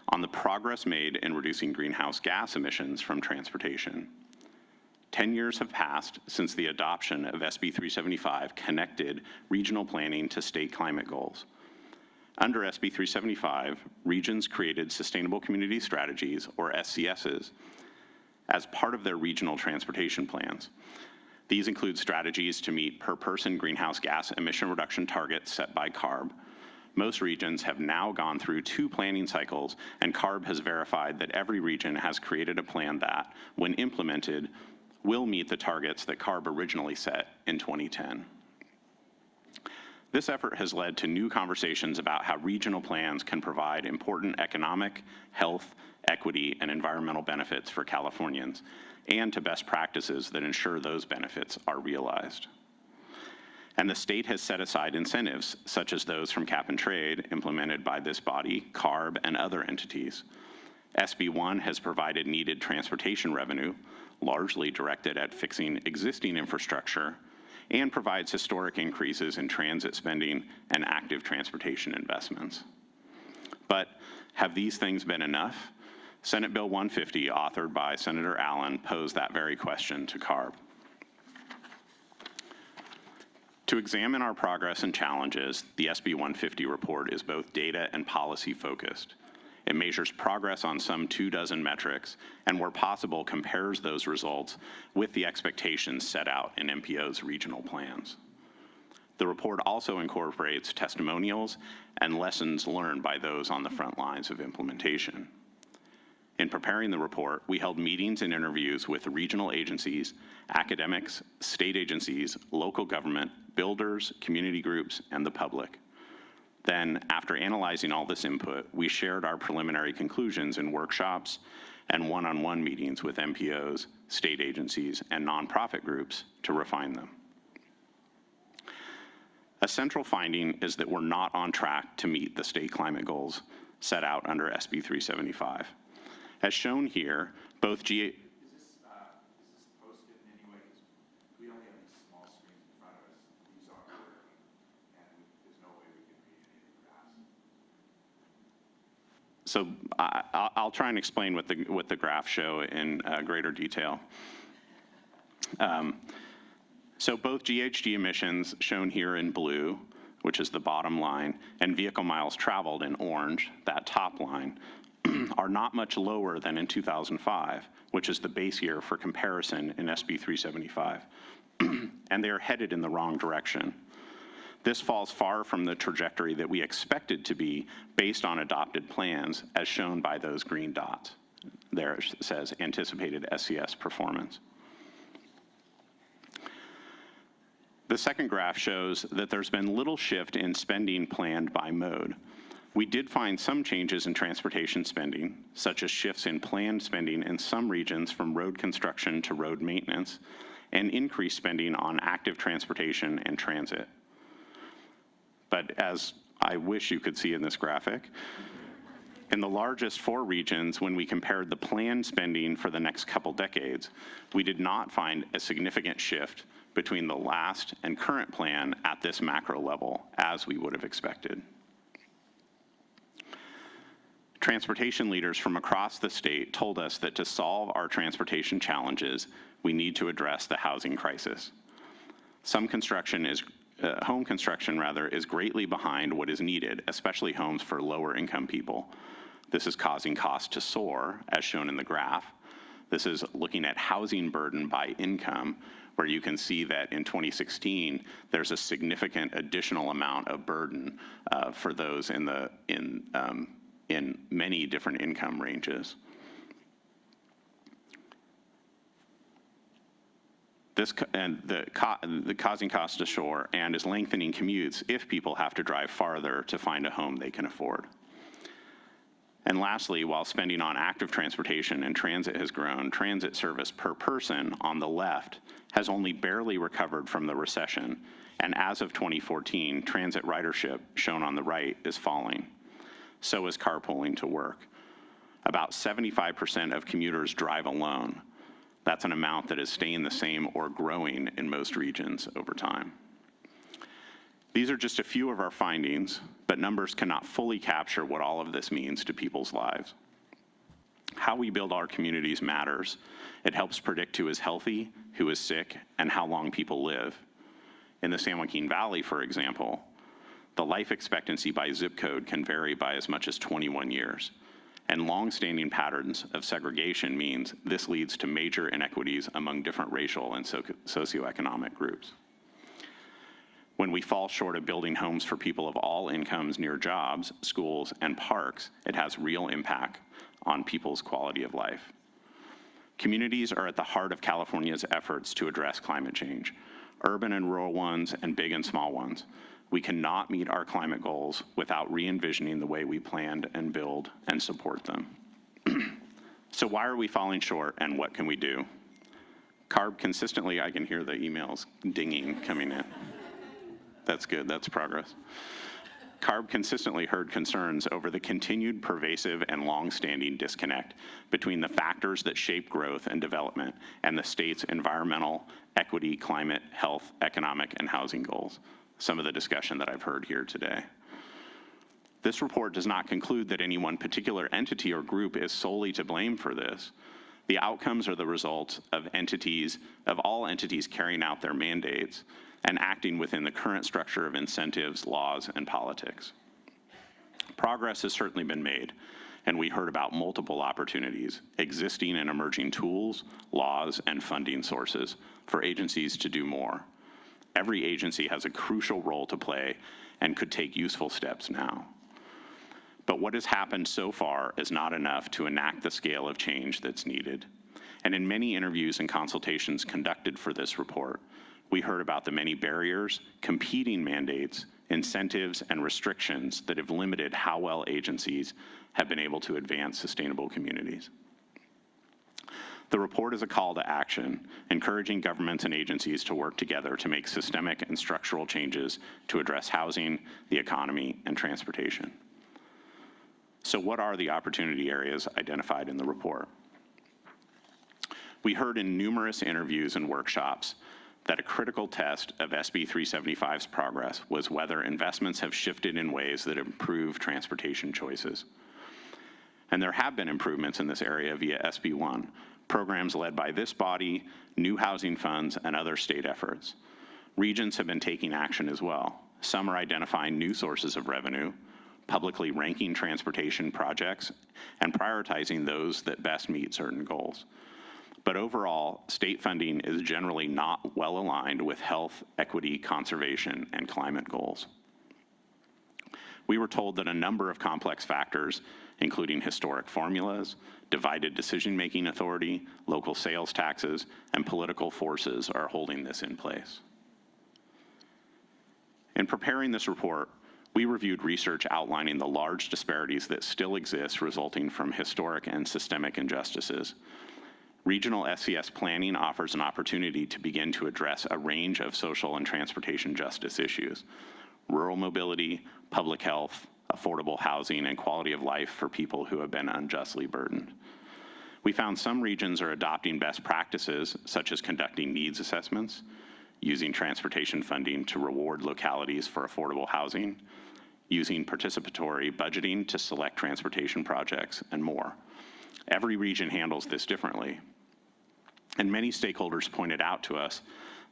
on the progress made in reducing greenhouse gas emissions from transportation. 10 years have passed since the adoption of SB 375 connected regional planning to state climate goals. Under SB 375, regions created Sustainable Community Strategies, or SCSs, as part of their regional transportation plans. These include strategies to meet per-person greenhouse gas emission reduction targets set by CARB. Most regions have now gone through 2 planning cycles, and CARB has verified that every region has created a plan that, when implemented, will meet the targets that CARB originally set in 2010. This effort has led to new conversations about how regional plans can provide important economic, health, equity, and environmental benefits for Californians, and to best practices that ensure those benefits are realized. And the state has set aside incentives, such as those from cap and trade implemented by this body, CARB, and other entities. SB 1 has provided needed transportation revenue, largely directed at fixing existing infrastructure, and provides historic increases in transit spending and active transportation investments. But have these things been enough? Senate Bill 150, authored by Senator Allen, posed that very question to CARB. To examine our progress and challenges, the SB 150 report is both data and policy focused. It measures progress on some 24 metrics, and where possible compares those results with the expectations set out in MPO's regional plans. The report also incorporates testimonials and lessons learned by those on the front lines of implementation. In preparing the report, we held meetings and interviews with regional agencies, academics, state agencies, local government, builders, community groups, and the public. Then, after analyzing all this input, we shared our preliminary conclusions in workshops and one-on-one meetings with MPOs, state agencies, and nonprofit groups to refine them. A central finding is that we're not on track to meet the state climate goals set out under SB 375. As shown here, both GA... So I'll try and explain what the graphs show in greater detail. So both GHG emissions shown here in blue, which is the bottom line, and vehicle miles traveled in orange, that top line, are not much lower than in 2005, which is the base year for comparison in SB 375. And they are headed in the wrong direction. This falls far from the trajectory that we expected to be based on adopted plans, as shown by those green dots. There it says anticipated SCS performance. The second graph shows that there's been little shift in spending planned by mode. We did find some changes in transportation spending, such as shifts in planned spending in some regions from road construction to road maintenance, and increased spending on active transportation and transit. But as I wish you could see in this graphic, in the largest 4 regions, when we compared the planned spending for the next couple decades, we did not find a significant shift between the last and current plan at this macro level, as we would have expected. Transportation leaders from across the state told us that to solve our transportation challenges, we need to address the housing crisis. Home construction is greatly behind what is needed, especially homes for lower income people. This is causing costs to soar, as shown in the graph. This is looking at housing burden by income, where you can see that in 2016, there's a significant additional amount of burden for those in many different income ranges. The causing costs to soar and is lengthening commutes if people have to drive farther to find a home they can afford. And lastly, while spending on active transportation and transit has grown, transit service per person on the left has only barely recovered from the recession, and as of 2014, transit ridership, shown on the right, is falling. So is carpooling to work. About 75% of commuters drive alone. That's an amount that is staying the same or growing in most regions over time. These are just a few of our findings, but numbers cannot fully capture what all of this means to people's lives. How we build our communities matters. It helps predict who is healthy, who is sick, and how long people live. In the San Joaquin Valley, for example, the life expectancy by zip code can vary by as much as 21 years. And long-standing patterns of segregation means this leads to major inequities among different racial and socioeconomic groups. When we fall short of building homes for people of all incomes near jobs, schools, and parks, it has real impact on people's quality of life. Communities are at the heart of California's efforts to address climate change, urban and rural ones, and big and small ones. We cannot meet our climate goals without re-envisioning the way we plan and build and support them. So why are we falling short, and what can we do? CARB consistently, I can hear the emails dinging coming in. That's good, that's progress. CARB consistently heard concerns over the continued pervasive and long-standing disconnect between the factors that shape growth and development and the state's environmental, equity, climate, health, economic, and housing goals. Some of the discussion that I've heard here today. This report does not conclude that any one particular entity or group is solely to blame for this. The outcomes are the result of all entities carrying out their mandates and acting within the current structure of incentives, laws, and politics. Progress has certainly been made, and we heard about multiple opportunities, existing and emerging tools, laws, and funding sources for agencies to do more. Every agency has a crucial role to play and could take useful steps now. But what has happened so far is not enough to enact the scale of change that's needed. And in many interviews and consultations conducted for this report, we heard about the many barriers, competing mandates, incentives, and restrictions that have limited how well agencies have been able to advance sustainable communities. The report is a call to action, encouraging governments and agencies to work together to make systemic and structural changes to address housing, the economy, and transportation. So what are the opportunity areas identified in the report? We heard in numerous interviews and workshops that a critical test of SB 375's progress was whether investments have shifted in ways that improve transportation choices. And there have been improvements in this area via SB1, programs led by this body, new housing funds, and other state efforts. Regions have been taking action as well. Some are identifying new sources of revenue, publicly ranking transportation projects, and prioritizing those that best meet certain goals. But overall, state funding is generally not well aligned with health, equity, conservation, and climate goals. We were told that a number of complex factors, including historic formulas, divided decision-making authority, local sales taxes, and political forces are holding this in place. In preparing this report, we reviewed research outlining the large disparities that still exist resulting from historic and systemic injustices. Regional SCS planning offers an opportunity to begin to address a range of social and transportation justice issues: rural mobility, public health, affordable housing, and quality of life for people who have been unjustly burdened. We found some regions are adopting best practices, such as conducting needs assessments, using transportation funding to reward localities for affordable housing, using participatory budgeting to select transportation projects, and more. Every region handles this differently. And many stakeholders pointed out to us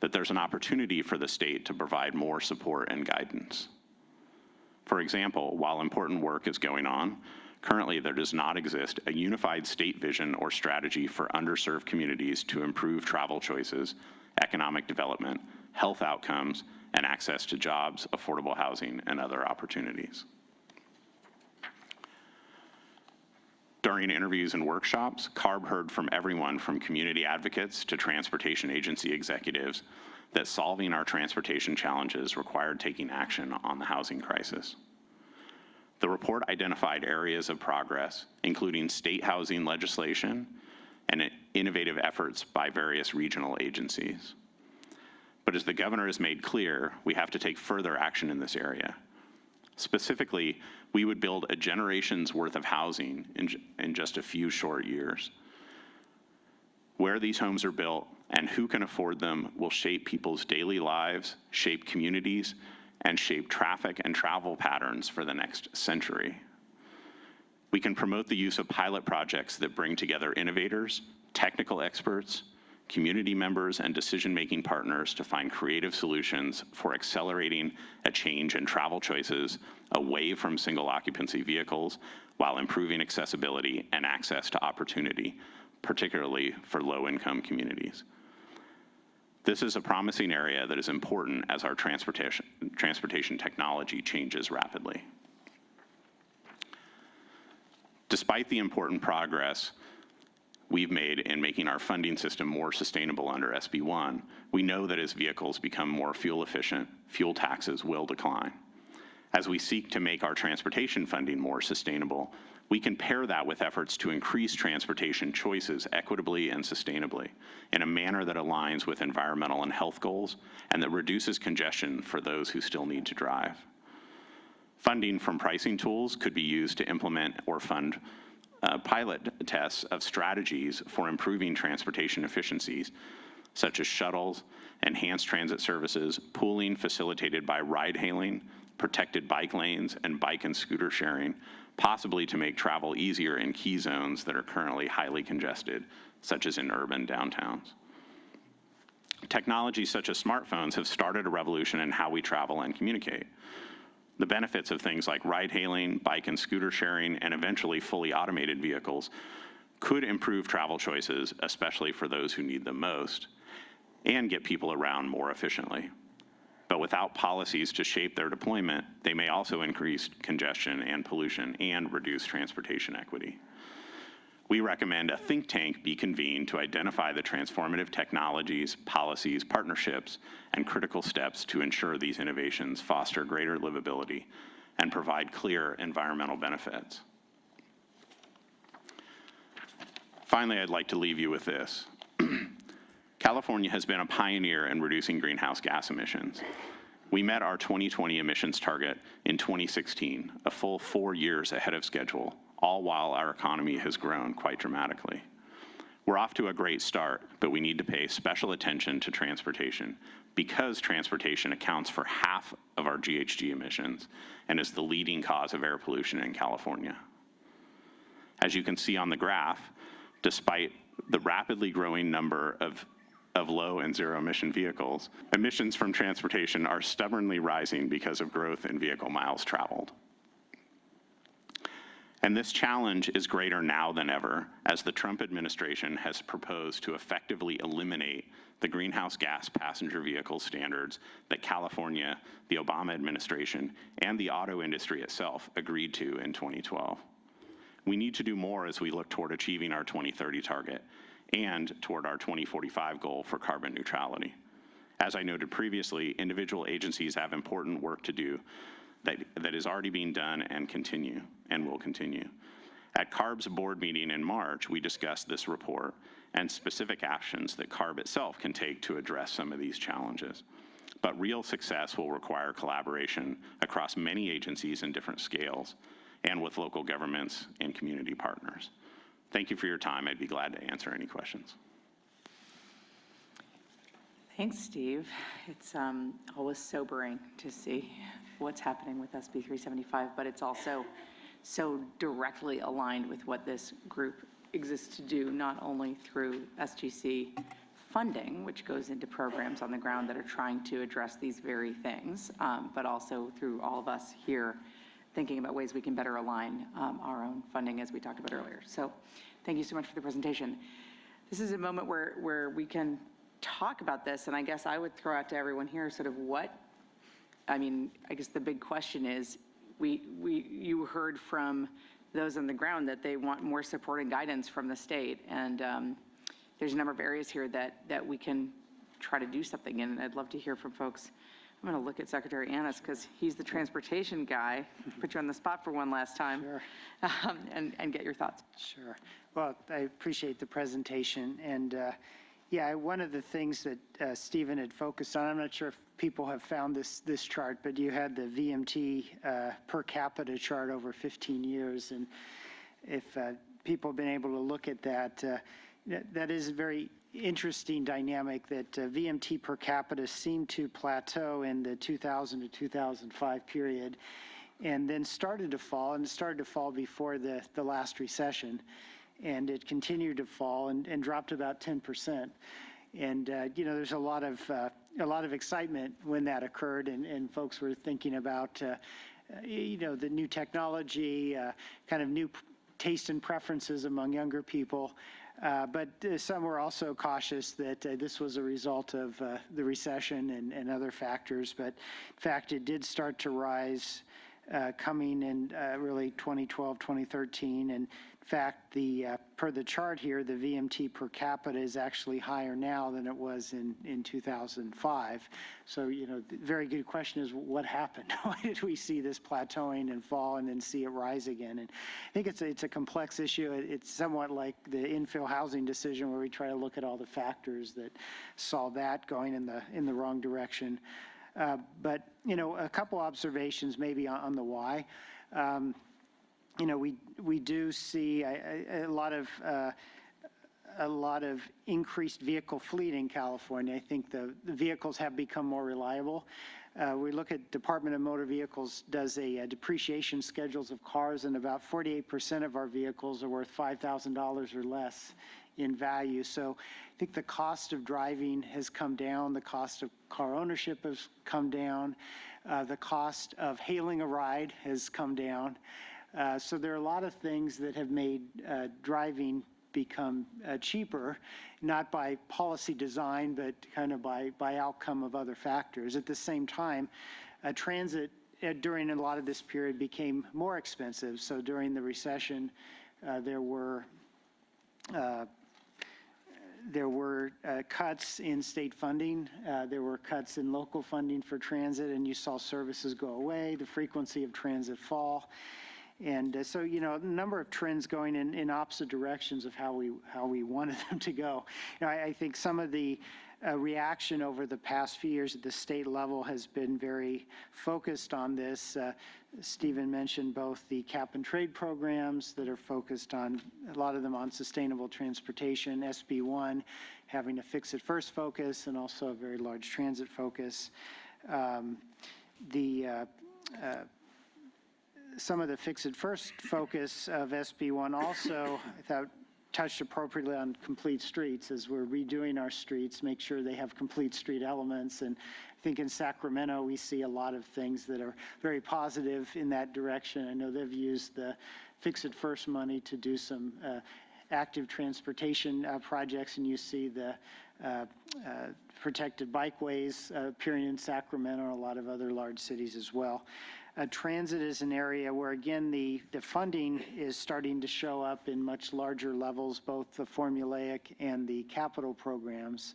that there's an opportunity for the state to provide more support and guidance. For example, while important work is going on, currently there does not exist a unified state vision or strategy for underserved communities to improve travel choices, economic development, health outcomes, and access to jobs, affordable housing, and other opportunities. During interviews and workshops, CARB heard from everyone from community advocates to transportation agency executives that solving our transportation challenges required taking action on the housing crisis. The report identified areas of progress, including state housing legislation and innovative efforts by various regional agencies. But as the governor has made clear, we have to take further action in this area. Specifically, we would build a generation's worth of housing in just a few short years. Where these homes are built and who can afford them will shape people's daily lives, shape communities, and shape traffic and travel patterns for the next century. We can promote the use of pilot projects that bring together innovators, technical experts, community members, and decision-making partners to find creative solutions for accelerating a change in travel choices away from single occupancy vehicles while improving accessibility and access to opportunity, particularly for low-income communities. This is a promising area that is important as our transportation technology changes rapidly. Despite the important progress we've made in making our funding system more sustainable under SB1, we know that as vehicles become more fuel efficient, fuel taxes will decline. As we seek to make our transportation funding more sustainable, we can pair that with efforts to increase transportation choices equitably and sustainably in a manner that aligns with environmental and health goals and that reduces congestion for those who still need to drive. Funding from pricing tools could be used to implement or fund pilot tests of strategies for improving transportation efficiencies, such as shuttles, enhanced transit services, pooling facilitated by ride-hailing, protected bike lanes, and bike and scooter sharing, possibly to make travel easier in key zones that are currently highly congested, such as in urban downtowns. Technologies such as smartphones have started a revolution in how we travel and communicate. The benefits of things like ride-hailing, bike and scooter sharing, and eventually fully automated vehicles could improve travel choices, especially for those who need them most, and get people around more efficiently. But without policies to shape their deployment, they may also increase congestion and pollution and reduce transportation equity. We recommend a think tank be convened to identify the transformative technologies, policies, partnerships, and critical steps to ensure these innovations foster greater livability and provide clear environmental benefits. Finally, I'd like to leave you with this. California has been a pioneer in reducing greenhouse gas emissions. We met our 2020 emissions target in 2016, a full 4 years ahead of schedule, all while our economy has grown quite dramatically. We're off to a great start, but we need to pay special attention to transportation because transportation accounts for half of our GHG emissions and is the leading cause of air pollution in California. As you can see on the graph, despite the rapidly growing number of low and zero emission vehicles, emissions from transportation are stubbornly rising because of growth in vehicle miles traveled. And this challenge is greater now than ever, as the Trump administration has proposed to effectively eliminate the greenhouse gas passenger vehicle standards that California, the Obama administration, and the auto industry itself agreed to in 2012. We need to do more as we look toward achieving our 2030 target and toward our 2045 goal for carbon neutrality. As I noted previously, individual agencies have important work to do that is already being done and will continue. At CARB's board meeting in March, we discussed this report and specific actions that CARB itself can take to address some of these challenges. But real success will require collaboration across many agencies and different scales, and with local governments and community partners. Thank you for your time. I'd be glad to answer any questions. Thanks, Steve. It's always sobering to see what's happening with SB 375, but it's also so directly aligned with what this group exists to do, not only through SGC funding, which goes into programs on the ground that are trying to address these very things, but also through all of us here thinking about ways we can better align our own funding, as we talked about earlier. So thank you so much for the presentation. This is a moment where we can talk about this, and I guess I would throw out to everyone here sort of I guess the big question is, you heard from those on the ground that they want more support and guidance from the state, and there's a number of areas here that we can try to do something in, and I'd love to hear from folks. I'm going to look at Secretary Annis because he's the transportation guy. Put you on the spot for one last time. Sure. And get your thoughts. Sure. Well, I appreciate the presentation. And yeah, one of the things that Stephen had focused on, I'm not sure if people have found this chart, but you had the VMT per capita chart over 15 years. And if people have been able to look at that, that is a very interesting dynamic that VMT per capita seemed to plateau in the 2000 to 2005 period and then started to fall, and it started to fall before the last recession, and it continued to fall and dropped about 10%. And there's a lot of excitement when that occurred, and folks were thinking about the new technology, kind of new taste and preferences among younger people. But some were also cautious that this was a result of the recession and other factors. But in fact, it did start to rise coming in really 2012, 2013. And in fact, per the chart here, the VMT per capita is actually higher now than it was in 2005. So, the very good question is, what happened? Why did we see this plateauing and fall and then see it rise again? And I think it's a complex issue. It's somewhat like the infill housing decision, where we try to look at all the factors that saw that going in the wrong direction. But a couple observations maybe on the why. We do see a lot of increased vehicle fleet in California. I think the vehicles have become more reliable. We look at Department of Motor Vehicles does a depreciation schedules of cars, and about 48% of our vehicles are worth $5,000 or less in value. So I think the cost of driving has come down. The cost of car ownership has come down. The cost of hailing a ride has come down. So there are a lot of things that have made driving become cheaper, not by policy design, but kind of by outcome of other factors. At the same time, transit during a lot of this period became more expensive. So during the recession, there were cuts in state funding. There were cuts in local funding for transit, and you saw services go away, the frequency of transit fall. And so, a number of trends going in opposite directions of how we wanted them to go. I think some of the reaction over the past few years at the state level has been very focused on this. Stephen mentioned both the cap and trade programs that are focused on, a lot of them on sustainable transportation, SB1 having a fix it first focus and also a very large transit focus. some of the fix-it-first focus of SB1 also, I thought, touched appropriately on complete streets as we're redoing our streets, make sure they have complete street elements. And I think in Sacramento, we see a lot of things that are very positive in that direction. I know they've used the fix-it-first money to do some active transportation projects, and you see the protected bikeways appearing in Sacramento and a lot of other large cities as well. Transit is an area where, again, the funding is starting to show up in much larger levels, both the formulaic and the capital programs.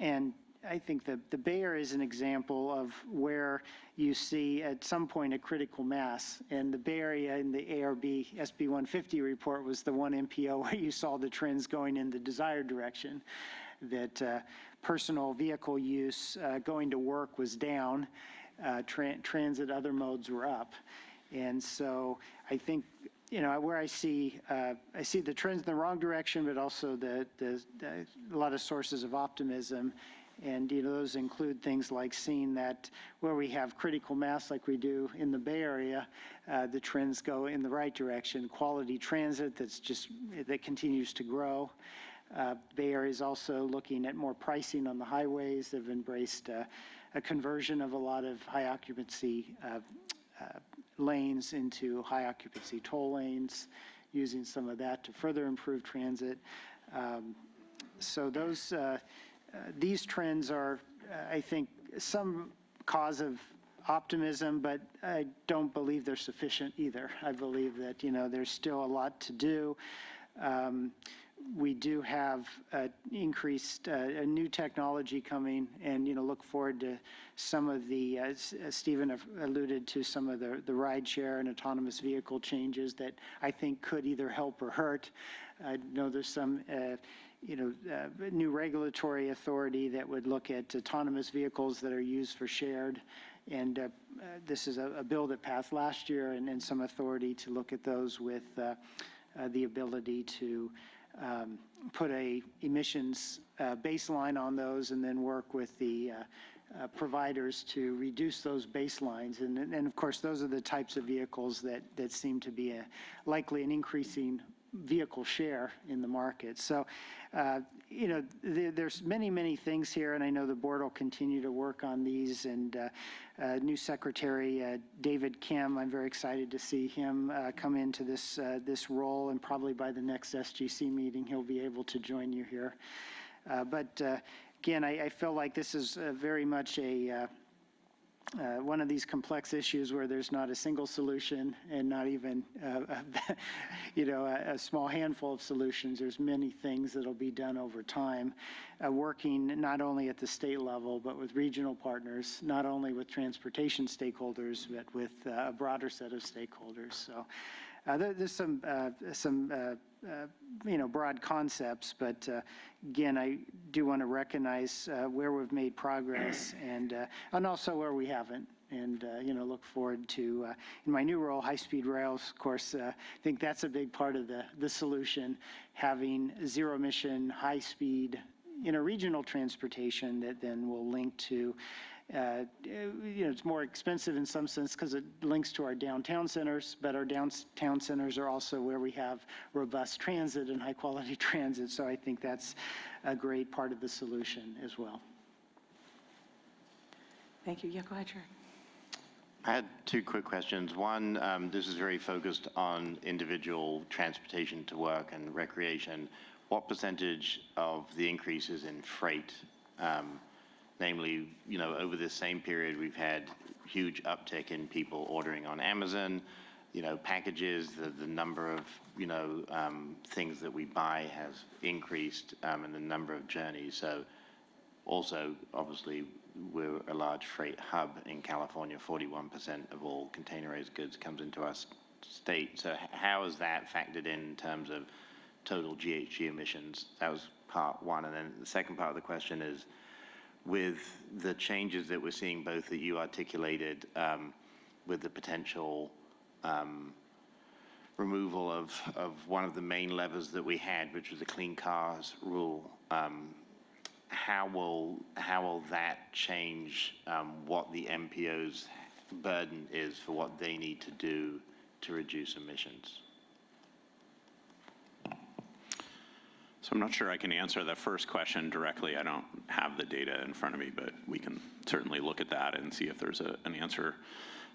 And I think the Bay Area is an example of where you see at some point a critical mass. And the Bay Area in the ARB SB 150 report was the one MPO where you saw the trends going in the desired direction, that personal vehicle use going to work was down, transit, other modes were up. And so I think, where I see the trends in the wrong direction, but also a lot of sources of optimism. And, those include things like seeing that where we have critical mass like we do in the Bay Area, the trends go in the right direction. Quality transit that continues to grow. Bay Area is also looking at more pricing on the highways. They've embraced a conversion of a lot of high occupancy lanes into high occupancy toll lanes, using some of that to further improve transit. So these trends are, I think, some cause of optimism, but I don't believe they're sufficient either. I believe that, there's still a lot to do. We do have increased new technology coming, and look forward to some of the, Stephen alluded to some of the ride share and autonomous vehicle changes that I think could either help or hurt. I know there's some new regulatory authority that would look at autonomous vehicles that are used for shared. And this is a bill that passed last year, and some authority to look at those with the ability to put a emissions baseline on those, and then work with the providers to reduce those baselines. And of course, those are the types of vehicles that seem to be likely an increasing vehicle share in the market. So, there's many things here, and I know the board will continue to work on these. And new Secretary David Kim, I'm very excited to see him come into this role, and probably by the next SGC meeting, he'll be able to join you here. But again, I feel like this is very much one of these complex issues where there's not a single solution, and not even a small handful of solutions. There's many things that'll be done over time, working not only at the state level, but with regional partners, not only with transportation stakeholders, but with a broader set of stakeholders. So there's some broad concepts, but again, I do want to recognize where we've made progress, and also where we haven't. And look forward to, in my new role, high-speed rails. Of course, I think that's a big part of the solution, having zero-emission, high-speed, regional transportation that then will link to. It's more expensive in some sense because it links to our downtown centers, but our downtown centers are also where we have robust transit and high-quality transit. So I think that's a great part of the solution as well. Thank you. Yeah, go ahead, Chair. I had two quick questions. One, this is very focused on individual transportation to work and recreation. What percentage of the increases in freight, namely, over this same period, we've had huge uptick in people ordering on Amazon, packages, the number of, things that we buy has increased, and the number of journeys. So also, obviously, we're a large freight hub in California. 41% of all containerized goods comes into our state. So how is that factored in terms of total GHG emissions? That was part one. And then the second part of the question is, with the changes that we're seeing, both that you articulated, with the potential removal of one of the main levers that we had, which was the clean cars rule, how will that change what the MPOs burden is for what they need to do to reduce emissions? So I'm not sure I can answer the first question directly. I don't have the data in front of me, but we can certainly look at that and see if there's an answer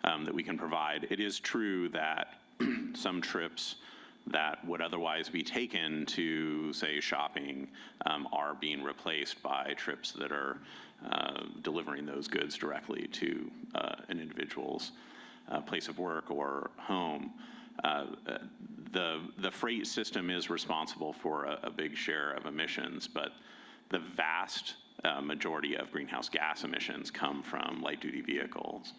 that we can provide. It is true that some trips that would otherwise be taken to, say, shopping are being replaced by trips that are delivering those goods directly to an individual's place of work or home. The freight system is responsible for a big share of emissions, but the vast majority of greenhouse gas emissions come from light-duty vehicles.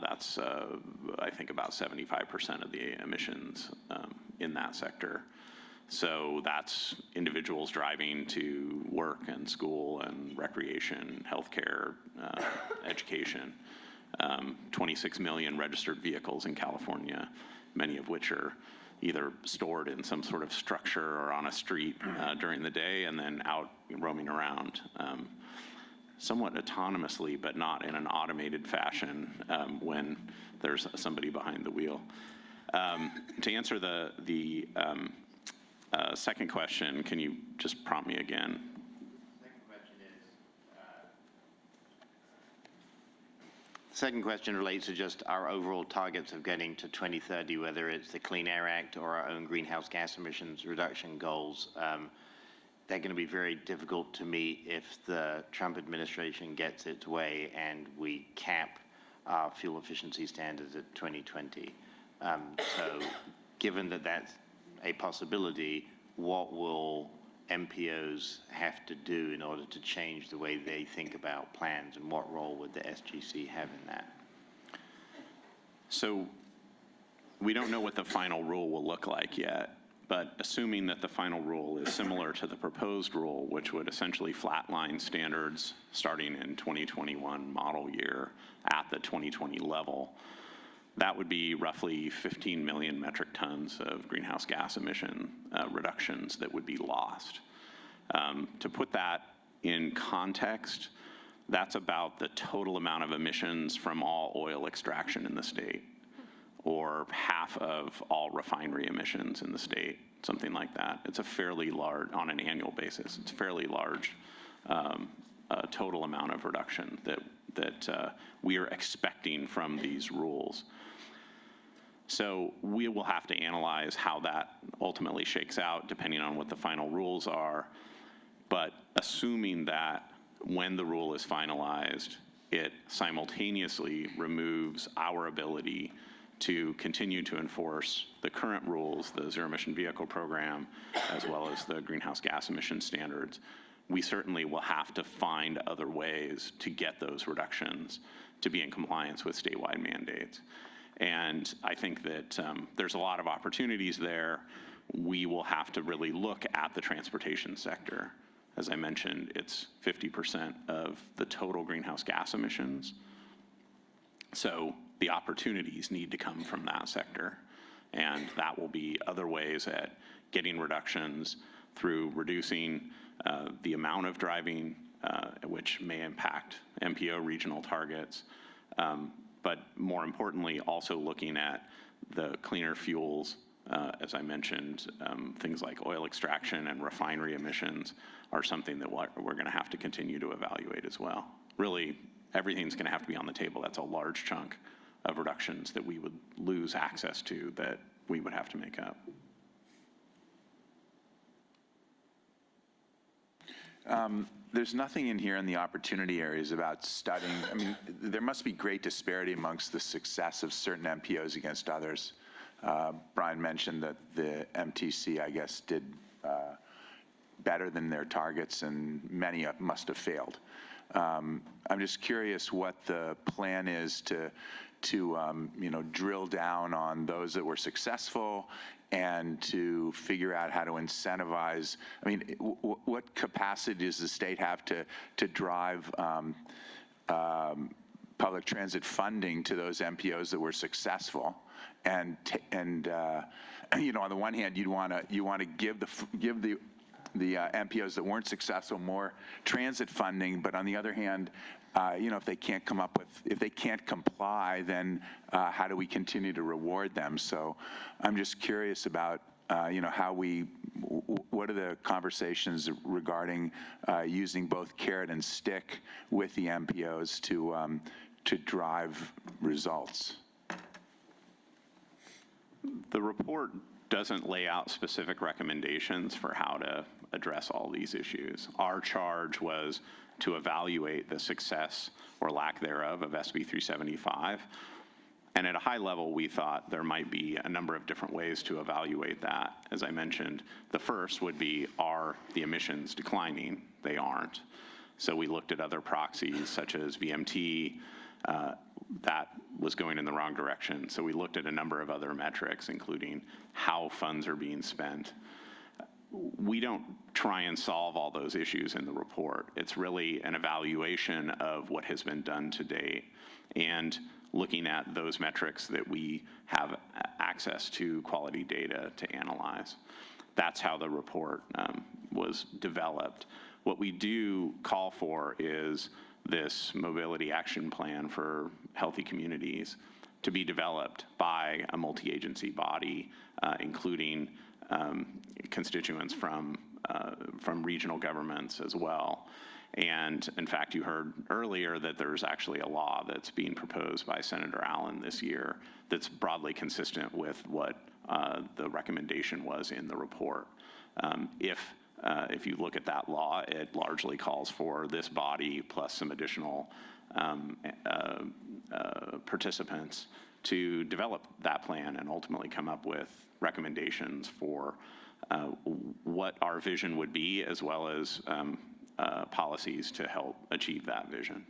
That's, I think, about 75% of the emissions in that sector. So that's individuals driving to work and school and recreation, healthcare, education. 26 million registered vehicles in California, many of which are either stored in some sort of structure or on a street during the day and then out roaming around. Somewhat autonomously, but not in an automated fashion when there's somebody behind the wheel. To answer the second question, can you just prompt me again? Second question relates to just our overall targets of getting to 2030, whether it's the Clean Air Act or our own greenhouse gas emissions reduction goals. They're going to be very difficult to meet if the Trump administration gets its way and we cap our fuel efficiency standards at 2020. So given that that's a possibility, what will MPOs have to do in order to change the way they think about plans, and what role would the SGC have in that? So we don't know what the final rule will look like yet, but assuming that the final rule is similar to the proposed rule, which would essentially flatline standards starting in 2021 model year at the 2020 level, that would be roughly 15 million metric tons of greenhouse gas emission reductions that would be lost. To put that in context, that's about the total amount of emissions from all oil extraction in the state, or half of all refinery emissions in the state, something like that. It's a fairly large, on an annual basis, it's a fairly large total amount of reduction that we are expecting from these rules. So we will have to analyze how that ultimately shakes out depending on what the final rules are. But assuming that when the rule is finalized, it simultaneously removes our ability to continue to enforce the current rules, the zero emission vehicle program, as well as the greenhouse gas emission standards, we certainly will have to find other ways to get those reductions to be in compliance with statewide mandates. And I think that there's a lot of opportunities there. We will have to really look at the transportation sector. As I mentioned, it's 50% of the total greenhouse gas emissions. So the opportunities need to come from that sector. And that will be other ways at getting reductions through reducing the amount of driving, which may impact MPO regional targets. But more importantly, also looking at the cleaner fuels, as I mentioned, things like oil extraction and refinery emissions are something that we're going to have to continue to evaluate as well. Really, everything's going to have to be on the table. That's a large chunk of reductions that we would lose access to that we would have to make up. There's nothing in here in the opportunity areas about studying. I mean, there must be great disparity amongst the success of certain MPOs against others. Brian mentioned that the MTC, I guess, did better than their targets, and many must have failed. I'm just curious what the plan is to drill down on those that were successful and to figure out how to incentivize. I mean, what capacity does the state have to drive public transit funding to those MPOs that were successful? And on the one hand, you want to give the MPOs that weren't successful more transit funding, but on the other hand, if they can't if they can't comply, then how do we continue to reward them? So I'm just curious about, what are the conversations regarding using both carrot and stick with the MPOs to drive results? The report doesn't lay out specific recommendations for how to address all these issues. Our charge was to evaluate the success or lack thereof of SB 375. And at a high level, we thought there might be a number of different ways to evaluate that. As I mentioned, the first would be, are the emissions declining? They aren't. So we looked at other proxies such as VMT. That was going in the wrong direction. So we looked at a number of other metrics, including how funds are being spent. We don't try and solve all those issues in the report. It's really an evaluation of what has been done to date and looking at those metrics that we have access to quality data to analyze. That's how the report was developed. What we do call for is this mobility action plan for healthy communities to be developed by a multi-agency body, including constituents from regional governments as well. And in fact, you heard earlier that there's actually a law that's being proposed by Senator Allen this year that's broadly consistent with what the recommendation was in the report. If you look at that law, it largely calls for this body plus some additional participants to develop that plan and ultimately come up with recommendations for what our vision would be, as well as policies to help achieve that vision.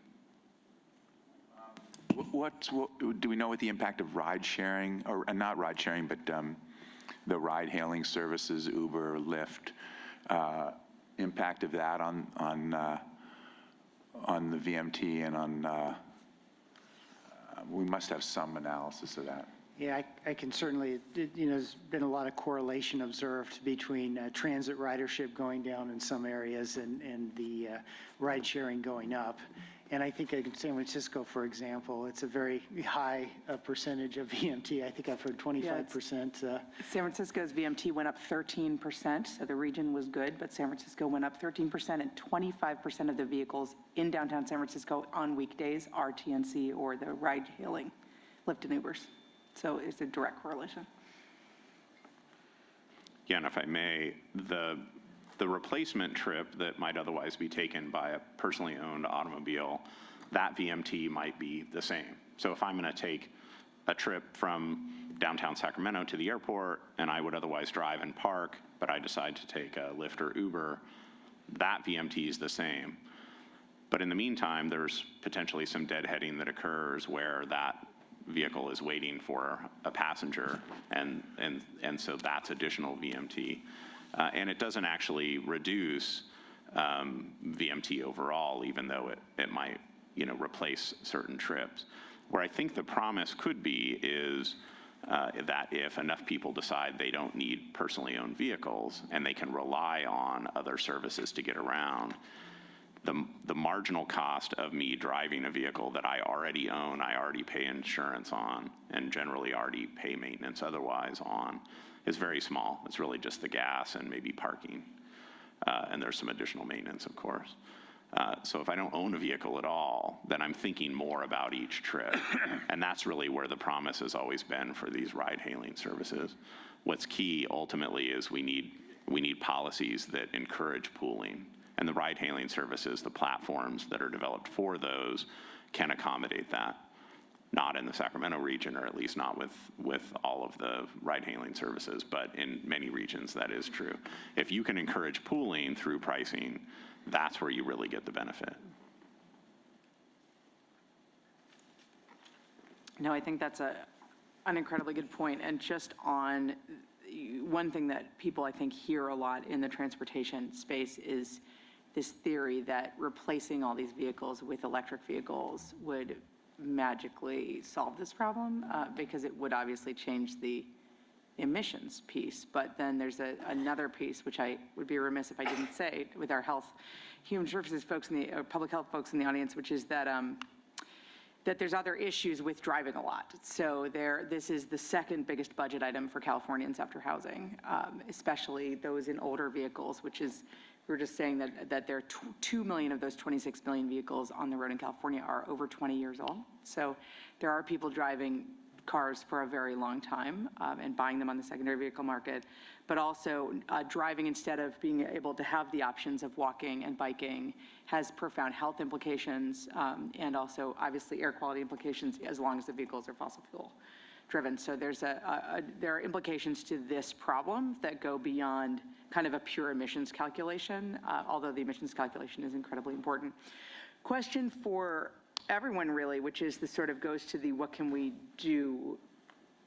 Do we know what the impact of ride sharing, or not ride sharing, but the ride hailing services, Uber, Lyft, impact of that on the VMT and on, we must have some analysis of that. Yeah, I can certainly, there's been a lot of correlation observed between transit ridership going down in some areas and the ride sharing going up. And I think in San Francisco, for example, it's a very high percentage of VMT. I think I've heard 25%. San Francisco's VMT went up 13%, so the region was good, but San Francisco went up 13%, and 25% of the vehicles in downtown San Francisco on weekdays are TNC or the ride-hailing, Lyft and Ubers. So it's a direct correlation. Yeah, and if I may, the replacement trip that might otherwise be taken by a personally owned automobile, that VMT might be the same. So if I'm going to take a trip from downtown Sacramento to the airport and I would otherwise drive and park, but I decide to take a Lyft or Uber, that VMT is the same. But in the meantime, there's potentially some deadheading that occurs where that vehicle is waiting for a passenger, and so that's additional VMT. And it doesn't actually reduce VMT overall, even though it might, replace certain trips. Where I think the promise could be is that if enough people decide they don't need personally owned vehicles and they can rely on other services to get around, the marginal cost of me driving a vehicle that I already own, I already pay insurance on, and generally already pay maintenance otherwise on, is very small. It's really just the gas and maybe parking. And there's some additional maintenance, of course. So if I don't own a vehicle at all, then I'm thinking more about each trip. And that's really where the promise has always been for these ride-hailing services. What's key ultimately is we need policies that encourage pooling. And the ride-hailing services, the platforms that are developed for those, can accommodate that. Not in the Sacramento region, or at least not with all of the ride-hailing services, but in many regions that is true. If you can encourage pooling through pricing, that's where you really get the benefit. No, I think that's an incredibly good point. And just on one thing that people, I think, hear a lot in the transportation space is this theory that replacing all these vehicles with electric vehicles would magically solve this problem, because it would obviously change the emissions piece. But then there's another piece, which I would be remiss if I didn't say, with our health human services folks public health folks in the audience, which is that that there's other issues with driving a lot. So this is the second biggest budget item for Californians after housing, especially those in older vehicles, which is, we were just saying that there are 2 million of those 26 million vehicles on the road in California are over 20 years old. So there are people driving cars for a very long time and buying them on the secondary vehicle market, but also driving instead of being able to have the options of walking and biking has profound health implications and also obviously air quality implications as long as the vehicles are fossil fuel driven. So there are implications to this problem that go beyond kind of a pure emissions calculation, although the emissions calculation is incredibly important. Question for everyone really, which is the sort of goes to the what can we do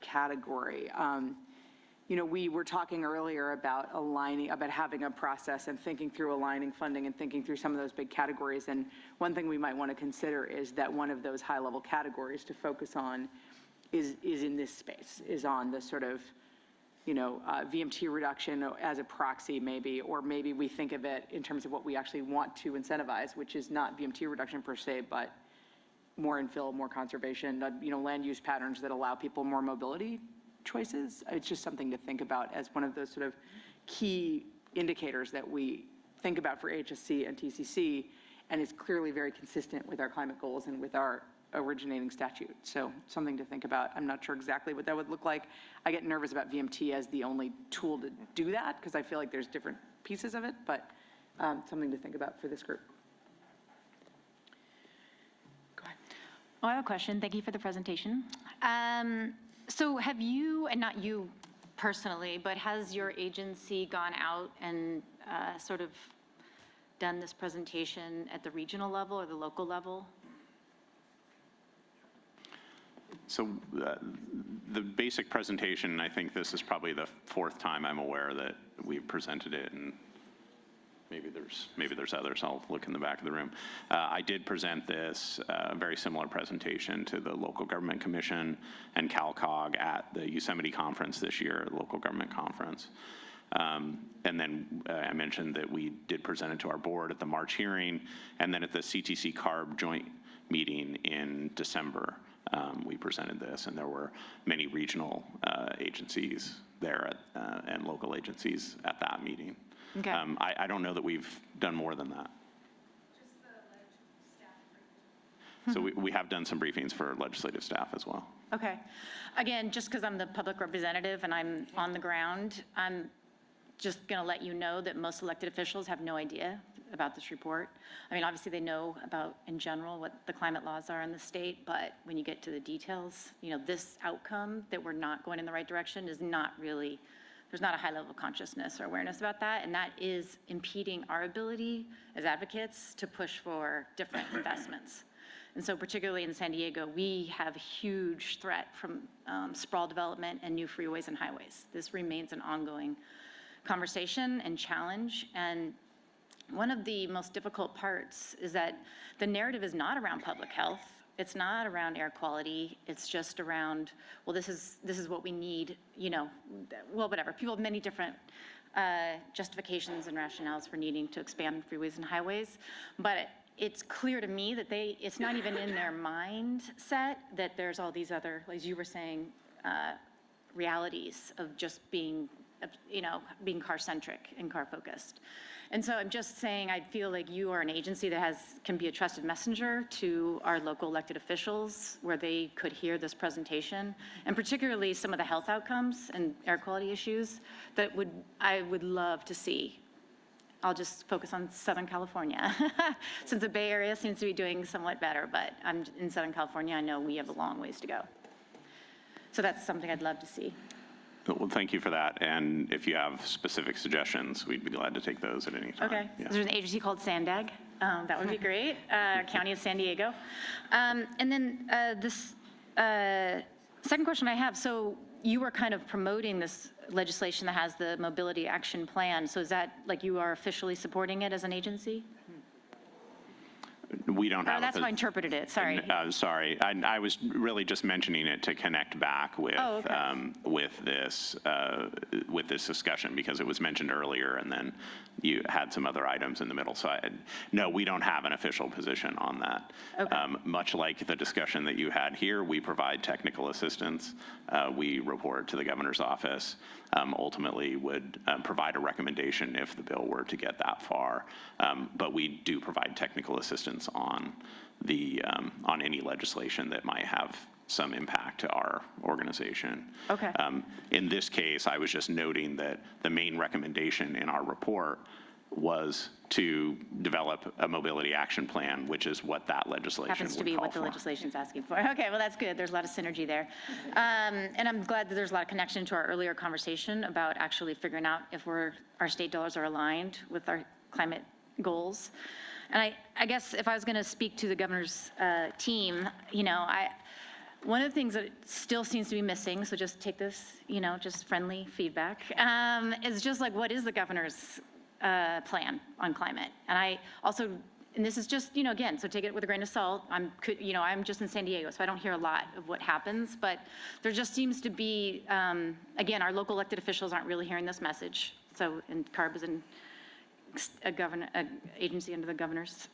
category. You know, we were talking earlier about having a process and thinking through aligning funding and thinking through some of those big categories. And one thing we might want to consider is that one of those high level categories to focus on is in this space, is on the sort of, you know, VMT reduction as a proxy maybe, or maybe we think of it in terms of what we actually want to incentivize, which is not VMT reduction per se, but more infill, more conservation, you know, land use patterns that allow people more mobility choices. It's just something to think about as one of those sort of key indicators that we think about for HSC and TCC, and it's clearly very consistent with our climate goals and with our originating statute. So something to think about. I'm not sure exactly what that would look like. I get nervous about VMT as the only tool to do that because I feel like there's different pieces of it, but something to think about for this group. Oh, I have a question. Thank you for the presentation. So have you, and not you personally, but has your agency gone out and sort of done this presentation at the regional level or the local level? So the basic presentation, I think this is probably the fourth time I'm aware that we've presented it, and maybe there's others. I'll look in the back of the room. I did present this very similar presentation to the Local Government Commission and CalCog at the Yosemite Conference this year, Local Government Conference. And then I mentioned that we did present it to our board at the March hearing, and then at the CTC CARB joint meeting in December, we presented this, and there were many regional agencies there and local agencies at that meeting. Okay. I don't know that we've done more than that. So we have done some briefings for legislative staff as well. Okay. Again, just because I'm the public representative and I'm on the ground, I'm just going to let you know that most elected officials have no idea about this report. I mean, obviously they know about, in general, what the climate laws are in the state, but when you get to the details, you know, this outcome that we're not going in the right direction is not really, there's not a high level of consciousness or awareness about that, and that is impeding our ability as advocates to push for different investments. And so particularly in San Diego, we have a huge threat from sprawl development and new freeways and highways. This remains an ongoing conversation and challenge, and one of the most difficult parts is that the narrative is not around public health. It's not around air quality. It's just around, well, this is what we need, you know, well, whatever. People have many different justifications and rationales for needing to expand freeways and highways, but it's clear to me that it's not even in their mindset that there's all these other, as you were saying, realities of just being, you know, being car-centric and car-focused. And so I'm just saying, I feel like you are an agency that can be a trusted messenger to our local elected officials where they could hear this presentation, and particularly some of the health outcomes and air quality issues that I would love to see. I'll just focus on Southern California, since the Bay Area seems to be doing somewhat better, but I'm in Southern California, I know we have a long ways to go. So that's something I'd love to see. Well, thank you for that. And if you have specific suggestions, we'd be glad to take those at any time. Okay. Yeah. There's an agency called SANDAG. That would be great. County of San Diego. And then this second question I have, so you were kind of promoting this legislation that has the mobility action plan. So is that like you are officially supporting it as an agency? We don't have. That's how I interpreted it, sorry. Sorry, I was really just mentioning it to connect back with with this discussion, because it was mentioned earlier, and then you had some other items in the middle. So no, we don't have an official position on that. Much like the discussion that you had here, we provide technical assistance. We report to the governor's office. Ultimately, would provide a recommendation if the bill were to get that far. But we do provide technical assistance on any legislation that might have some impact to our organization. Okay. In this case, I was just noting that the main recommendation in our report was to develop a mobility action plan, which is what that legislation Happens to would be call what the for. legislation's asking for. Okay, well, that's good. There's a lot of synergy there. And I'm glad that there's a lot of connection to our earlier conversation about actually figuring out if our state dollars are aligned with our climate goals. And I guess if I was going to speak to the governor's team, one of the things that still seems to be missing, so just take this, just friendly feedback, is just like, what is the governor's plan on climate? And I also, and this is just, again, so take it with a grain of salt. I'm just in San Diego, so I don't hear a lot of what happens, but there just seems to be, again, our local elected officials aren't really hearing this message. So, and CARB is an agency under the governor's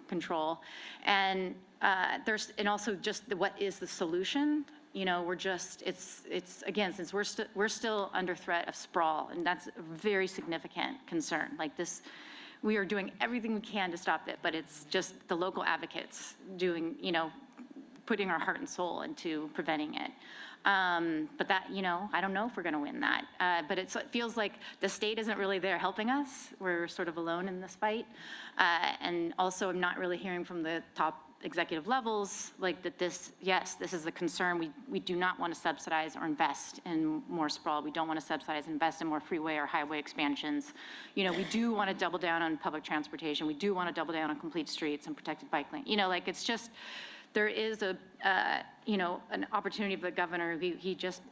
control. And and also just what is the solution? We're just, it's again, since we're still under threat of sprawl, and that's a very significant concern. Like this, we are doing everything we can to stop it, but it's just the local advocates doing, putting our heart and soul into preventing it. But that, I don't know if we're going to win that. But it feels like the state isn't really there helping us. We're sort of alone in this fight. And also, I'm not really hearing from the top executive levels, like that this is a concern. We do not want to subsidize or invest in more sprawl. We don't want to subsidize and invest in more freeway or highway expansions. We do want to double down on public transportation. We do want to double down on complete streets and protected bike lane. It's just, there is an opportunity for the governor. He just,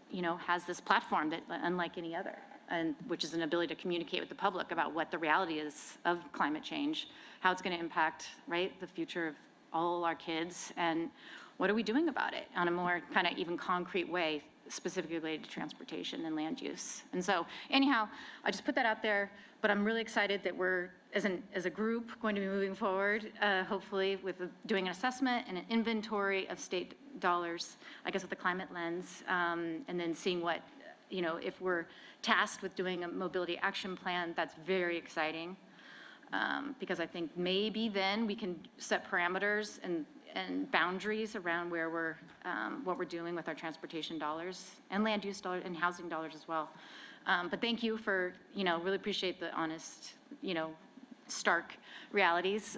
has this platform that unlike any other, and which is an ability to communicate with the public about what the reality is of climate change, how it's going to impact, right, the future of all our kids, and what are we doing about it on a more kind of even concrete way, specifically related to transportation and land use. And so anyhow, I just put that out there, but I'm really excited that we're, as a group, going to be moving forward, hopefully with doing an assessment and an inventory of state dollars, I guess with the climate lens, and then seeing what, if we're tasked with doing a mobility action plan, that's very exciting. Because I think maybe then we can set parameters and boundaries around where we're, what we're doing with our transportation dollars and land use dollars and housing dollars as well. But thank you for, really appreciate the honest, stark realities.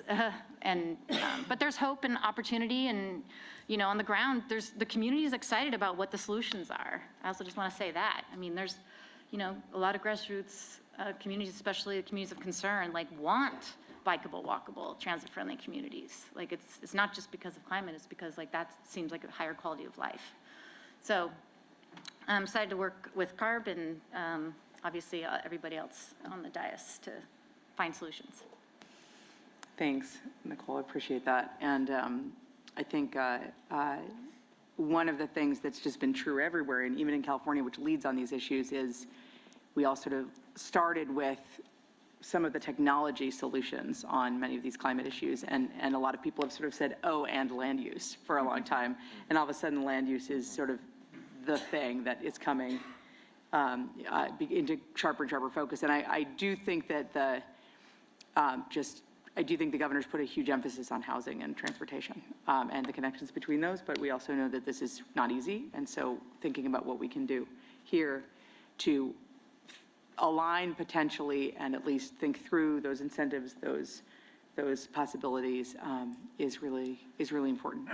But there's hope and opportunity, and, on the ground, the community is excited about what the solutions are. I also just want to say that. I mean, there's, a lot of grassroots communities, especially the communities of concern, want bikeable, walkable, transit-friendly communities. It's not just because of climate, it's because that seems like a higher quality of life. So I'm excited to work with CARB and obviously everybody else on the dais to find solutions. Thanks, Nicole, I appreciate that. And I think one of the things that's just been true everywhere, and even in California, which leads on these issues, is we all sort of started with some of the technology solutions on many of these climate issues, and a lot of people have sort of said, oh, and land use for a long time, and all of a sudden land use is sort of the thing that is coming into sharper and sharper focus. And I do think that I do think the governor's put a huge emphasis on housing and transportation and the connections between those, but we also know that this is not easy, and so thinking about what we can do here to align potentially and at least think through those incentives, those possibilities is really important.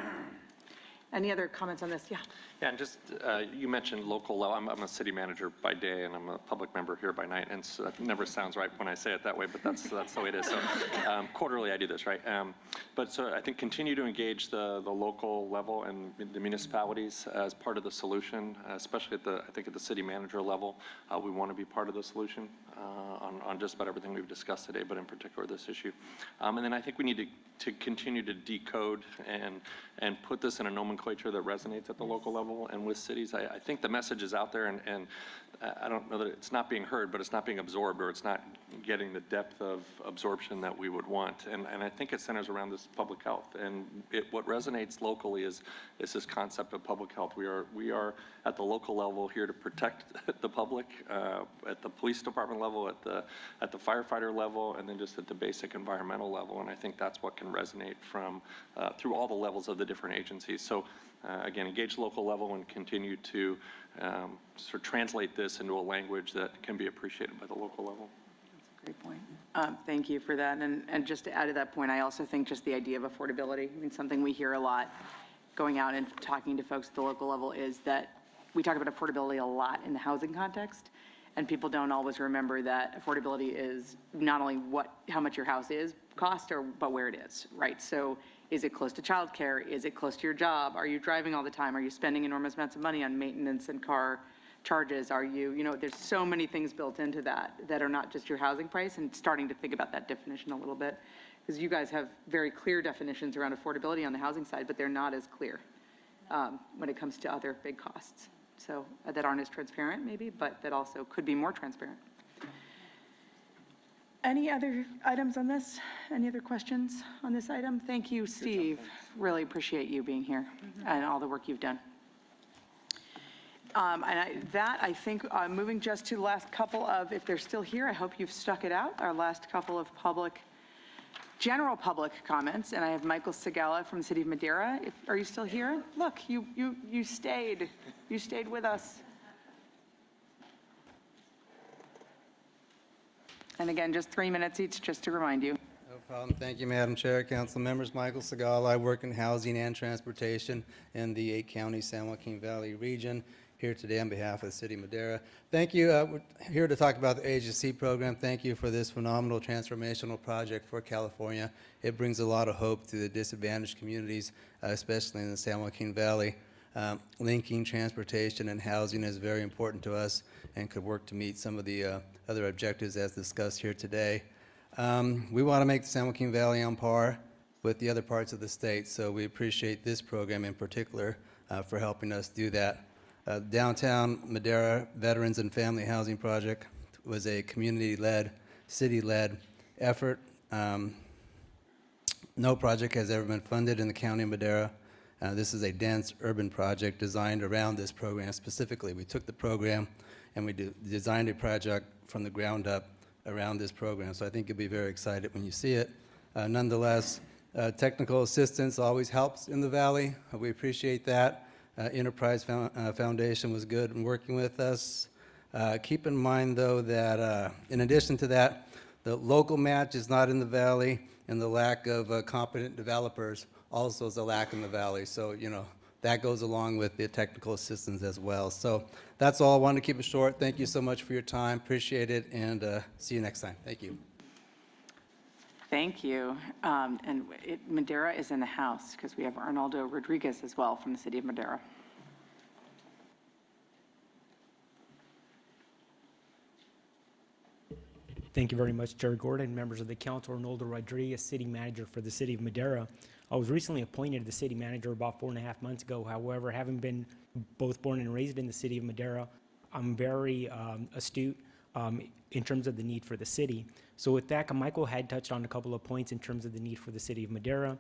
Any other comments on this? Yeah. Yeah, and just, you mentioned local level. I'm a city manager by day, and I'm a public member here by night, and so it never sounds right when I say it that way, but that's the way it is. So quarterly, I do this, right? But so I think continue to engage the local level and the municipalities as part of the solution, especially I think at the city manager level. We want to be part of the solution on just about everything we've discussed today, but in particular this issue. And then I think we need to continue to decode and put this in a nomenclature that resonates at the local level and with cities. I think the message is out there, and I don't know that it's not being heard, but it's not being absorbed, or it's not getting the depth of absorption that we would want. And I think it centers around this public health. And what resonates locally is this concept of public health. We are at the local level here to protect the public, at the police department level, at the firefighter level, and then just at the basic environmental level. And I think that's what can resonate from through all the levels of the different agencies. So again, engage local level and continue to sort of translate this into a language that can be appreciated by the local level. Great point. Thank you for that. And just to add to that point, I also think just the idea of affordability, I mean, something we hear a lot going out and talking to folks at the local level is that we talk about affordability a lot in the housing context, and people don't always remember that affordability is not only how much your house cost, but where it is, right? So is it close to childcare? Is it close to your job? Are you driving all the time? Are you spending enormous amounts of money on maintenance and car charges? Are you, there's so many things built into that are not just your housing price, and starting to think about that definition a little bit, because you guys have very clear definitions around affordability on the housing side, but they're not as clear when it comes to other big costs. So that aren't as transparent maybe, but that also could be more transparent. Any other items on this? Any other questions on this item? Thank you, Steve. Really appreciate you being here and all the work you've done. I think, moving just to the last couple of, if they're still here, I hope you've stuck it out, our last couple of general public comments. And I have Michael Segala from the City of Madera. Are you still here? Look, you stayed. You stayed with us. And again, just 3 minutes each, just to remind you. No problem. Thank you, Madam Chair, council members. Michael Segala. I work in housing and transportation in the 8-county San Joaquin Valley region. Here today on behalf of the City of Madera. Thank you. We're here to talk about the ADJOURNED program. Thank you for this phenomenal transformational project for California. It brings a lot of hope to the disadvantaged communities, especially in the San Joaquin Valley. Linking transportation and housing is very important to us and could work to meet some of the other objectives as discussed here today. We want to make the San Joaquin Valley on par with the other parts of the state, so we appreciate this program in particular for helping us do that. Downtown Madera Veterans and Family Housing Project was a community-led, city-led effort. No project has ever been funded in the county of Madera. This is a dense urban project designed around this program specifically. We took the program and we designed a project from the ground up around this program. So I think you'll be very excited when you see it. Nonetheless, technical assistance always helps in the valley. We appreciate that. Enterprise Foundation was good in working with us. Keep in mind, though, that in addition to that, the local match is not in the valley, and the lack of competent developers also is a lack in the valley. So, that goes along with the technical assistance as well. So that's all. I wanted to keep it short. Thank you so much for your time. Appreciate it, and see you next time. Thank you. Thank you. And Madera is in the house because we have Arnaldo Rodriguez as well from the City of Madera. Thank you very much, Chair Gordon, members of the council. Arnaldo Rodriguez, City Manager for the City of Madera. I was recently appointed the City Manager about 4.5 months ago. However, having been both born and raised in the City of Madera, I'm very astute in terms of the need for the city. So with that, Michael had touched on a couple of points in terms of the need for the City of Madera.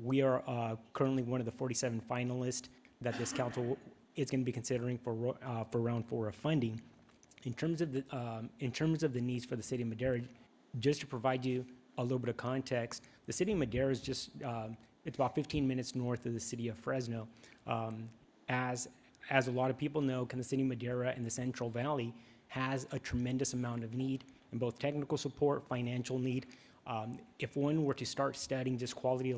We are currently one of the 47 finalists that this council is going to be considering for round 4 of funding. In terms of the needs for the City of Madera, just to provide you a little bit of context, the City of Madera is just it's about 15 minutes north of the city of Fresno. As a lot of people know, the City of Madera and the Central Valley has a tremendous amount of need in both technical support, financial need. If one were to start studying just quality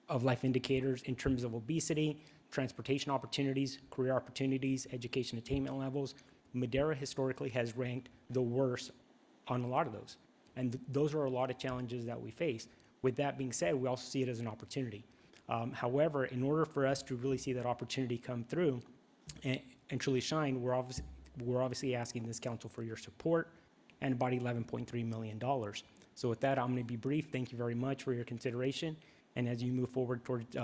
of life indicators in terms of obesity, transportation opportunities, career opportunities, education attainment levels, Madera historically has ranked the worst on a lot of those. And those are a lot of challenges that we face. With that being said, we also see it as an opportunity. However, in order for us to really see that opportunity come through and truly shine, we're obviously asking this council for your support and about $11.3 million. So with that, I'm going to be brief. Thank you very much for your consideration. And as you move forward towards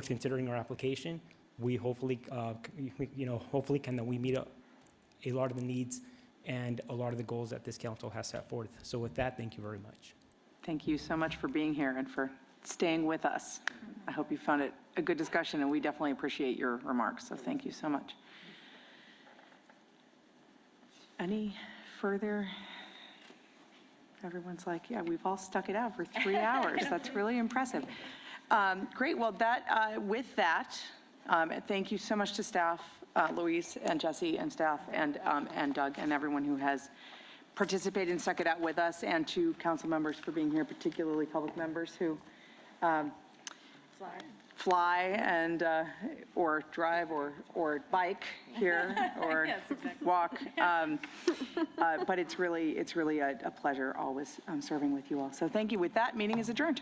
considering our application, we hopefully, hopefully we meet a lot of the needs and a lot of the goals that this council has set forth. So with that, thank you very much. Thank you so much for being here and for staying with us. I hope you found it a good discussion, and we definitely appreciate your remarks, so thank you so much. Any further? Everyone's like, yeah, we've all stuck it out for 3 hours. That's really impressive. Great, well, with that, thank you so much to staff, Louise and Jesse and staff and Doug and everyone who has participated and stuck it out with us, and to council members for being here, particularly public members who fly and or drive or bike here or walk. But it's really a pleasure always serving with you all. So thank you. With that, meeting is adjourned.